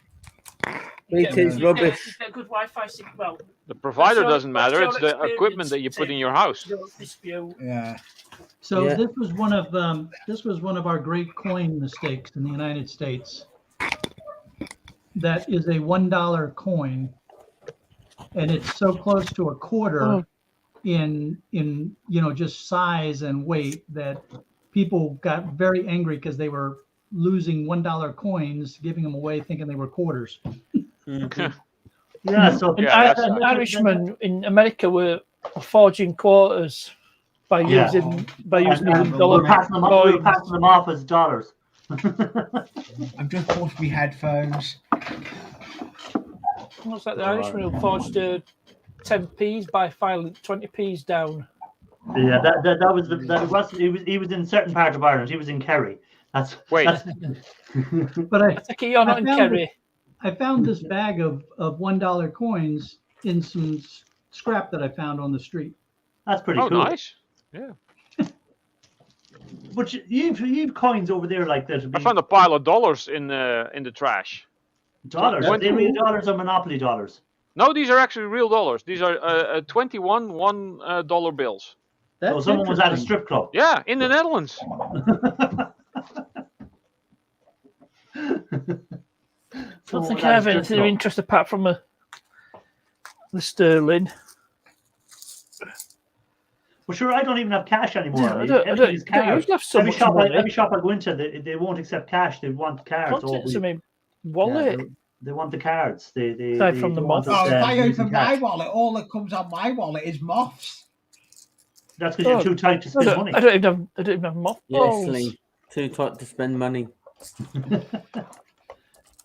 BT's rubbish. You get a good Wi-Fi signal. Well, The provider your- doesn't matter. what's It's your the equipment that you put in your house. Don't dispute. Yeah. So Yeah. this was one of our great coin mistakes in the United States. That is a $1 coin, and it's so close to a quarter in just size and weight that people got very angry because they were losing $1 coins, giving them away, thinking they were quarters. Yeah. So An Irishman in America were forging quarters by using the we're passing them off. We're passing them off as dollars. I'm just pushed me headphones. What's that? The Irishman who forged 10p's by filing 20p's down. Yeah, he was in a certain part of Ireland. He was in Kerry. But I think you're not in Kerry. I found this bag of $1 coins in some scrap that I found on the street. That's pretty cool. Nice. Yeah. But you've coins over there like that. I found a pile of dollars in the trash. Dollars? Are they real dollars or Monopoly dollars? No, these are actually real dollars. These are 21 $1 bills. So someone was at a strip club. Yeah, in the Netherlands. I don't think I have anything of interest apart from the sterling. Well, sure, I don't even have cash anymore. I don't have so every much shop, money. every shop I go into, they won't accept cash. They want cards. Contents in my wallet. They want the cards. Aside from the moths. If I open my wallet, all that comes on my wallet is moths. That's because you're too tight to spend money. I don't even have mothballs. Yes, Lee. Too tight to spend money.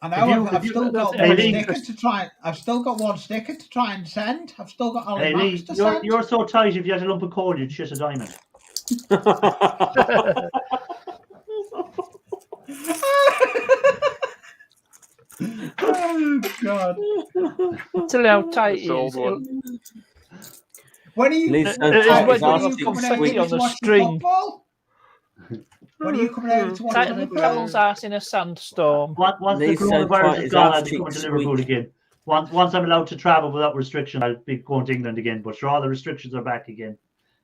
I know. I've still got one sticker to try. I've still got one sticker to try and send. I've still got Ollie Max to send. You're so tight. If you had a lump of coal, you'd shit a diamond. Oh God! Tell you how tight it is. When are you? When are you coming on the string? When are you coming over to watch Tight the camel's ass in a sandstorm. Once the coronavirus is gone, I'll be going to Liverpool again. Once I'm allowed to travel without restriction, I'll be going to England again. But sure, all the restrictions are back again.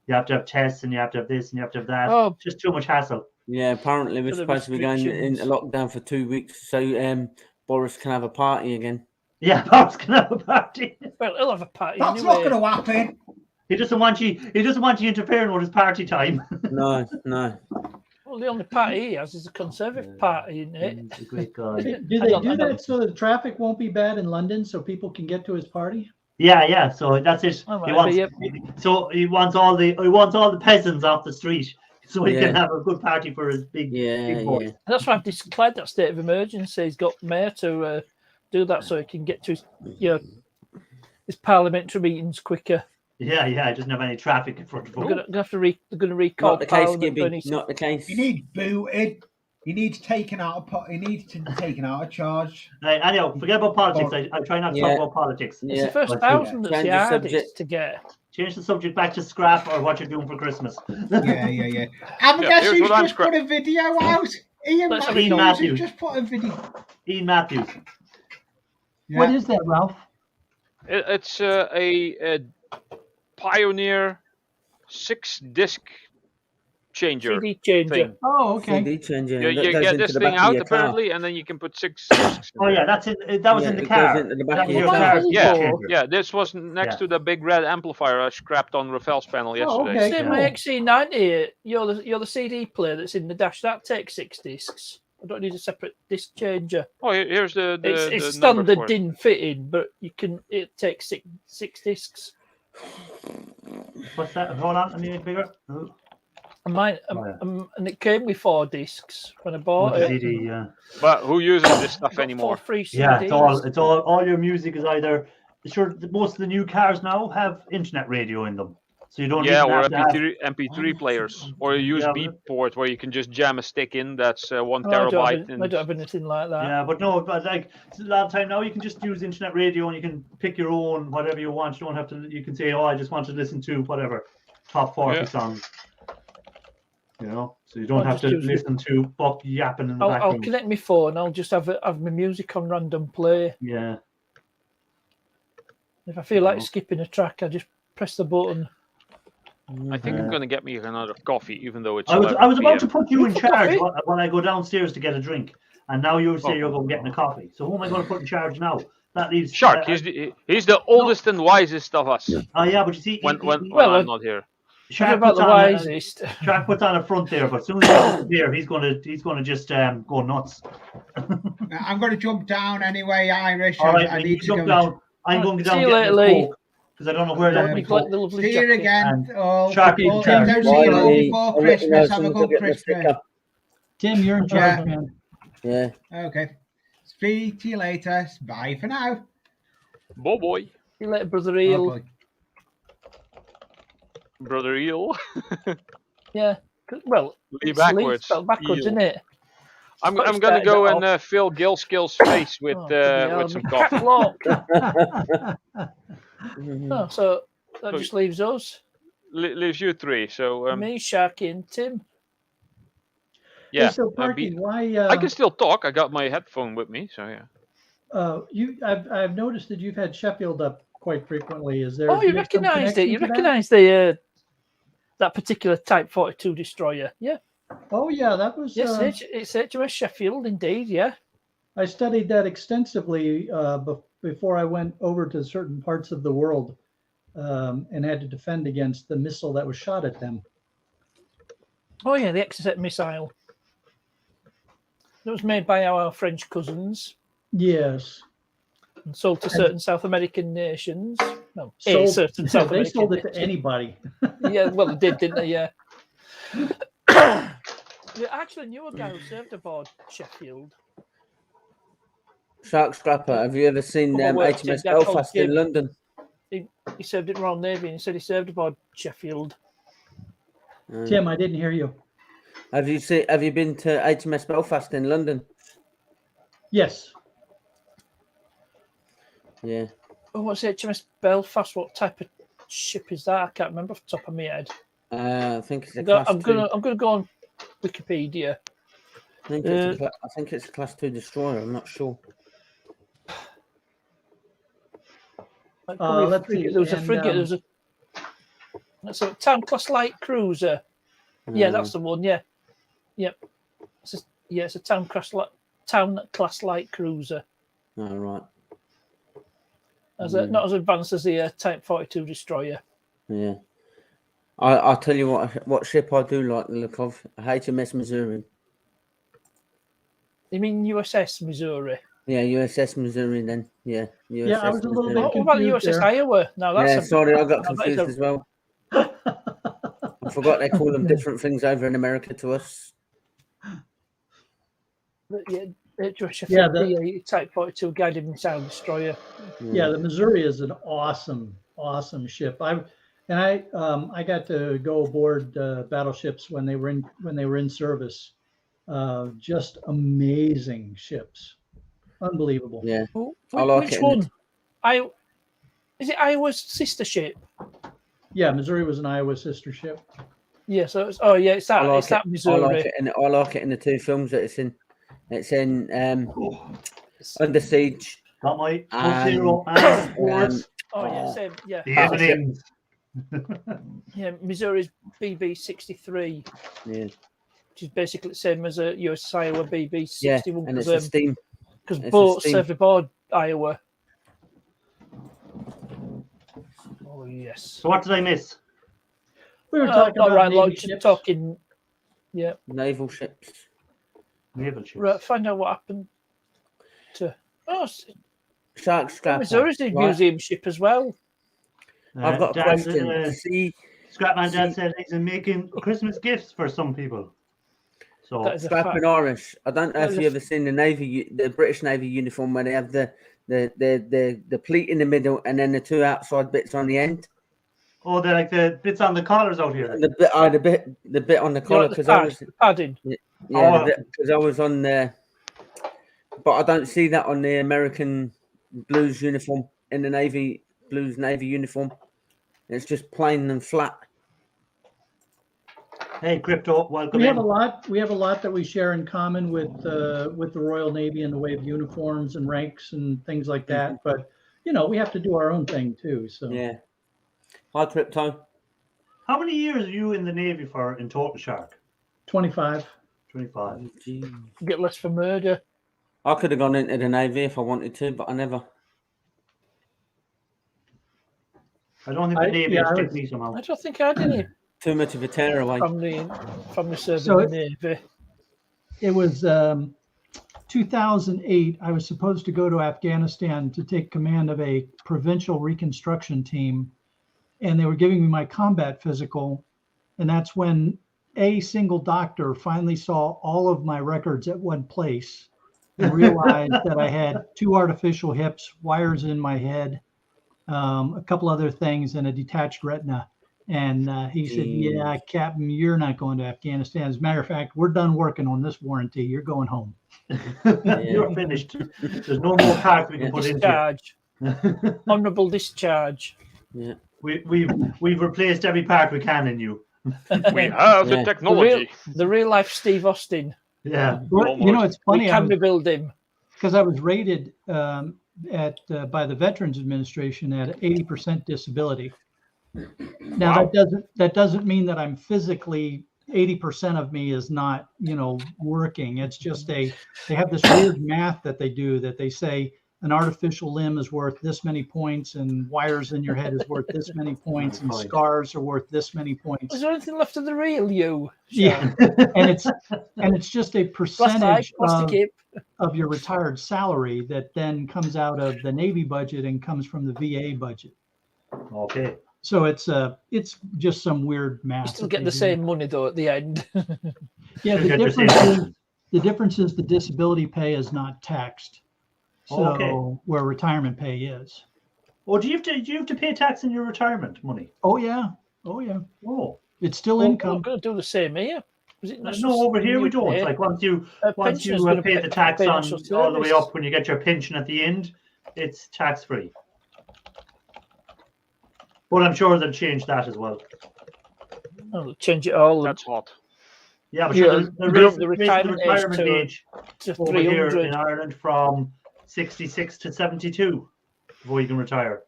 You have to have tests, and you have to have this, and you have to have that. Oh. Just too much hassle. Yeah, apparently we're supposed to be going into lockdown for 2 weeks, so Boris can have a party again. Yeah, Boris can have a party. Well, he'll have a party That's anyway. not going to happen. He doesn't want you. He doesn't want you interfering with his party time. No. Well, the only party he has is a Conservative party, isn't it? He's a great guy. Do they do that so the traffic won't be bad in London, so people can get to his party? Yeah. So that's it. Right, he wants all the peasants off the street, so he can have a good party for his big boys. And that's why I've declared that state of emergency. He's got mayor to do that so he can get to his parliamentary meetings quicker. Yeah, he doesn't have any traffic in front of him. They're going to recall Not the case, Parliament. Gibby. Not the case. He needs booted. He needs taken out of charge. Anyhow, forget about politics. I try not to talk about politics. It's the first 1,000 that's the hardest to get. Change the subject back to scrap or what you're doing for Christmas. Yeah. I'm guessing he's just put a video out. Ian Matthews just put a video. Ian Matthews. Yeah. What is that, Ralph? It's a Pioneer 6-disc changer. CD changer. Thing. Oh, okay. CD changer. You, that you goes get into this the thing back of out your car. apparently, and then you can put 6 discs. Oh yeah, that's it. That was in the it car. goes into the back That of was your your car. car's Yeah, changer. yeah. This was next to the big red amplifier I scrapped on Rafael's panel yesterday. okay. Same my XC90. You're the CD player that's in the dash. That takes 6 discs. I don't need a separate disc changer. Oh, here's the It's the number standard for it. didn't fit in, but you can. It takes 6 discs. What's that? Hold on, let me make it bigger. Oh, And mine, and it came with 4 discs when I bought with the it. CD, yeah. But who uses this stuff Got anymore? 4 free CDs. Yeah, it's all your music is either. Sure, most of the new cars now have internet radio in them, so you don't. Yeah, even or have to have- MP3 players, or a USB port where you can just jam a stick in. That's 1 I terabyte. don't have anything like that. Yeah, but no, but like a lot of time now you can just use internet radio and you can pick your own whatever you want. You don't have to. You can say, oh, I just want to listen to whatever top 40 songs. You know, so you don't have to listen to Buck yapping in the background. I'll connect my phone. I'll just have my music on random play. Yeah. If I feel like skipping a track, I just press the button. I think I'm going to get me another coffee, even though it's. I was about to PM. put you in charge when I go downstairs to get a drink, and now you say you're going getting a coffee. So who am I going to put in charge now? That leaves Shark. He's the oldest and wisest of us. Oh yeah, but you see, when I'm not here. Shark about puts the on wisest. Shark puts on a front there, but as soon as he's here, he's gonna just go nuts. I'm going to jump down anyway, Irish. All right, I you need to jump go. down. I'm going to go down See you and later, get Lee. this Coke because I don't know where that is. See you again. Oh, Shark in charge. don't see you all before Christmas. Have a good Christmas. Tim, you're in charge, man. Yeah. Okay. Speak to you later. Bye for now. Boy. See you later, Brother Eel. Oh, Brother Eel. Yeah. Well, Lee it's backwards. spelled backwards, Eel. isn't it? I'm going to go and fill Gilskill's face with some coffee. Oh, so that just leaves us. Leaves you 3. So Me, Sharky, and Tim. yeah. Hey, so Parky, why? I can still talk. I got my headphone with me, so yeah. I've noticed that you've had Sheffield up quite frequently. Is there? Oh, you recognised it. You recognised the that particular Type 42 destroyer, yeah? Oh yeah, that was. Yes, it's HMS Sheffield, indeed. Yeah. I studied that extensively before I went over to certain parts of the world and had to defend against the missile that was shot at them. Oh yeah, the Exocet missile. It was made by our French cousins. Yes. And sold to certain South American nations. No, certain they South American sold it to nation. anybody. Yeah, well, they did, didn't they? Yeah. We actually knew a guy who served aboard Sheffield. Shark Scrapper, have you ever seen HMS Belfast in London? He served in Royal Navy and he said he served aboard Sheffield. Tim, I didn't hear you. Have you been to HMS Belfast in London? Yes. Yeah. Oh, what's HMS Belfast? What type of ship is that? I can't remember off the top of my head. I think it's a class I'm gonna go on Wikipedia. I think it's a class 2 destroyer. I'm not sure. Let's see. There was a frigate. There was that's a town class light cruiser. Yeah, that's the one. Yeah, yep. It's a town class light cruiser. Oh, right. Not as advanced as the Type 42 destroyer. Yeah. I'll tell you what ship I do like the look of. HMS Missouri. You mean USS Missouri? Yeah, USS Missouri then. Yeah. USS I was a little bit What about USS Iowa? No, that's sorry, I got confused as well. I forgot they call them different things over in America to us. The Type 42 guided missile destroyer. Yeah, the Missouri is an awesome ship. I got to go aboard battleships when they were in service. Just amazing ships, unbelievable. Yeah, which one? Is it Iowa's sister ship? Yeah, Missouri was an Iowa sister ship. Yeah, so it's that Missouri. I like it in the 2 films that it's in. It's in Under Siege. Got my Zero and Sports. Oh yeah, same. Yeah. The evenings. Yeah, Missouri's BB 63, Yeah. which is basically the same as a US Iowa BB Yeah, 61. and it's a steam. Because it's a boats steam. served aboard Iowa. Oh yes. So what did I miss? We were talking not about right, Navy like ships. talking. Yeah. Naval ships. Naval ships. Right. Find out what happened to. Oh, Shark scrapper. Missouri's a right? museum ship as well. I've got a Dad, question. See, Scrapman Dad said he's making Christmas gifts for some people. So That is a Scrapping fact. Irish. I don't know That if is you a ever seen the British Navy uniform where they have the pleat in the middle and then the two outside bits on the end. oh, they're like the bits on the collars out here. The bit on the You collar like the because I pad, was the padding. yeah because I was on the, but I don't see that on the American Blues uniform in the Navy Blues Navy uniform. It's just plain and flat. Hey, Crypto, welcome We in. have a lot. We have a lot that we share in common with the Royal Navy in the way of uniforms and ranks and things like that. But you know, we have to do our own thing too. So Yeah. Hi, Crypto. How many years are you in the Navy for in total, Shark? 25. 25. Get less for murder. I could have gone into the Navy if I wanted to, but I never. I don't think the Navy yeah, has I picked was- me somehow. I don't think I had any Too much of a tearaway. family serving So in the Navy. It was 2008. I was supposed to go to Afghanistan to take command of a provincial reconstruction team, and they were giving me my combat physical. And that's when a single doctor finally saw all of my records at one place and realized that I had 2 artificial hips, wires in my head, a couple other things, and a detached retina. And he said, "Yeah, Captain, you're not going to Afghanistan. As a matter of fact, we're done working on this warranty. You're going home." You're finished. There's no more parts we can put into Discharge. you. Honourable discharge. Yeah. We've replaced every part we can in you. We have the Yeah. technology. The real life Steve Austin. Yeah. Well, you know, it's We funny can rebuild him. because I was rated by the Veterans Administration at 80% disability. Now that doesn't mean that I'm physically 80% of me is not, you know, working. It's just they have this weird math that they do that they say an artificial limb is worth this many points and wires in your head is worth this many points and scars are worth this many points. Is there anything left of the real you? Yeah, and it's just a percentage of your retired salary that then comes out of the Navy budget and comes from the VA budget. Okay. So it's just some weird math. You still get the same money though at the end. Yeah, the difference is the disability pay is not taxed. So where retirement pay is. Oh, do you have to pay tax in your retirement money? Oh yeah. Oh, it's still income. We're going to do the same here. Is it No, over here we don't. Like once you have paid the tax on all the way up when you get your pension at the end, it's tax free. But I'm sure they'll change that as well. Oh, change it all. That's hot. Yeah, but Yeah, the retirement age to over here 300. in Ireland from 66 to 72 before you can retire.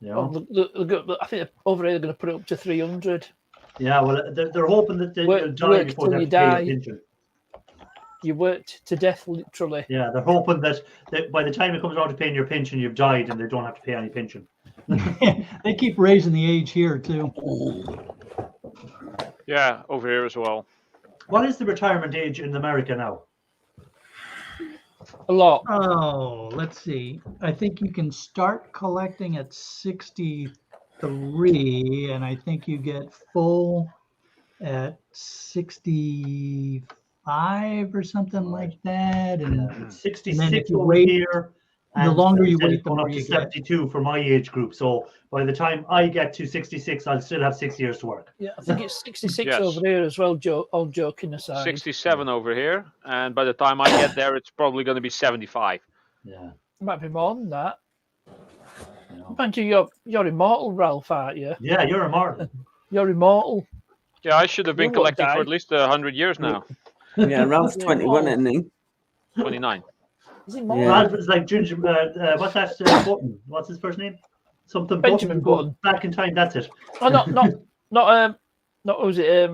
You know? I think over here they're going to put it up to 300. Yeah, well, they're hoping that you'll die before they have to pay your pension. You worked to death, literally. Yeah, they're hoping that by the time it comes around to paying your pension, you've died and they don't have to pay any pension. They keep raising the age here too. Yeah, over here as well. What is the retirement age in America now? A lot. Oh, let's see. I think you can start collecting at 63, and I think you get full at 65 or something like that. And 66 and then if you over wait, here. the longer you wait, it's the going more up to you get. 72 for my age group. So by the time I get to 66, I'll still have 6 years to work. Yeah, I think it's 66 Yes. over here as well, all joking aside. 67 over here, and by the time I get there, it's probably going to be 75. Yeah. It might be more than that. Mind you, you're immortal, Ralph, aren't you? Yeah, you're immortal. You're immortal. Yeah, I should have been You won't collecting die. for at least 100 years now. Yeah, Ralph's 21, isn't he? 29. Is he more? Ralph is like Ginger. What's that Button? What's his first name? Something Benjamin Button. Back in time, that's it. Oh, not Not was it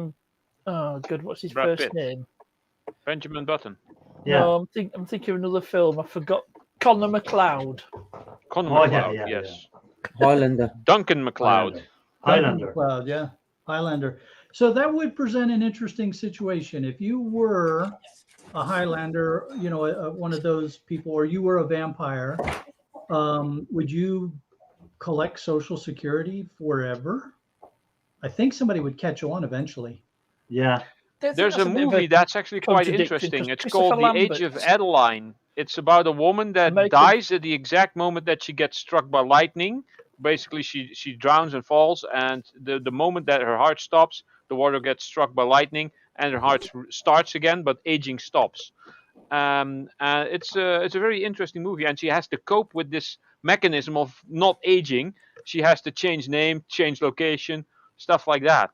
oh good, what's his Brad first Pitt. name? Benjamin Button. Yeah. No, I'm thinking of another film. I forgot. Connor McLeod. Connor Oh, yeah, McLeod, yeah, yes. Highlander. Duncan McLeod. Highlander. McLeod, yeah, Highlander. So that would present an interesting situation if you were a Highlander, you know, one of those people, or you were a vampire. Would you collect Social Security forever? I think somebody would catch on eventually. Yeah. There's a movie that's actually quite interesting. It's called The Age of Adeline. It's about a woman that dies at the exact moment that she gets struck by lightning. Basically, she drowns and falls, and the moment that her heart stops, the water gets struck by lightning, and her heart starts again, but aging stops. It's a very interesting movie, and she has to cope with this mechanism of not aging. She has to change name, change location, stuff like that.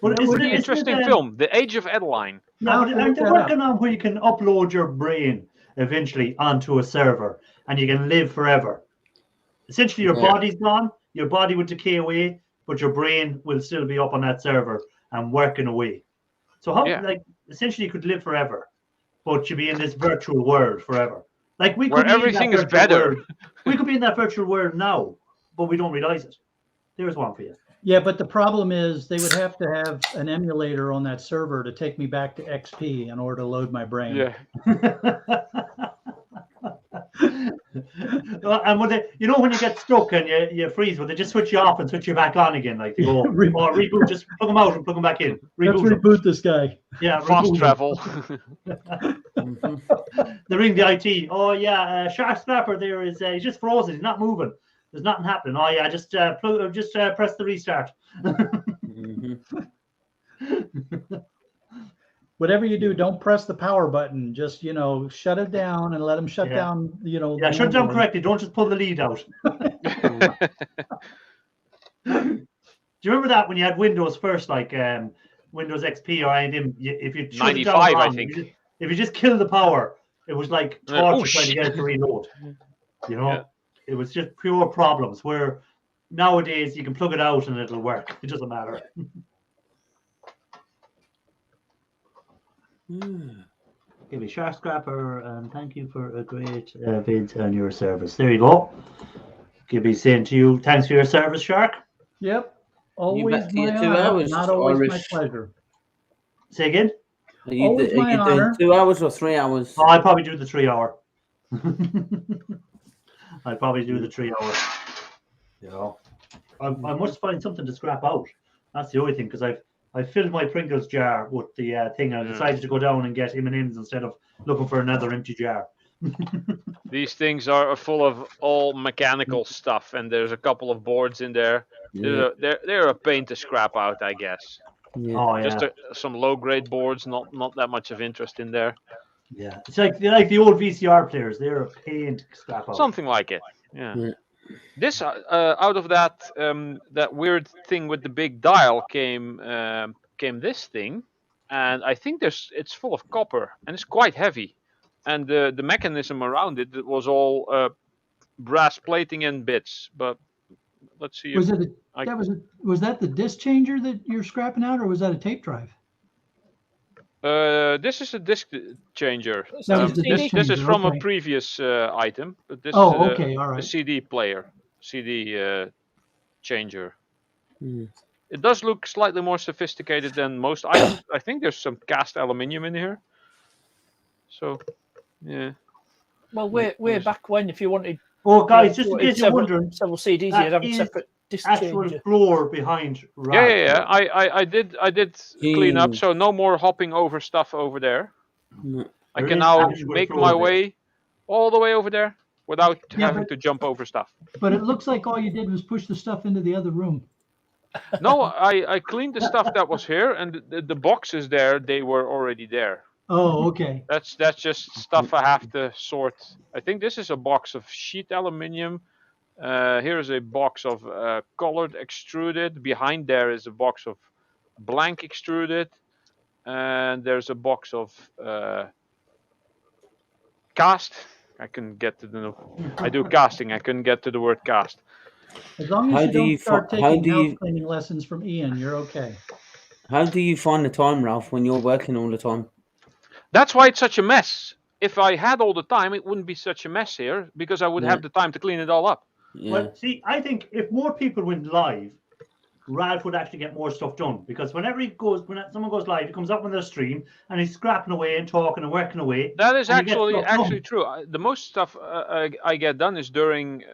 Well, It's a pretty interesting film, The Age of Adeline. Now, and they're working on where you can upload your brain eventually onto a server, and you can live forever. Essentially, your body's gone, your body would decay away, but your brain will still be up on that server and working away. So how, like, essentially, you could live forever, but you'd be in this virtual world forever. Like we could where everything is better. We could be in that virtual world now, but we don't realize it. There's one for you. Yeah, but the problem is they would have to have an emulator on that server to take me back to XP in order to load my brain. Yeah. And when they, you know, when you get stuck and you freeze, when they just switch you off and switch you back on again, like they go, reboot, just plug them out and plug them back in. Let's reboot this guy. Yeah, fast travel. They ring the IT. Oh yeah, Shark Scrapper there is he's just frozen. He's not moving. There's nothing happening. Oh yeah, just press the restart. Whatever you do, don't press the power button. Just, you know, shut it down and let them shut down, you know. Yeah, shut it down correctly. Don't just pull the lead out. Do you remember that when you had Windows first, like Windows XP or anything? If you shut it down 95, wrong, I think. If you just kill the power, it was like torture trying to get it to reload. You know, it was just pure problems. Where nowadays you can plug it out and it'll work. It doesn't matter. Give me Shark Scrapper and thank you for a great vid on your service. There you go. Gibby saying to you, thanks for your service, Shark. Yep. Always my my 2 honor, hours, not always my Irish. pleasure. Say again? Are you doing 2 hours or 3 hours? Oh, I'd probably do the 3 hour. I'd probably do the 3 hour. You know, I must find something to scrap out. That's the only thing, because I filled my Pringles jar with the thing, and I decided to go down and get M&Ms instead of looking for another empty jar. These things are full of all mechanical stuff, and there's a couple of boards in there. Yeah. They're a pain to scrap out, I guess. Yeah. Oh yeah. Just some low-grade boards, not that much of interest in there. Yeah, it's like the old VCR players. They're a pain to scrap out. Something like it. Yeah. This out of that that weird thing with the big dial came this thing, and I think it's full of copper and it's quite heavy, and the mechanism around it was all brass plating and bits. But let's see. Was that the disc changer that you're scrapping out, or was that a tape drive? This is a disc changer. This is from a previous item, but this is all right. a CD player, CD changer. It does look slightly more sophisticated than most items. I think there's some cast aluminium in here. So, yeah. Well, way back when, if you wanted. Oh, guys, just in case you're wondering, several CDs, you'd have a separate disc actual changer. floor behind. Yeah. I did clean up, so no more hopping over stuff over there. I can now make my way all the way over there without having to jump over stuff. But it looks like all you did was push the stuff into the other room. No, I cleaned the stuff that was here, and the boxes there, they were already there. Oh, okay. That's just stuff I have to sort. I think this is a box of sheet aluminium. Here is a box of colored extruded. Behind there is a box of blank extruded. And there's a box of cast. I couldn't get to I do casting. I couldn't get to the word cast. As long How as you do don't you start fi- how taking do house you- cleaning lessons from Ian, you're okay. How do you find the time, Ralph, when you're working all the time? That's why it's such a mess. If I had all the time, it wouldn't be such a mess here because I would Yeah. have the time to clean it all up. Yeah. Well, see, I think if more people went live, Ralph would actually get more stuff done, because when someone goes live, he comes up on their stream and he's scrapping away and talking and working away. That is and he gets actually stuff done. true. The most stuff I get done is during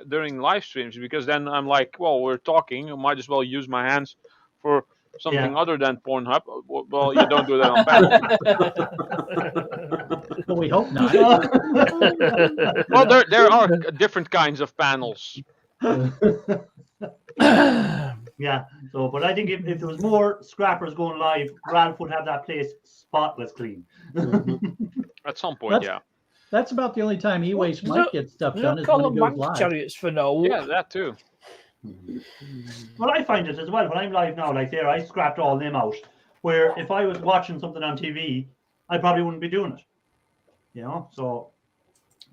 live streams, because then I'm like, well, we're talking, I might as well use my hands for something other than Pornhub. Well, you don't do that on panel. Well, we hope not. Well, there are different kinds of panels. Yeah. So, but I think if there was more scrappers going live, Ralph would have that place spotless clean. At some point, That's- That's about the only time e-waste Well, might get stuff You done don't is call when them it goes wank live. chariots for no. yeah, that too. Well, I find it as well when I'm live now. Like there, I scrapped all them out. Where if I was watching something on TV, I probably wouldn't be doing it. You know, so.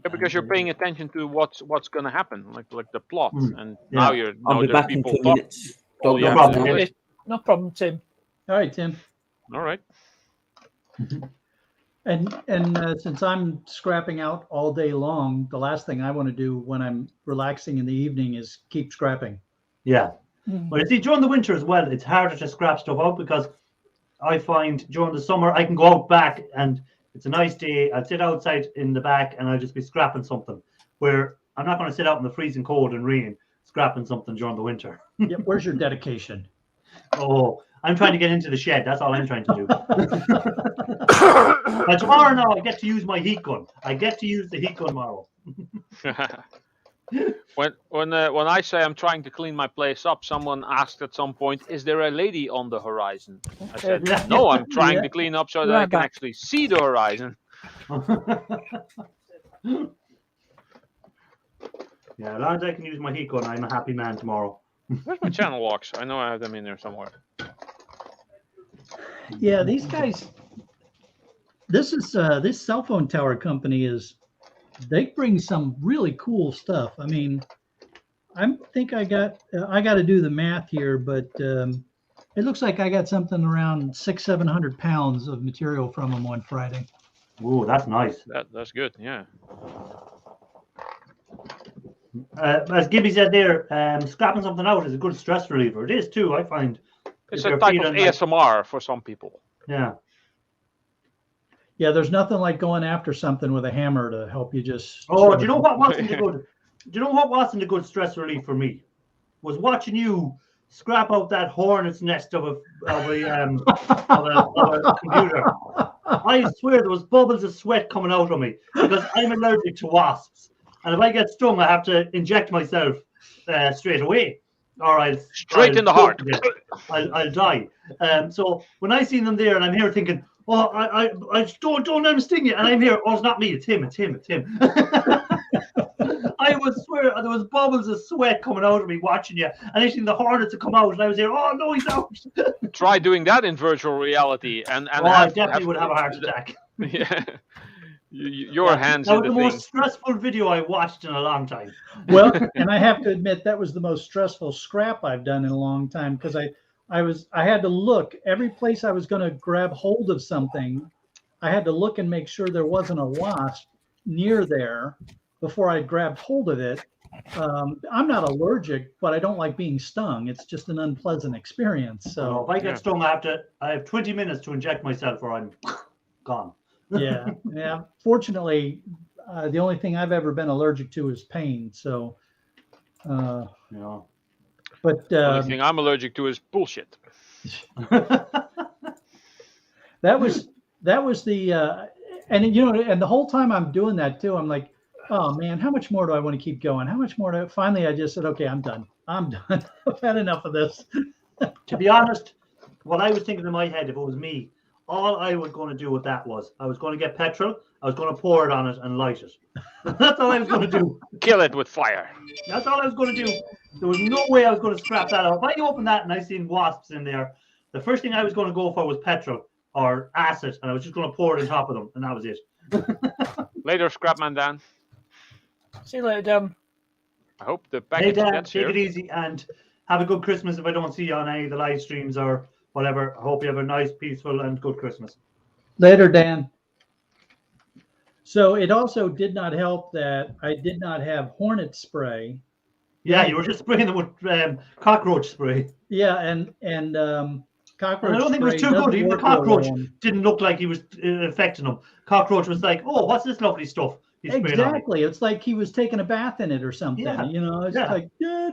Yeah, because you're paying attention to what's going to happen, like the plot, and Yeah. now you're I'll be there's back in people 2 talk. minutes. Oh, Dog yeah. walks problem. now. Yeah. No problem, Tim. All right, Tim. All right. And since I'm scrapping out all day long, the last thing I want to do when I'm relaxing in the evening is keep scrapping. Yeah. Mm. But you see, during the winter as well, it's harder to scrap stuff out, because I find during the summer I can go out back and it's a nice day. I'll sit outside in the back and I'll just be scrapping something. Where I'm not going to sit out in the freezing cold and rain scrapping something during the winter. Yeah, where's your dedication? Oh, I'm trying to get into the shed. That's all I'm trying to do. But tomorrow now I get to use my heat gun. I get to use the heat gun tomorrow. When I say I'm trying to clean my place up, someone asked at some point, "Is there a lady on the horizon?" I said, Yeah. "No, I'm trying Yeah. to clean up so that I Right can back. actually see the horizon." Yeah, as long as I can use my heat gun, I'm a happy man tomorrow. Where's my channel locks? I know I have them in there somewhere. Yeah, these guys. This cell phone tower company they bring some really cool stuff. I mean, I think I got to do the math here, but it looks like I got something around 600-700 pounds of material from them on Friday. Ooh, that's nice. That's good. Yeah. As Gibby said there, scrapping something out is a good stress reliever. It is too, I find. It's If a you're type of feeling like- ASMR for some people. Yeah. Yeah, there's nothing like going after something with a hammer to help you just. Oh, do you know what wasn't a good? Do you know what wasn't a good stress relief for me? Was watching you scrap out that hornet's nest of a computer. I swear there was bubbles of sweat coming out of me because I'm allergic to wasps, and if I get stung, I have to inject myself straight away, or I'll Straight in the heart. Yeah, I'll die. So when I see them there, and I'm here thinking, oh, I don't let him sting you, and I'm here. Oh, it's not me. It's him. I would swear there was bubbles of sweat coming out of me watching you, and I seen the hornets had come out, and I was here. Oh no, he's out. Try doing that in virtual reality, and I definitely would have a heart attack. Yeah. Your hands That in was the the thing. most stressful video I watched in a long time. Well, and I have to admit that was the most stressful scrap I've done in a long time because I had to look every place I was going to grab hold of something. I had to look and make sure there wasn't a wasp near there before I grabbed hold of it. I'm not allergic, but I don't like being stung. It's just an unpleasant experience. So if I get stung, I have 20 minutes to inject myself, or I'm gone. Yeah. Fortunately, the only thing I've ever been allergic to is pain. So, Yeah. but The only thing I'm allergic to is bullshit. that was the and the whole time I'm doing that too, I'm like, oh man, how much more do I want to keep going? How much more finally I just said, okay, I'm done. I've had enough of this. To be honest, what I was thinking in my head, if it was me, all I was going to do with that was I was going to get petrol, I was going to pour it on it and light it. That's all I was going to do. Kill it with fire. That's all I was going to do. There was no way I was going to scrap that out. If I opened that and I seen wasps in there, the first thing I was going to go for was petrol or acid, and I was just going to pour it on top of them, and that was it. Later, Scrapman Dan. See you later, Dan. I hope the Hey, package Dan, gets take here. it easy and have a good Christmas. If I don't see you on any of the live streams or whatever, I hope you have a nice, peaceful, and good Christmas. Later, Dan. So it also did not help that I did not have hornet spray. Yeah, you were just spraying them with cockroach spray. Yeah, and cockroach And I don't think it was spray too good. doesn't Even the work real cockroach well on- didn't look like he was affecting them. Cockroach was like, "Oh, what's this lovely stuff?" He's spraying on me. Exactly. It's like he was taking a bath in it or something. Yeah, You know, it's yeah. like Yeah,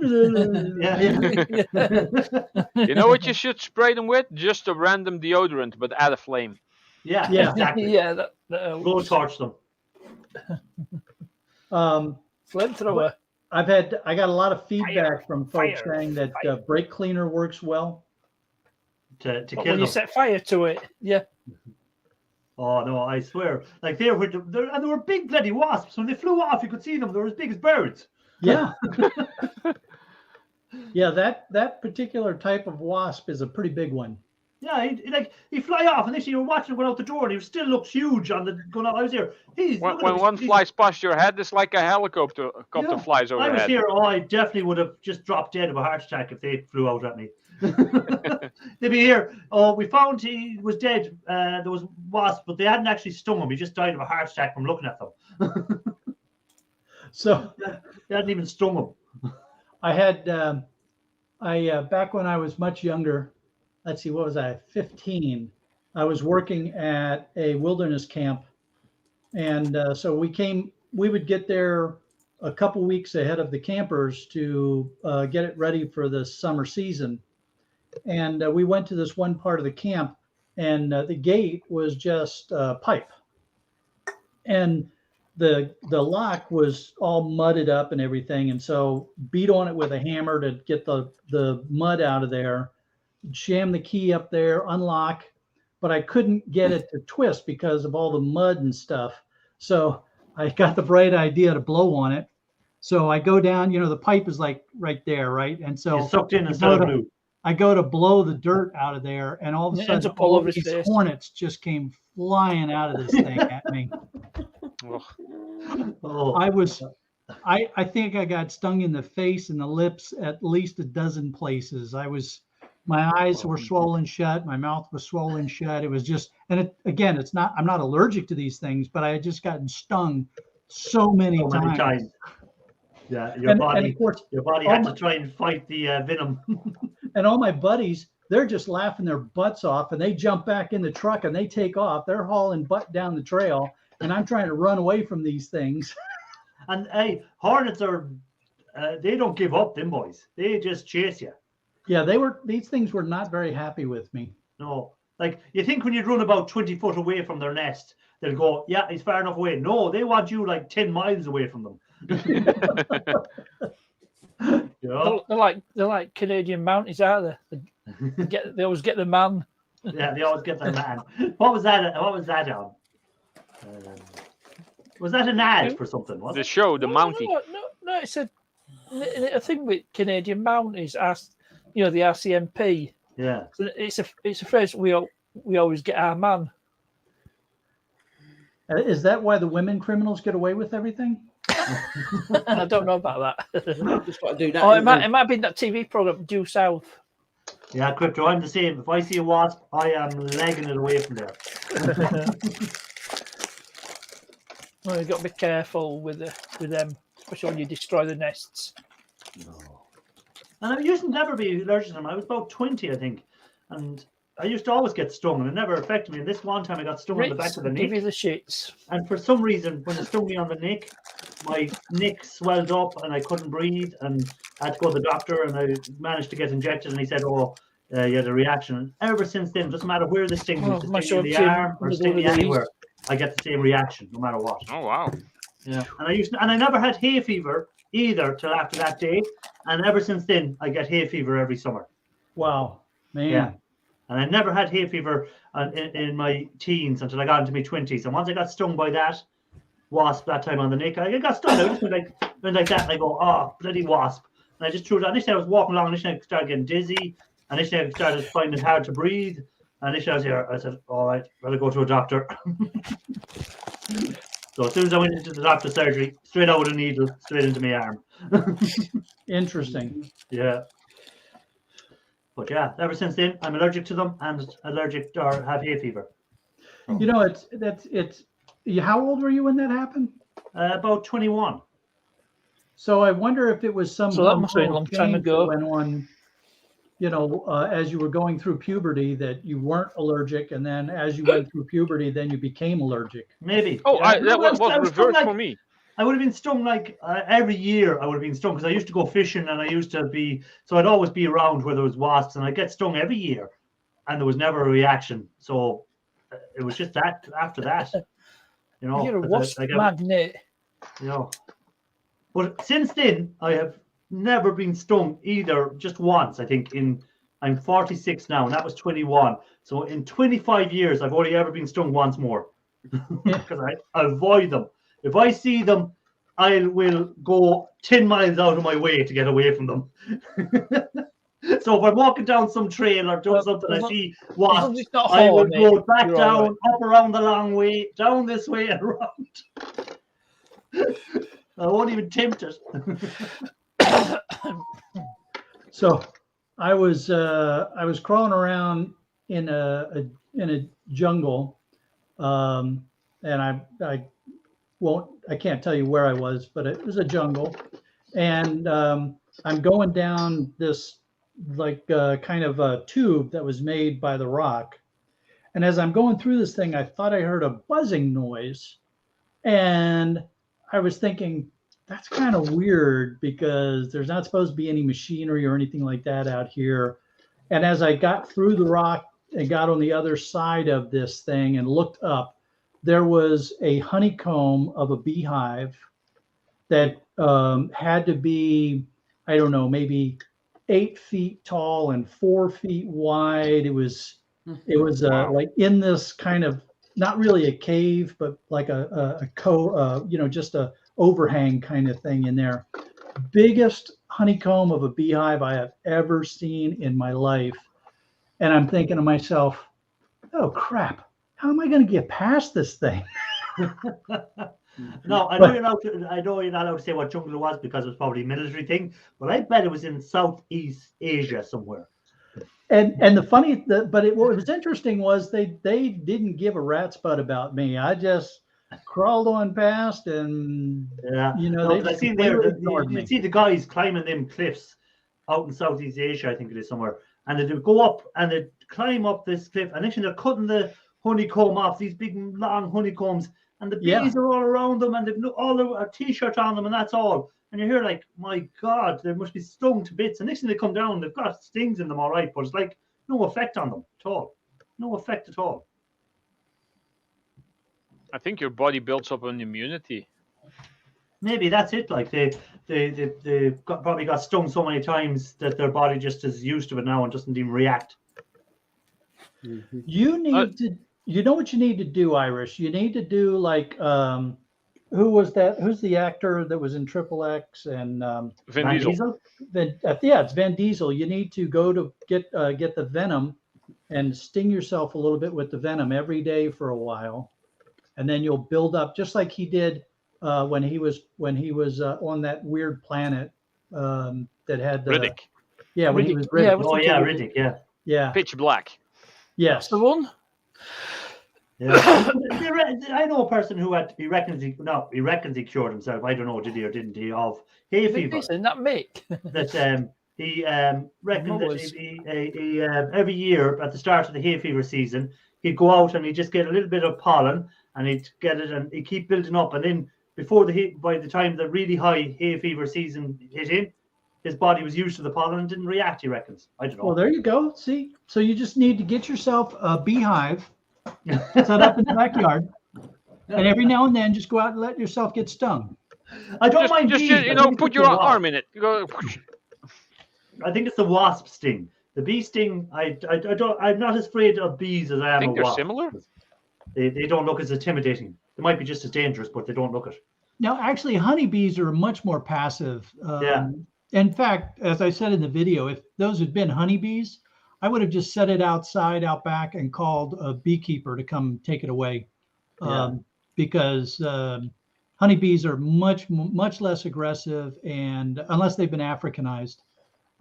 You know what you should spray them with? Just a random deodorant, but add a flame. yeah, Yeah. exactly. Yeah, that Go torch them. flamethrower. I got a lot of feedback from folks Fire, saying that brake cleaner works well. To But kill when you them. set fire to it, yeah. Oh no, I swear. Like they were big bloody wasps. When they flew off, you could see them. They were as big as birds. Yeah. Yeah, that particular type of wasp is a pretty big one. Yeah, he fly off, and then you were watching him going out the door, and he still looks huge on the going out. I was here. When one flies past your head, it's like a helicopter Yeah, flies I was overhead. here. Oh, I definitely would have just dropped dead of a heart attack if they flew out at me. They'd be here. Oh, we found he was dead. There was wasps, but they hadn't actually stung him. He just died of a heart attack from looking at them. So They hadn't even stung him. I had back when I was much younger, let's see, what was I, 15? I was working at a wilderness camp, and so we would get there a couple weeks ahead of the campers to get it ready for the summer season. And we went to this one part of the camp, and the gate was just pipe, and the lock was all mudded up and everything, and so beat on it with a hammer to get the mud out of there, jam the key up there, unlock, but I couldn't get it to twist because of all the mud and stuff. So I got the bright idea to blow on it. So I go down, the pipe is like right there, right? And so You sucked in instead of blue. I go to blow the dirt out of there, and all of a It ends sudden, up all all over his these face. hornets just came flying out of this thing at me. Oh, I think I got stung in the face and the lips at least a dozen places. My eyes were swollen shut. My mouth was swollen shut. It was just, and I'm not allergic to these things, but I had just gotten stung so many times. Yeah, And of course, your body all had my- to try and fight the venom. And all my buddies, they're just laughing their butts off, and they jump back in the truck and they take off. They're hauling butt down the trail, and I'm trying to run away from these things. And hey, hornets are, they don't give up, them boys. They just chase you. Yeah, these things were not very happy with me. No, like you think when you run about 20 foot away from their nest, they'll go, yeah, he's far enough away. No, they want you like 10 miles away from them. They're like Canadian Mounties, are they? They always get the man. Yeah, they always get their man. What was that on? Was that an ad for something? Was The it? show, the Mountie. No, it's a thing with Canadian Mounties. The RCMP. Yeah. It's a phrase we always get our man. Is that why the women criminals get away with everything? I don't know about that. Just got to do that. Oh, it might be in that TV program Due South. Yeah, Crypto, I'm the same. If I see a wasp, I am legging it away from there. Well, you've got to be careful with them, especially when you destroy the nests. No. And I used to never be allergic to them. I was about 20, I think. And I used to always get stung, and it never affected me. And this one time I got stung on the back of the Give you neck. the shits. And for some reason, when it stung me on the neck, my neck swelled up and I couldn't breathe. And I had to go to the doctor, and I managed to get injected. And he said, you had a reaction. And ever since then, doesn't matter where the sting is, my sting in the short arm or chin, sting me the anywhere, I get the same reaction, no matter what. Oh wow! Yeah, and I never had hay fever either till after that day, and ever since then I get hay fever every summer. Wow, man. Yeah, and I never had hay fever in my teens until I got into my 20s. And once I got stung by that wasp that time on the neck, I got stung. I just went like that, and I go, oh, bloody wasp! And I just threw it. Initially I was walking along, initially I started getting dizzy, and initially I started finding it hard to breathe. And initially I was here. I said, all right, better go to a doctor. So as soon as I went into the doctor's surgery, straight out with a needle, straight into my arm. Interesting. Yeah. But yeah, ever since then, I'm allergic to them and allergic or have hay fever. You know, it's how old were you when that happened? About 21. So I wonder if it was some So that must have been a hormonal long time change that ago. went on, you know, as you were going through puberty, that you weren't allergic, and then as you went through puberty, then you became allergic. Maybe. Oh, Yeah. that was I reversed stung, like, for me. I would have been stung like every year. I would have been stung because I used to go fishing and I used to be, so I'd always be around where there was wasps and I'd get stung every year and there was never a reaction. So it was just that after that, you know. You're a 'cause wasp magnet. You know. But since then, I have never been stung either, just once, I think. I'm 46 now and that was 21. So in 25 years, I've only ever been stung once more because I avoid them. If I see them, I will go 10 miles out of my way to get away from them. So if I'm walking down some trail or doing something, I see wasps, I will go back down, up around the long way, down this way and around. I won't even tempt it. So I was crawling around in a jungle, and I can't tell you where I was, but it was a jungle, and I'm going down this like kind of a tube that was made by the rock, and as I'm going through this thing, I thought I heard a buzzing noise, and I was thinking, that's kind of weird because there's not supposed to be any machinery or anything like that out here. And as I got through the rock and got on the other side of this thing and looked up, there was a honeycomb of a beehive that had to be, I don't know, maybe 8 feet tall and 4 feet wide. It was Wow. like in this kind of, not really a cave, but like just a overhang kind of thing in there. Biggest honeycomb of a beehive I have ever seen in my life. And I'm thinking to myself, oh crap, how am I going to get past this thing? No, I know you're not allowed to say what jungle it was because it was probably a military thing, but I bet it was in Southeast Asia somewhere. And the funny, what was interesting was they didn't give a rat's butt about me. I just crawled on past, and I seen there. You see the guys climbing them cliffs out in Southeast Asia, I think it is somewhere, and they go up and they climb up this cliff, and actually they're cutting the honeycomb off, these big long honeycombs, and the bees are all around them, and they've all a t-shirt on them, and that's all. And you hear like, my God, they must be stung to bits. And next thing they come down, they've got stings in them, all right, but it's like no effect on them at all. No effect at all. I think your body builds up an immunity. Maybe that's it. Like they probably got stung so many times that their body just is used to it now and doesn't even react. Mm-hmm. You need to. You know what you need to do, Irish? You need to do like who was that? Who's the actor that was in Triple X and Vin Diesel? It's Vin Diesel. You need to go to get the venom and sting yourself a little bit with the venom every day for a while, and then you'll build up just like he did when he was on that weird planet that had the Riddick. Yeah, when he was Riddick. Yeah, Riddick. Yeah. Pitch Black. Yes, the one. Yeah. I know a person who he reckons he cured himself. I don't know, did he or didn't he, of hay fever. Isn't that Mick? That he reckoned that he every year at the start of the hay fever season, he'd go out and he'd just get a little bit of pollen and he'd get it and he'd keep building up, and then by the time the really high hay fever season hit him, his body was used to the pollen and didn't react, he reckons. I don't know. Well, there you go. See, so you just need to get yourself a beehive set up in the backyard, and every now and then just go out and let yourself get stung. I don't mind just bees. put your arm in it. You go. I think it's the wasp sting. The bee sting, I'm not as afraid of bees as I am of wasps. They're similar. They don't look as intimidating. They might be just as dangerous, but they don't look it. Now, actually, honeybees are much more passive. In fact, as I said in the video, if those had been honeybees, I would have just set it outside, out back, and called a beekeeper to come take it away. Because honeybees are much less aggressive, and unless they've been Africanized.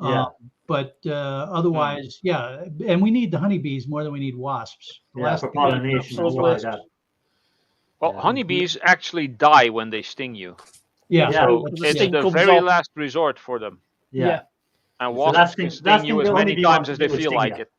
Yeah. But otherwise, yeah, and we need the honeybees more than we need wasps. The Yeah, last for thing we need pollination and are stuff like wasps. that. Well, Yeah. honeybees actually die when they sting you. Yeah, Yeah. So The it's sting the comes very off. last resort for them. Yeah. And It's the last wasps thing- can last sting you thing as the many honeybee times wants as to they do is feel sting like you. it.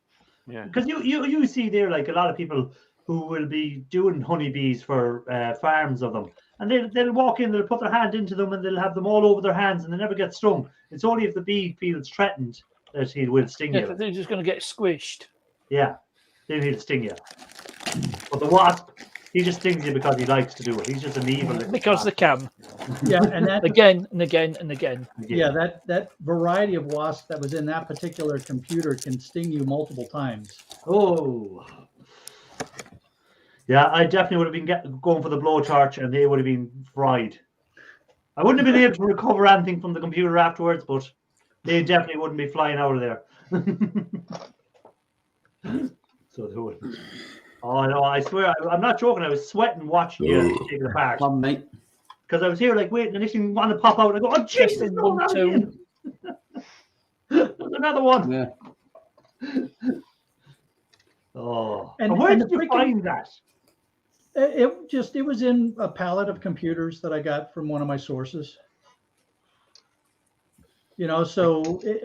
Yeah. Because you see there like a lot of people who will be doing honeybees for farms of them, and they'll walk in, they'll put their hand into them, and they'll have them all over their hands, and they never get stung. It's only if the bee feels threatened that he will sting Yeah, you. they're just going to get squished. Yeah, then he'll sting you. But the wasp, he just stings you because he likes to do it. He's just an evil little Because they bastard. can. yeah, and that Again and again and again. yeah, that variety of wasp that was in that particular computer can sting you multiple times. Oh. Yeah, I definitely would have been going for the blowtorch, and they would have been fried. I wouldn't have been able to recover anything from the computer afterwards, but they definitely wouldn't be flying out of there. So they wouldn't. Oh no, I swear, I'm not joking. I was sweating watching you take it apart. Come, mate. Because I was here like waiting, and this thing wanted to pop out, and I go, oh Jesus, Testing no, 1, not 2. again. There's another one. Yeah. Oh, And- and where and did the you freaking- find that? It was in a pallet of computers that I got from one of my sources. You know, so it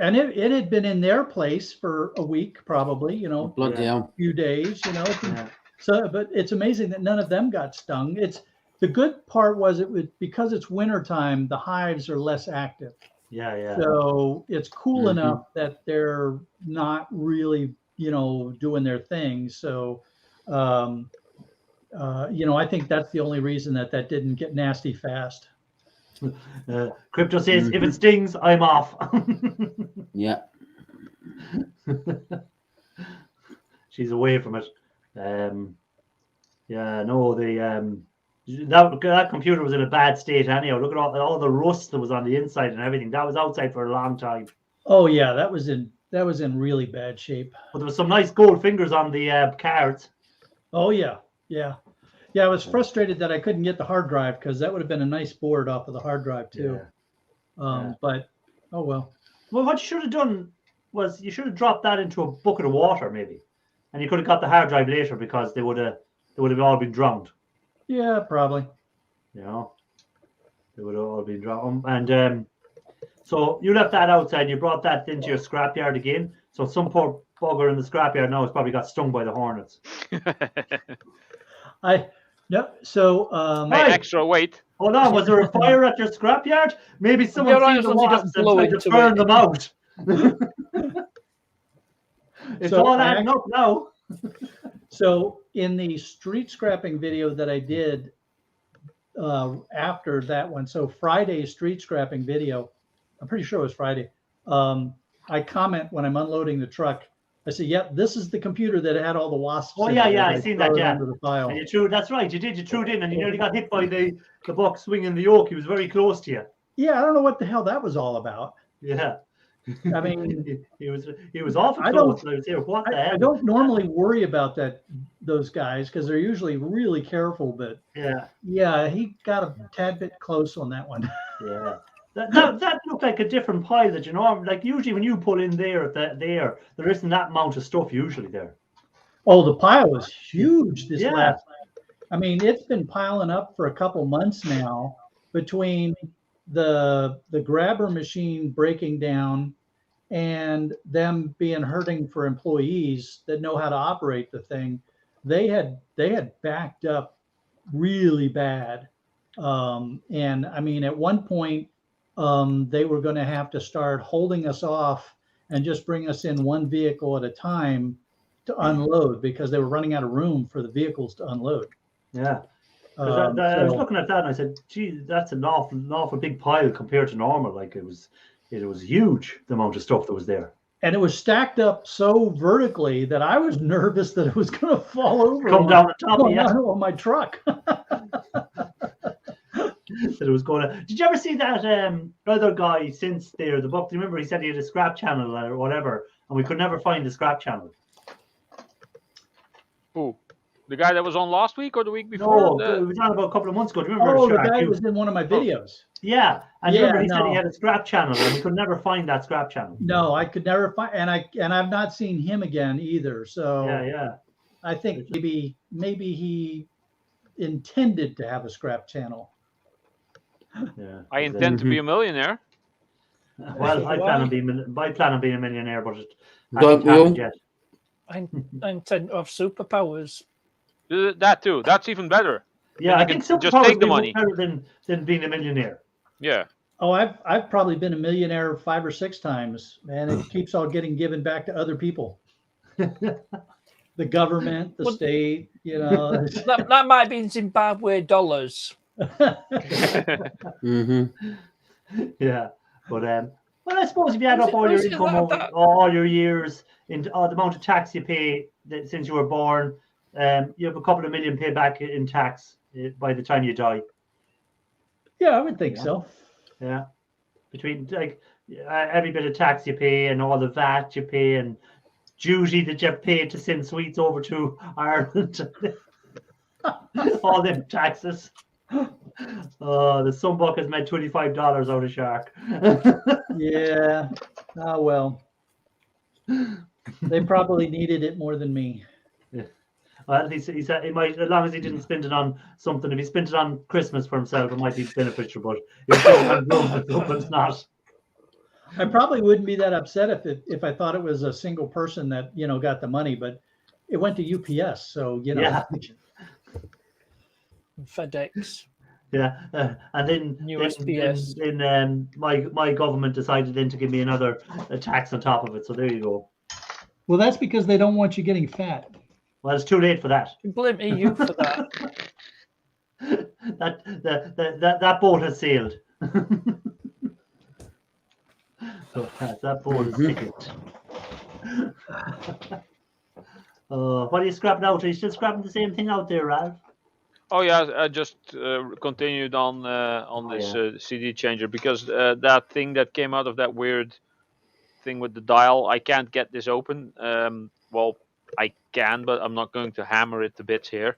had been in their place for a week, probably. You know, Bloody Yeah. hell. few days. You know, Yeah. so but it's amazing that none of them got stung. It's the good part was it would because it's wintertime, the hives are less active. Yeah, yeah. So it's cool Mhm. enough that they're not really, you know, doing their thing. So, you know, I think that's the only reason that didn't get nasty fast. Crypto says, if it stings, I'm off. Yeah. She's away from it. Yeah, no, that computer was in a bad state anyhow. Look at all the rust that was on the inside and everything. That was outside for a long time. Oh yeah, that was in really bad shape. But there was some nice gold fingers on the cards. Oh yeah, yeah. Yeah, I was frustrated that I couldn't get the hard drive because that would have been a nice board off of the hard drive too. Yeah. But oh well. Well, what you should have done was you should have dropped that into a bucket of water, maybe, and you could have got the hard drive later because they would have all been drowned. Yeah, probably. You know, they would have all been drowned. And so you left that outside. And you brought that into your scrapyard again. So some poor bugger in the scrapyard now has probably got stung by the hornets. So Hey, Hey, extra weight. hold on. Was there a fire at your scrapyard? Maybe someone Yeah, right, seen the as long as you wasps don't and blow tried to into burn it. them out. It's So all I adding up now. So in the street scrapping video that I did after that one, so Friday's street scrapping video, I'm pretty sure it was Friday. I comment when I'm unloading the truck. I say, "Yep, this is the computer that had all the wasps." Oh in yeah, it," yeah, and I seen throw that. it Yeah, under the file. and you threw. That's right. You did. You threw it in, and you nearly got hit by the buck swinging the yoke. He was very close to you. Yeah, I don't know what the hell that was all about. Yeah. I mean, he was awful I close. don't- I was here. What the hell? I don't normally worry about those guys because they're usually really careful. But Yeah, yeah, he got a tad bit close on that one. yeah. That looked like a different pile that you know. Like usually when you pull in there isn't that amount of stuff usually there. Oh, the pile was huge this Yeah. last. I mean, it's been piling up for a couple months now between the grabber machine breaking down and them being hurting for employees that know how to operate the thing. They had backed up really bad. And I mean, at one point, they were going to have to start holding us off and just bring us in one vehicle at a time to unload because they were running out of room for the vehicles to unload. Yeah. 'Cause I was So- looking at that and I said, "Gee, that's an awful big pile compared to normal. Like it was huge the amount of stuff that was there. and it was stacked up so vertically that I was nervous that it was going to fall over Come down the top of you. on my truck. That it was going to. Did you ever see that other guy since there, the book? Do you remember he said he had a scrap channel or whatever, and we could never find the scrap channel? Ooh. The guy that was on last week or the week before? No, it was on about a couple of months ago. Do you remember? Oh, the Shark? guy You- was in one of my videos. Yeah, and you Yeah, remember he said he no. had a scrap channel, and we could never find that scrap channel. No, I could never find, and I've not seen him again either. So Yeah. I think maybe he intended to have a scrap channel. Yeah. I intend to be a millionaire. Well, I plan on being a millionaire, but it Don't hasn't we all? happened yet. I intend to have superpowers. That too. That's even better. Yeah, you I can think just superpowers take the would money. be better than being a millionaire. Yeah. Oh, I've probably been a millionaire 5 or 6 times, and it keeps all getting given back to other people. The government, the Well- state, you know. That might be in Zimbabwe dollars. Mm-hmm. Yeah, but well, I suppose if you add Was up it- all your was it income like over that? all your years into the amount of tax you pay since you were born, you have a couple of million paid back in tax by the time you die. Yeah, I would think so. Yeah, between like every bit of tax you pay and all the VAT you pay and duty that you pay to send sweets over to Ireland, all them taxes. The Sunbuck has made $25 out of Shark. Yeah. Oh well. They probably needed it more than me. Well, at least he said he might, as long as he didn't spend it on something. If he spent it on Christmas for himself, it might be beneficial. But if it's not. I probably wouldn't be that upset if I thought it was a single person that, you know, got the money, but it went to UPS, so you know. Yeah. FedEx. Yeah, and then USPS. then my government decided then to give me another tax on top of it. So there you go. Well, that's because they don't want you getting fat. Well, it's too late for that. You blame EU for that. that boat has sailed. So that boat is ticket. What are you scrapping out? Are you still scrapping the same thing out there, Ralph? Oh yeah, I just continued on this CD changer because that thing that came out of that weird thing with the dial, I can't get this open. Well, I can, but I'm not going to hammer it to bits here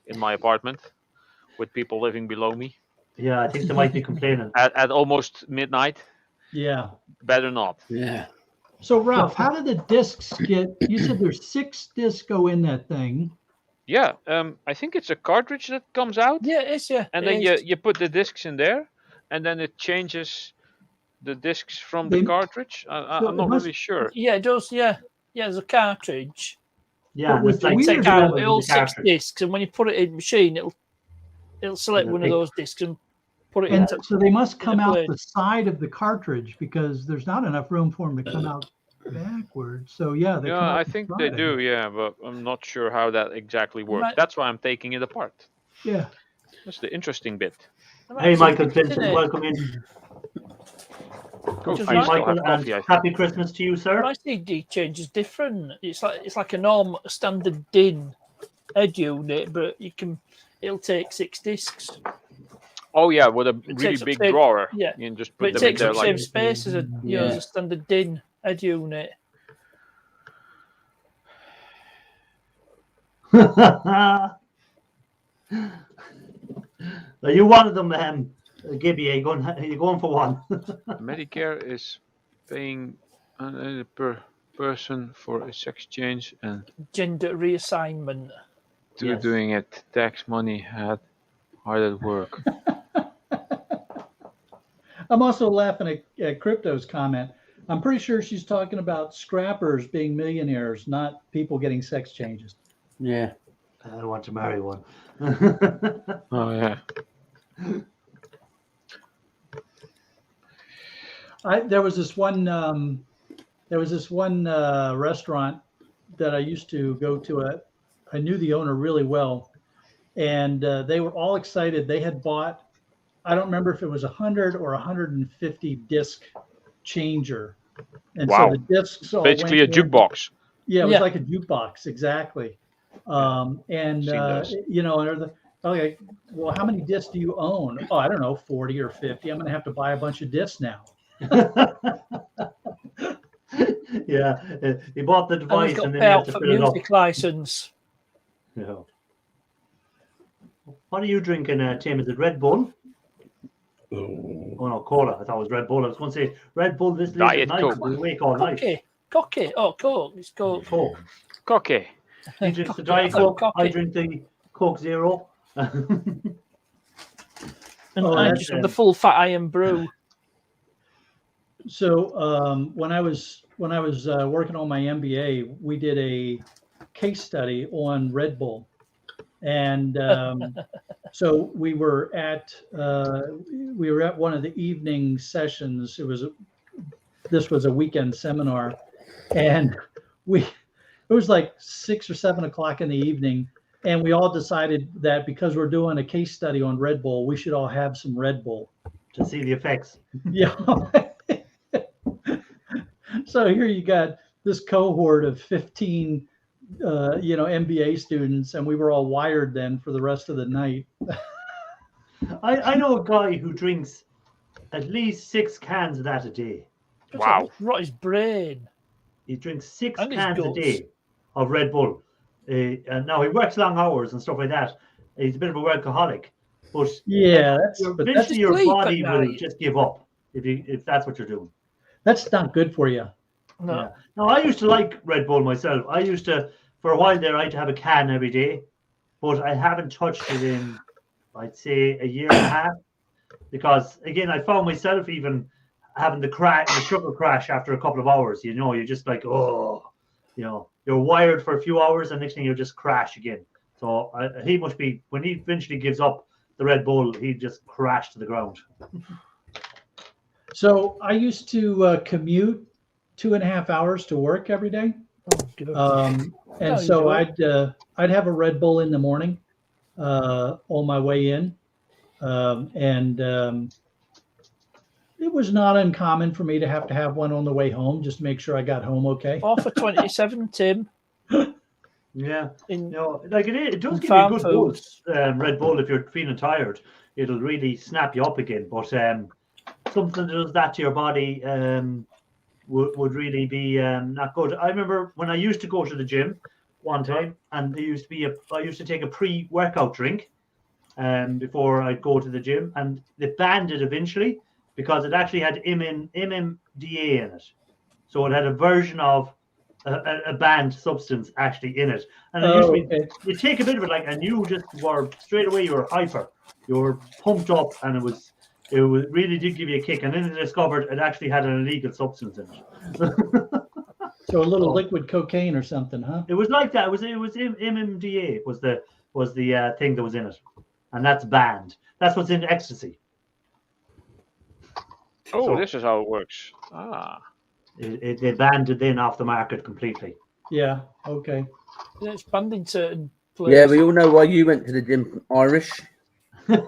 in my apartment with people living below me. Yeah, I think they might be complaining. At almost midnight. Yeah. Better not. Yeah. So Ralph, how did the discs get? You said there's 6 discs go in that thing. Yeah, I think it's a cartridge that comes out. Yeah, it is. Yeah. And it then is. you put the discs in there, and then it changes the discs from the They- cartridge. So I'm it not must- really sure. Yeah, it does. Yeah. Yeah, there's a cartridge. Yeah, and But it's like we Take Weird out with all the 6 cartridge. discs, and when you put it in the machine, it'll select Yeah, one of big- those discs and put it And into. so they must come out blade. the side of the cartridge because there's not enough room for them to come out backwards. So yeah, they Yeah, come out I the think they side. do. Yeah, but I'm not sure how that exactly works. Might- That's why I'm taking it apart. Yeah. That's the interesting bit. Hey, Michael Isn't Clinton, it? welcome in. Just Hi, right. Michael, Have coffee, I and think. happy Christmas to you, sir. My CD change is different. It's like a normal standard DIN head unit, but it'll take 6 discs. Oh yeah, with a really takes up big same- drawer. yeah, You can just But put it them in takes there up the like. same space as Yeah. as a standard DIN head unit. Are you one of them, Gibby? Are you going for one? Medicare is paying per person for a sex change and Gender reassignment. Yes. doing it. Tax money hard at work. I'm also laughing at Crypto's comment. I'm pretty sure she's talking about scrappers being millionaires, not people getting sex changes. Yeah. I want to marry one. Oh yeah. There was this one restaurant that I used to go to. I knew the owner really well, and they were all excited. They had bought, I don't remember if it was 100 or 150 disc changer, and Wow. so the discs all Basically a went in. jukebox. Yeah, it was Yeah. like a jukebox, exactly. And Seen those. you know, and they're like, well, how many discs do you own? Oh, I don't know, 40 or 50. I'm going to have to buy a bunch of discs now. Yeah, he bought the And he's device got and to then pay he had out to for fill it up. music license. Yeah. What are you drinking, Tim? Is it Red Bull? Oh no, cola. I thought it was Red Bull. I was going to say Red Bull this late Diet at night. Coke. We'll wake all night. Cocky. Oh, Coke. It's Coke. Coke. Cocky. He drinks the Cocky. Diet Coke. I Cocky. drink the Coke Zero. And Oh, I that's just have the full fat iron brew. So when I was working on my MBA, we did a case study on Red Bull, and so we were at one of the evening sessions. This was a weekend seminar, and it was like 6 or 7 o'clock in the evening, and we all decided that because we're doing a case study on Red Bull, we should all have some Red Bull to see the effects. Yeah. So here you got this cohort of 15, MBA students, and we were all wired then for the rest of the night. I know a guy who drinks at least 6 cans of that a day. Wow. Rot his brain. He drinks 6 And his cans a guts. day of Red Bull. And now he works long hours and stuff like that. He's a bit of a workaholic. But Yeah, eventually your sleep body at will night. just give up if that's what you're doing. that's not good for you. No. Yeah. Now, I used to like Red Bull myself. I used to, for a while there, I had to have a can every day, but I haven't touched it in, I'd say, a year and a half. Because, again, I found myself even having the sugar crash after a couple of hours. You're just like, you're wired for a few hours, and next thing you'll just crash again. So he must be, when he eventually gives up the Red Bull, he just crashed to the ground. So I used to commute 2.5 hours to work every day. Oh, good. And Oh, so enjoy. I'd have a Red Bull in the morning on my way in. It was not uncommon for me to have one on the way home just to make sure I got home okay. 4 for 27, Tim. Yeah. In Like it does give you a farm good foods. boost, Red Bull, if you're feeling tired. It'll really snap you up again. But something that does that to your body would really be not good. I remember when I used to go to the gym one time, and there used to be I used to take a pre-workout drink before I'd go to the gym, and they banned it eventually because it actually had MMDA in it. So it had a version of a banned substance actually in it. And it used to be, you take a bit of it, and you just were straight away, you were hyper, you were pumped up, and it really did give you a kick. And then they discovered it actually had an illegal substance in it. So a little liquid cocaine or something, huh? It was like that. It was MMDA was the thing that was in it, and that's banned. That's what's in ecstasy. Oh, So- this is how it works. Ah. They banned it then off the market completely. Yeah. Okay. It's banned in certain places. Yeah, we all know why you went to the gym, Irish. For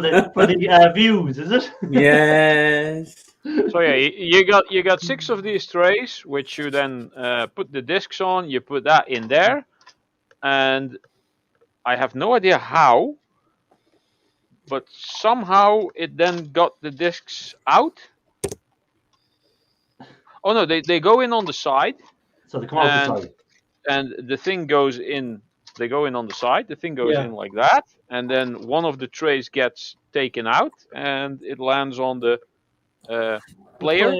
the views, is it? Yes. So yeah, you got 6 of these trays, which you then put the discs on. You put that in there, and I have no idea how, but somehow it then got the discs out. Oh no, they go in on the side. So they come out the side. And the thing goes in. They go in on the side. The thing goes Yeah. in like that, and then one of the trays gets taken out, and it lands on the player,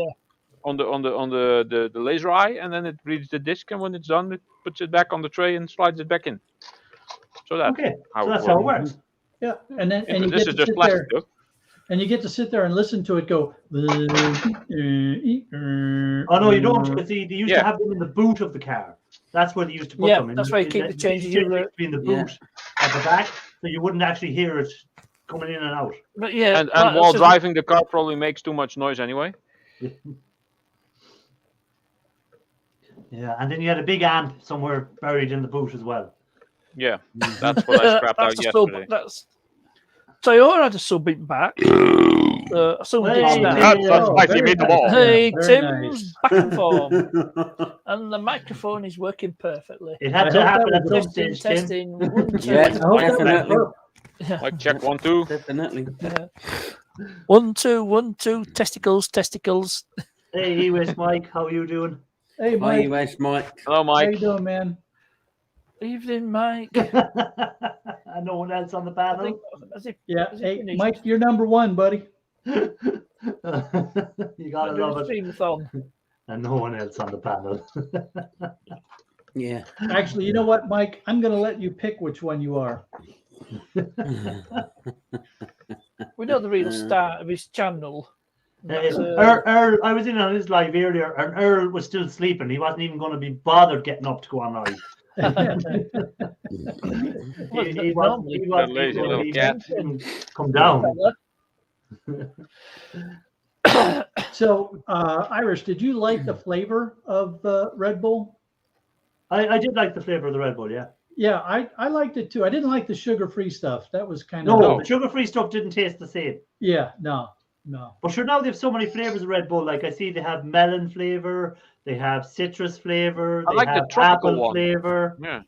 on the laser eye, and then it reads the disc, and when it's done, it puts it back on the tray and slides it back in. So that's Okay, how so it that's works. how it works. Yeah. And then Yeah, you this get is to just sit plastic, there though. and you get to sit there and listen to it go. Oh no, you don't. See, they used Yeah. to have them in the boot of the car. That's where they used to put Yeah, them. that's where you keep the changes in in the- between the Yeah. boot at the back, so you wouldn't actually hear it coming in and out. But yeah, And that's while just- driving, the car probably makes too much noise anyway. Yeah, and then you had a big amp somewhere buried in the boot as well. Yeah, that's what I scrapped out that's a sub. yesterday. That's Toyota had a sub in back. Someone did Hey, snap. That's spicy very meatball. nice. Hey, Very Tim's back and forth, and the microphone is working perfectly. It had I to hope happen that at some was stage, Tim. Testing. 1, 2. Yeah, I hope that was definitely. work. Like check 1, 2. Definitely. Yeah. 1, 2, 1, 2. Testicles. Hey, West Mike, how are you doing? Hey, Hi, Mike. US Mike. Hello, How you Mike. doing, man? Evening, Mike. And no one else on the I panel. think, has he, Yeah. has he Hey, finished? Mike, you're number one, buddy. You gotta Might do love the it. stream-a-thon. And no one else on the panel. Yeah. Actually, you know what, Mike? I'm going to let you pick which one you are. We know the real star of his channel. That's, Earl, I was in on his live earlier, and Earl was still sleeping. He wasn't even going to be bothered getting up to go on live. he wasn't That lazy even little he cat. didn't come down. So, Irish, did you like the flavor of Red Bull? I did like the flavor of the Red Bull, yeah. Yeah, I liked it too. I didn't like the sugar-free stuff. That was kind No, of the sugar-free stuff didn't taste the same. Yeah, no. But sure, now they have so many flavors of Red Bull. Like I see they have melon flavor, they have citrus flavor, I they like the have tropical apple one. flavor. Yeah.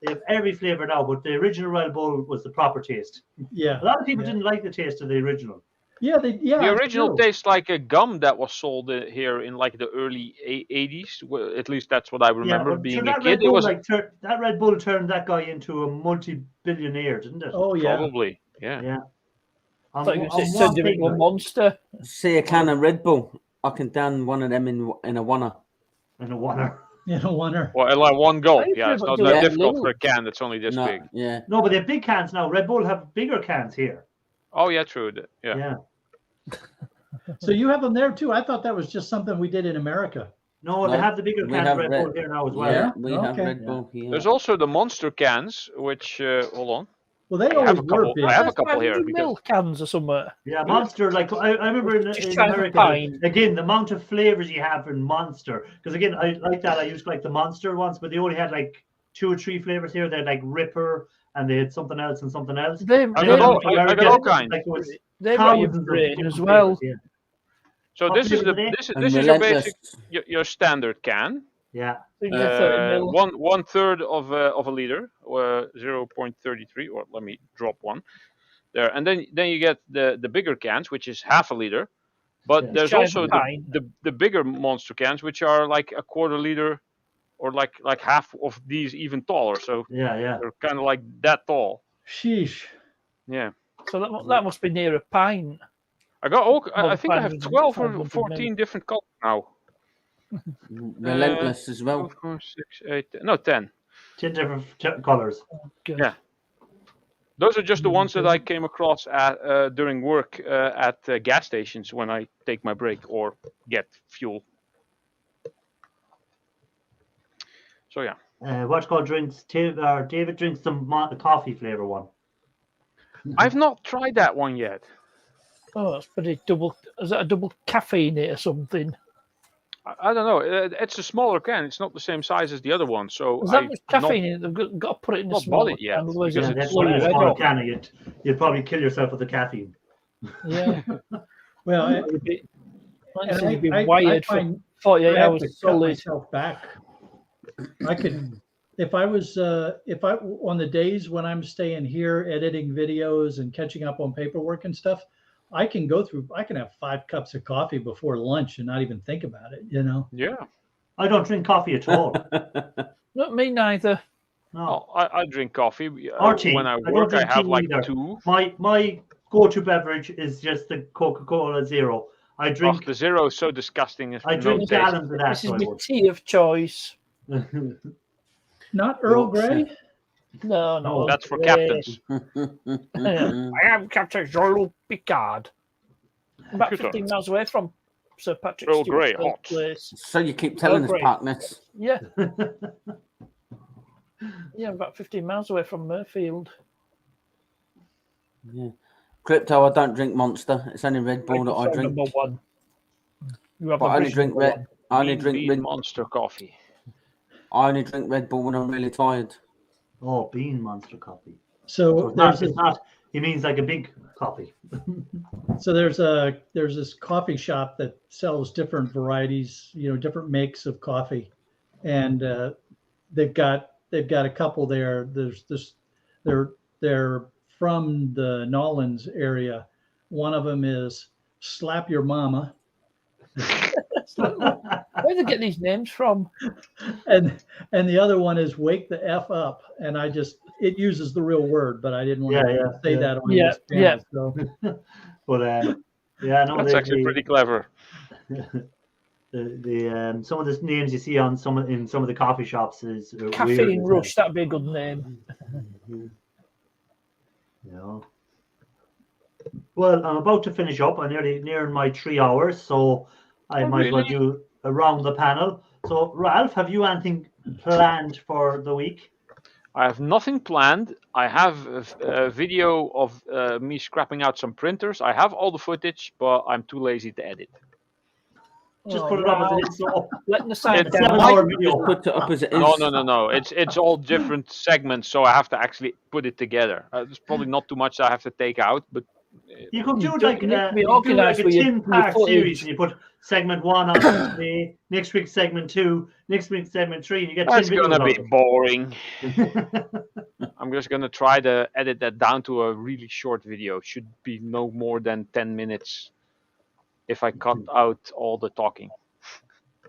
They have every flavor now, but the original Red Bull was the proper taste. Yeah. A lot of people didn't like the taste of the original. Yeah, The it's original true. tastes like a gum that was sold here in like the early 80s. Well, at least that's what I remember but being sure, a that kid. Red It Bull, was that Red Bull turned that guy into a multi-billionaire, didn't it? Oh yeah. probably, yeah. Yeah. I thought you On said one turned him into a thing, monster. See a can of Red Bull. I can down one of them in a oneer. in a wonder. You know, wonder. Well, like one gulp. I used to Yeah, it's have not to that do it difficult little. for a can that's only this No, big. yeah. No, but they have big cans now. Red Bull have bigger cans here. Oh yeah, true. Yeah. Yeah. So you have them there too. I thought that was just something we did in America. No, they No, have the bigger we cans have of Red Bull here now as well. Yeah, Yeah? we have Okay. Red Bull here. There's also the monster cans, which hold on. Well, they I always have a were couple. big. I have a That's couple here 500 because mil cans or something. Yeah, Monster. Like I remember Just in try the America, pine. again, the amount of flavors you have in Monster. Because again, I like that. I used to like the Monster ones, but they only had like 2 or 3 flavors here. They had like Ripper, and they had something else and something else. They I Then got in all- I got all kinds. Like, there was they got your thousands of brain different as well. flavors, so What this is flavor the are they? this And is your relentless. basic your standard can. Yeah. So you get 30 mil. One third of a liter, 0.33. Or let me drop one there, and then you get the bigger cans, which is half a liter. But Yeah. there's Shy of also a pint. the bigger monster cans, which are like a quarter liter, or like half of these, even taller. So Yeah, yeah. they're kind of like that tall. Sheesh. Yeah. So that must be near a pint. I got all. I Well, think I have 500 12 or 500 14 different colors now. Relentless as well. 2, 4, 6, 8, no 10. 10 different colors. Good. Yeah. Those are just the ones that I came across at during work at gas stations when I take my break or get fuel. So yeah. What's called drinks? David drinks some coffee flavor one. I've not tried that one yet. Oh, that's pretty double. Is that a double caffeine or something? I don't know. It's a smaller can. It's not the same size as the other one. So Is that I've much not- caffeine in it? They've got to put it in a not smaller bought it yet, can, otherwise because Yeah, it'll that's blow why your a head smaller off. can. You'd probably kill yourself with the caffeine. Yeah. Well, You'd be, and you'd be I wired for find 48 I have hours to cut solid. myself back. I could, if I on the days when I'm staying here editing videos and catching up on paperwork and stuff, I can have 5 cups of coffee before lunch and not even think about it, you know? Yeah. I don't drink coffee at all. Not me neither. No. Oh, I drink coffee Or tea. when I don't work. I drink have tea like either. 2. My go-to beverage is just the Coca-Cola Zero. I Oh, drink the Zero is so disgusting. It's I no drink taste. gallons of that. This is So I my would. tea of choice. Not Earl Grey? No, No, That's for Grey. captains. I am Captain Jean-Luc Picard. About Good 15 miles away from Sir Patrick Earl Stewart's Grey, hot. place. So you keep telling us, Great. partners. Yeah. Yeah, about 15 miles away from Murfield. Yeah. Crypto, I don't drink Monster. It's only Red Bull that I Microphone drink. number 1. You have But a I only vision drink number red. 1. I only Mean drink Bean Red. Monster coffee. I only drink Red Bull when I'm really tired. Oh, bean monster coffee. So So it's not. He means like a big coffee. there's this coffee shop that sells different varieties, different makes of coffee, and they've got a couple there. There's this, they're from the Nolans area. One of them is Slap Your Mama. Where do they get these names from? And the other one is wake the F up. And it uses the real word, but I didn't want to say that on this channel. So. But yeah, no, That's actually pretty clever. Some of the names you see on some of the coffee shops is Caffeine weird. Rush, that'd be a good name. Yeah. Well, I'm about to finish up. I'm nearing my 3 hours, so I might as well do around the panel. So, Ralph, have you anything planned for the week? I have nothing planned. I have a video of me scrapping out some printers. I have all the footage, but I'm too lazy to edit. Just put it up as it is. So letting the side it's a down. 7-hour video. Just put it up as it is. No. It's all different segments, so I have to actually put it together. There's probably not too much I have to take out, but You could do You like need to be a organised with your 10-part footage. series, and you put segment 1 on Tuesday, next week segment 2, next week segment 3, and you get 10 that's videos. gonna be out boring. of it. I'm just gonna try to edit that down to a really short video. Should be no more than 10 minutes if I cut out all the talking.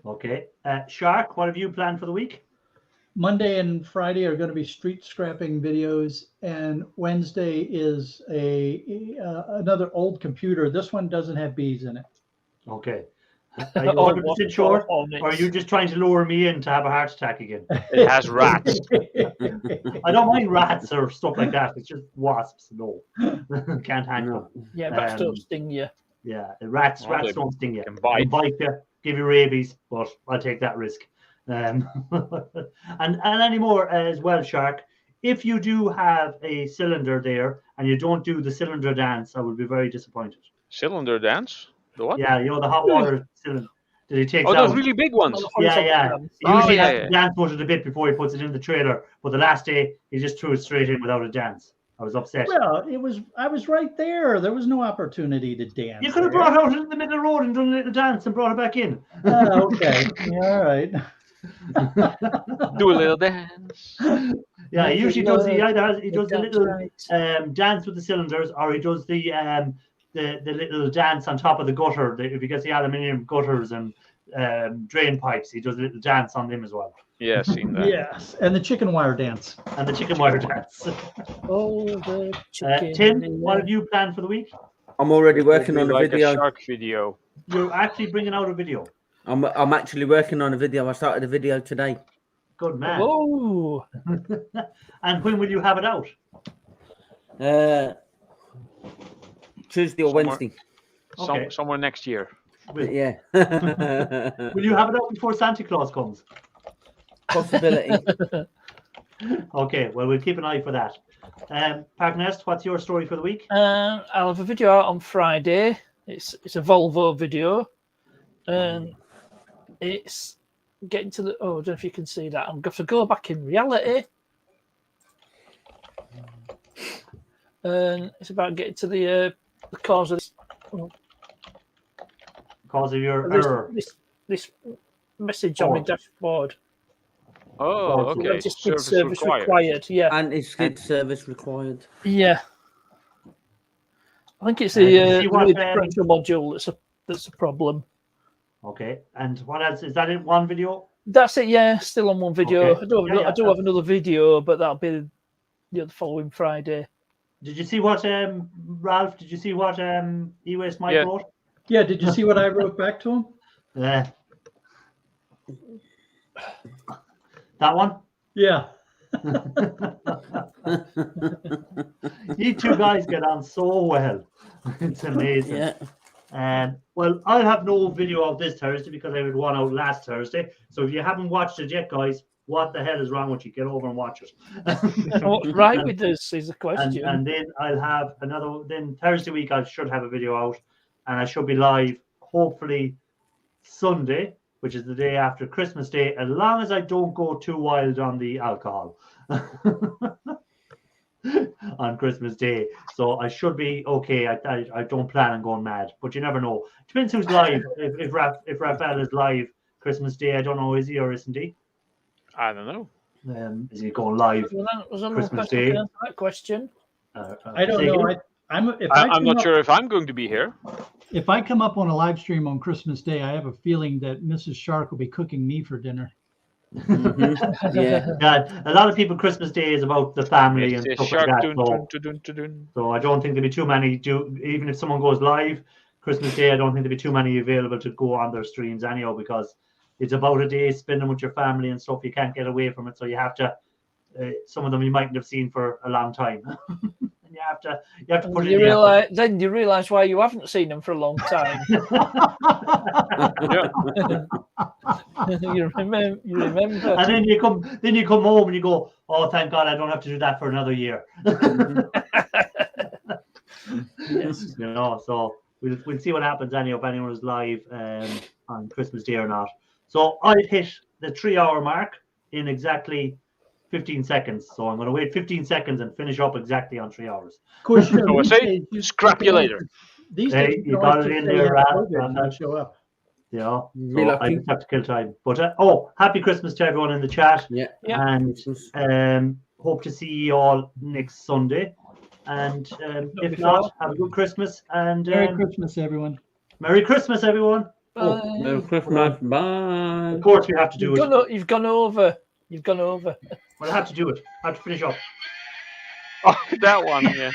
Okay, Shark, what have you planned for the week? Monday and Friday are going to be street scrapping videos, and Wednesday is another old computer. This one doesn't have bees in it. Okay. Are you 100% sure? Or are you just trying to lure me in to have a heart attack again? It has rats. I don't mind rats or stuff like that. It's just wasps. No. Can't handle them. Yeah, rats don't sting you. Yeah, rats Well, don't sting you. can They bite. bite you, give you rabies, but I'll take that risk. And anymore as well, Shark, if you do have a cylinder there and you don't do the cylinder dance, I would be very disappointed. Cylinder dance? The what? Yeah, you know, the hot water cylinder that he takes Oh, out. those really big ones. Yeah. He Oh, usually yeah, has yeah. to dance with it a bit before he puts it in the trailer, but the last day he just threw it straight in without a dance. I was upset. Well, I was right there. There was no opportunity to dance. You could have brought out in the middle of the road and done a little dance and brought it back in. Okay. All right. Do a little dance. Yeah, he usually does. He does the That's little right. dance with the cylinders, or he does the little dance on top of the gutter. If he gets the aluminium gutters and drain pipes, he does a little dance on them as well. Yeah, seen that. Yes, and the chicken wire dance. And the chicken wire dance. Oh, the chicken. Tim, what have you planned for the week? I'm already working on a Like video. a shark video. You're actually bringing out a video. I'm actually working on a video. I started a video today. Good man. Oh, And when will you have it out? Tuesday or Wednesday. Okay. Somewhere next year. Yeah. Will you have it out before Santa Claus comes? Possibility. Okay, well, we'll keep an eye for that. Parknest, what's your story for the week? I'll have a video out on Friday. It's a Volvo video, and it's getting to the. Oh, I don't know if you can see that. I'm going to go back in reality, and it's about getting to the cause of this. Cause of your error. This message on my dashboard. Oh, okay. Just service required. Yeah. Anti-skid service required. Yeah. I think it's Did you the see what, differential module that's a problem. Okay, and what else? Is that in one video? That's it. Yeah, still on one video. Okay. I do have another video, but that'll be the following Friday. Did you see what Ralph? Did you see what E-Waste Mike wrote? Yeah. Did you see what I wrote back to him? Yeah. That one? Yeah. You two guys get on so well. It's amazing. Yeah. Well, I'll have no video of this Thursday because I had one out last Thursday. So if you haven't watched it yet, guys, what the hell is wrong with you? Get over and watch it. What's right with this is the question. And then I'll have another. Then Thursday week I should have a video out, and I should be live hopefully Sunday, which is the day after Christmas Day, as long as I don't go too wild on the alcohol on Christmas Day. So I should be okay. I don't plan on going mad, but you never know. Depends who's live. If Raphael is live Christmas Day, I don't know, is he or isn't he? I don't know. Is he going live Was that Christmas Day? Day? That question. I don't know. I'm not sure if I'm going to be here. If I come up on a live stream on Christmas Day, I have a feeling that Mrs. Shark will be cooking me for dinner. Yeah. Yeah, a lot of people Christmas Day is about the family and Mrs. stuff Shark, like that. dun, So, dun, dun, dun, dun, dun. so I don't think there'll be too many. Even if someone goes live Christmas Day, I don't think there'll be too many available to go on their streams anyhow, because it's about a day spending with your family and stuff. You can't get away from it, so you have to. Some of them you mightn't have seen for a long time. And you have to put You realize, then you realise why you haven't seen them for a long time. you remember. And then you come home and you go, oh, thank God, I don't have to do that for another year. Yes. You know, so we'll see what happens anyhow, if anyone is live on Christmas Day or not. So I've hit the 3-hour mark in exactly 15 seconds. So I'm going to wait 15 seconds and finish up exactly on 3 hours. Of course, you So know, I these say, days, you scrap you can later. These Hey, days, you can got always it just in say there, you have Ralph. COVID and they'll show up. You know, Be so lucky. I just have to kill time. But happy Christmas to everyone in the chat. Yeah. Yeah. And hope to see you all next Sunday. And if before. not, have a good Christmas and Merry Christmas, everyone. Merry Christmas, everyone. Bye. Merry Christmas. Bye. Of course, we have to do it. You've gone over. You've gone over. Well, I have to do it. I have to finish up. Oh, that one, yeah.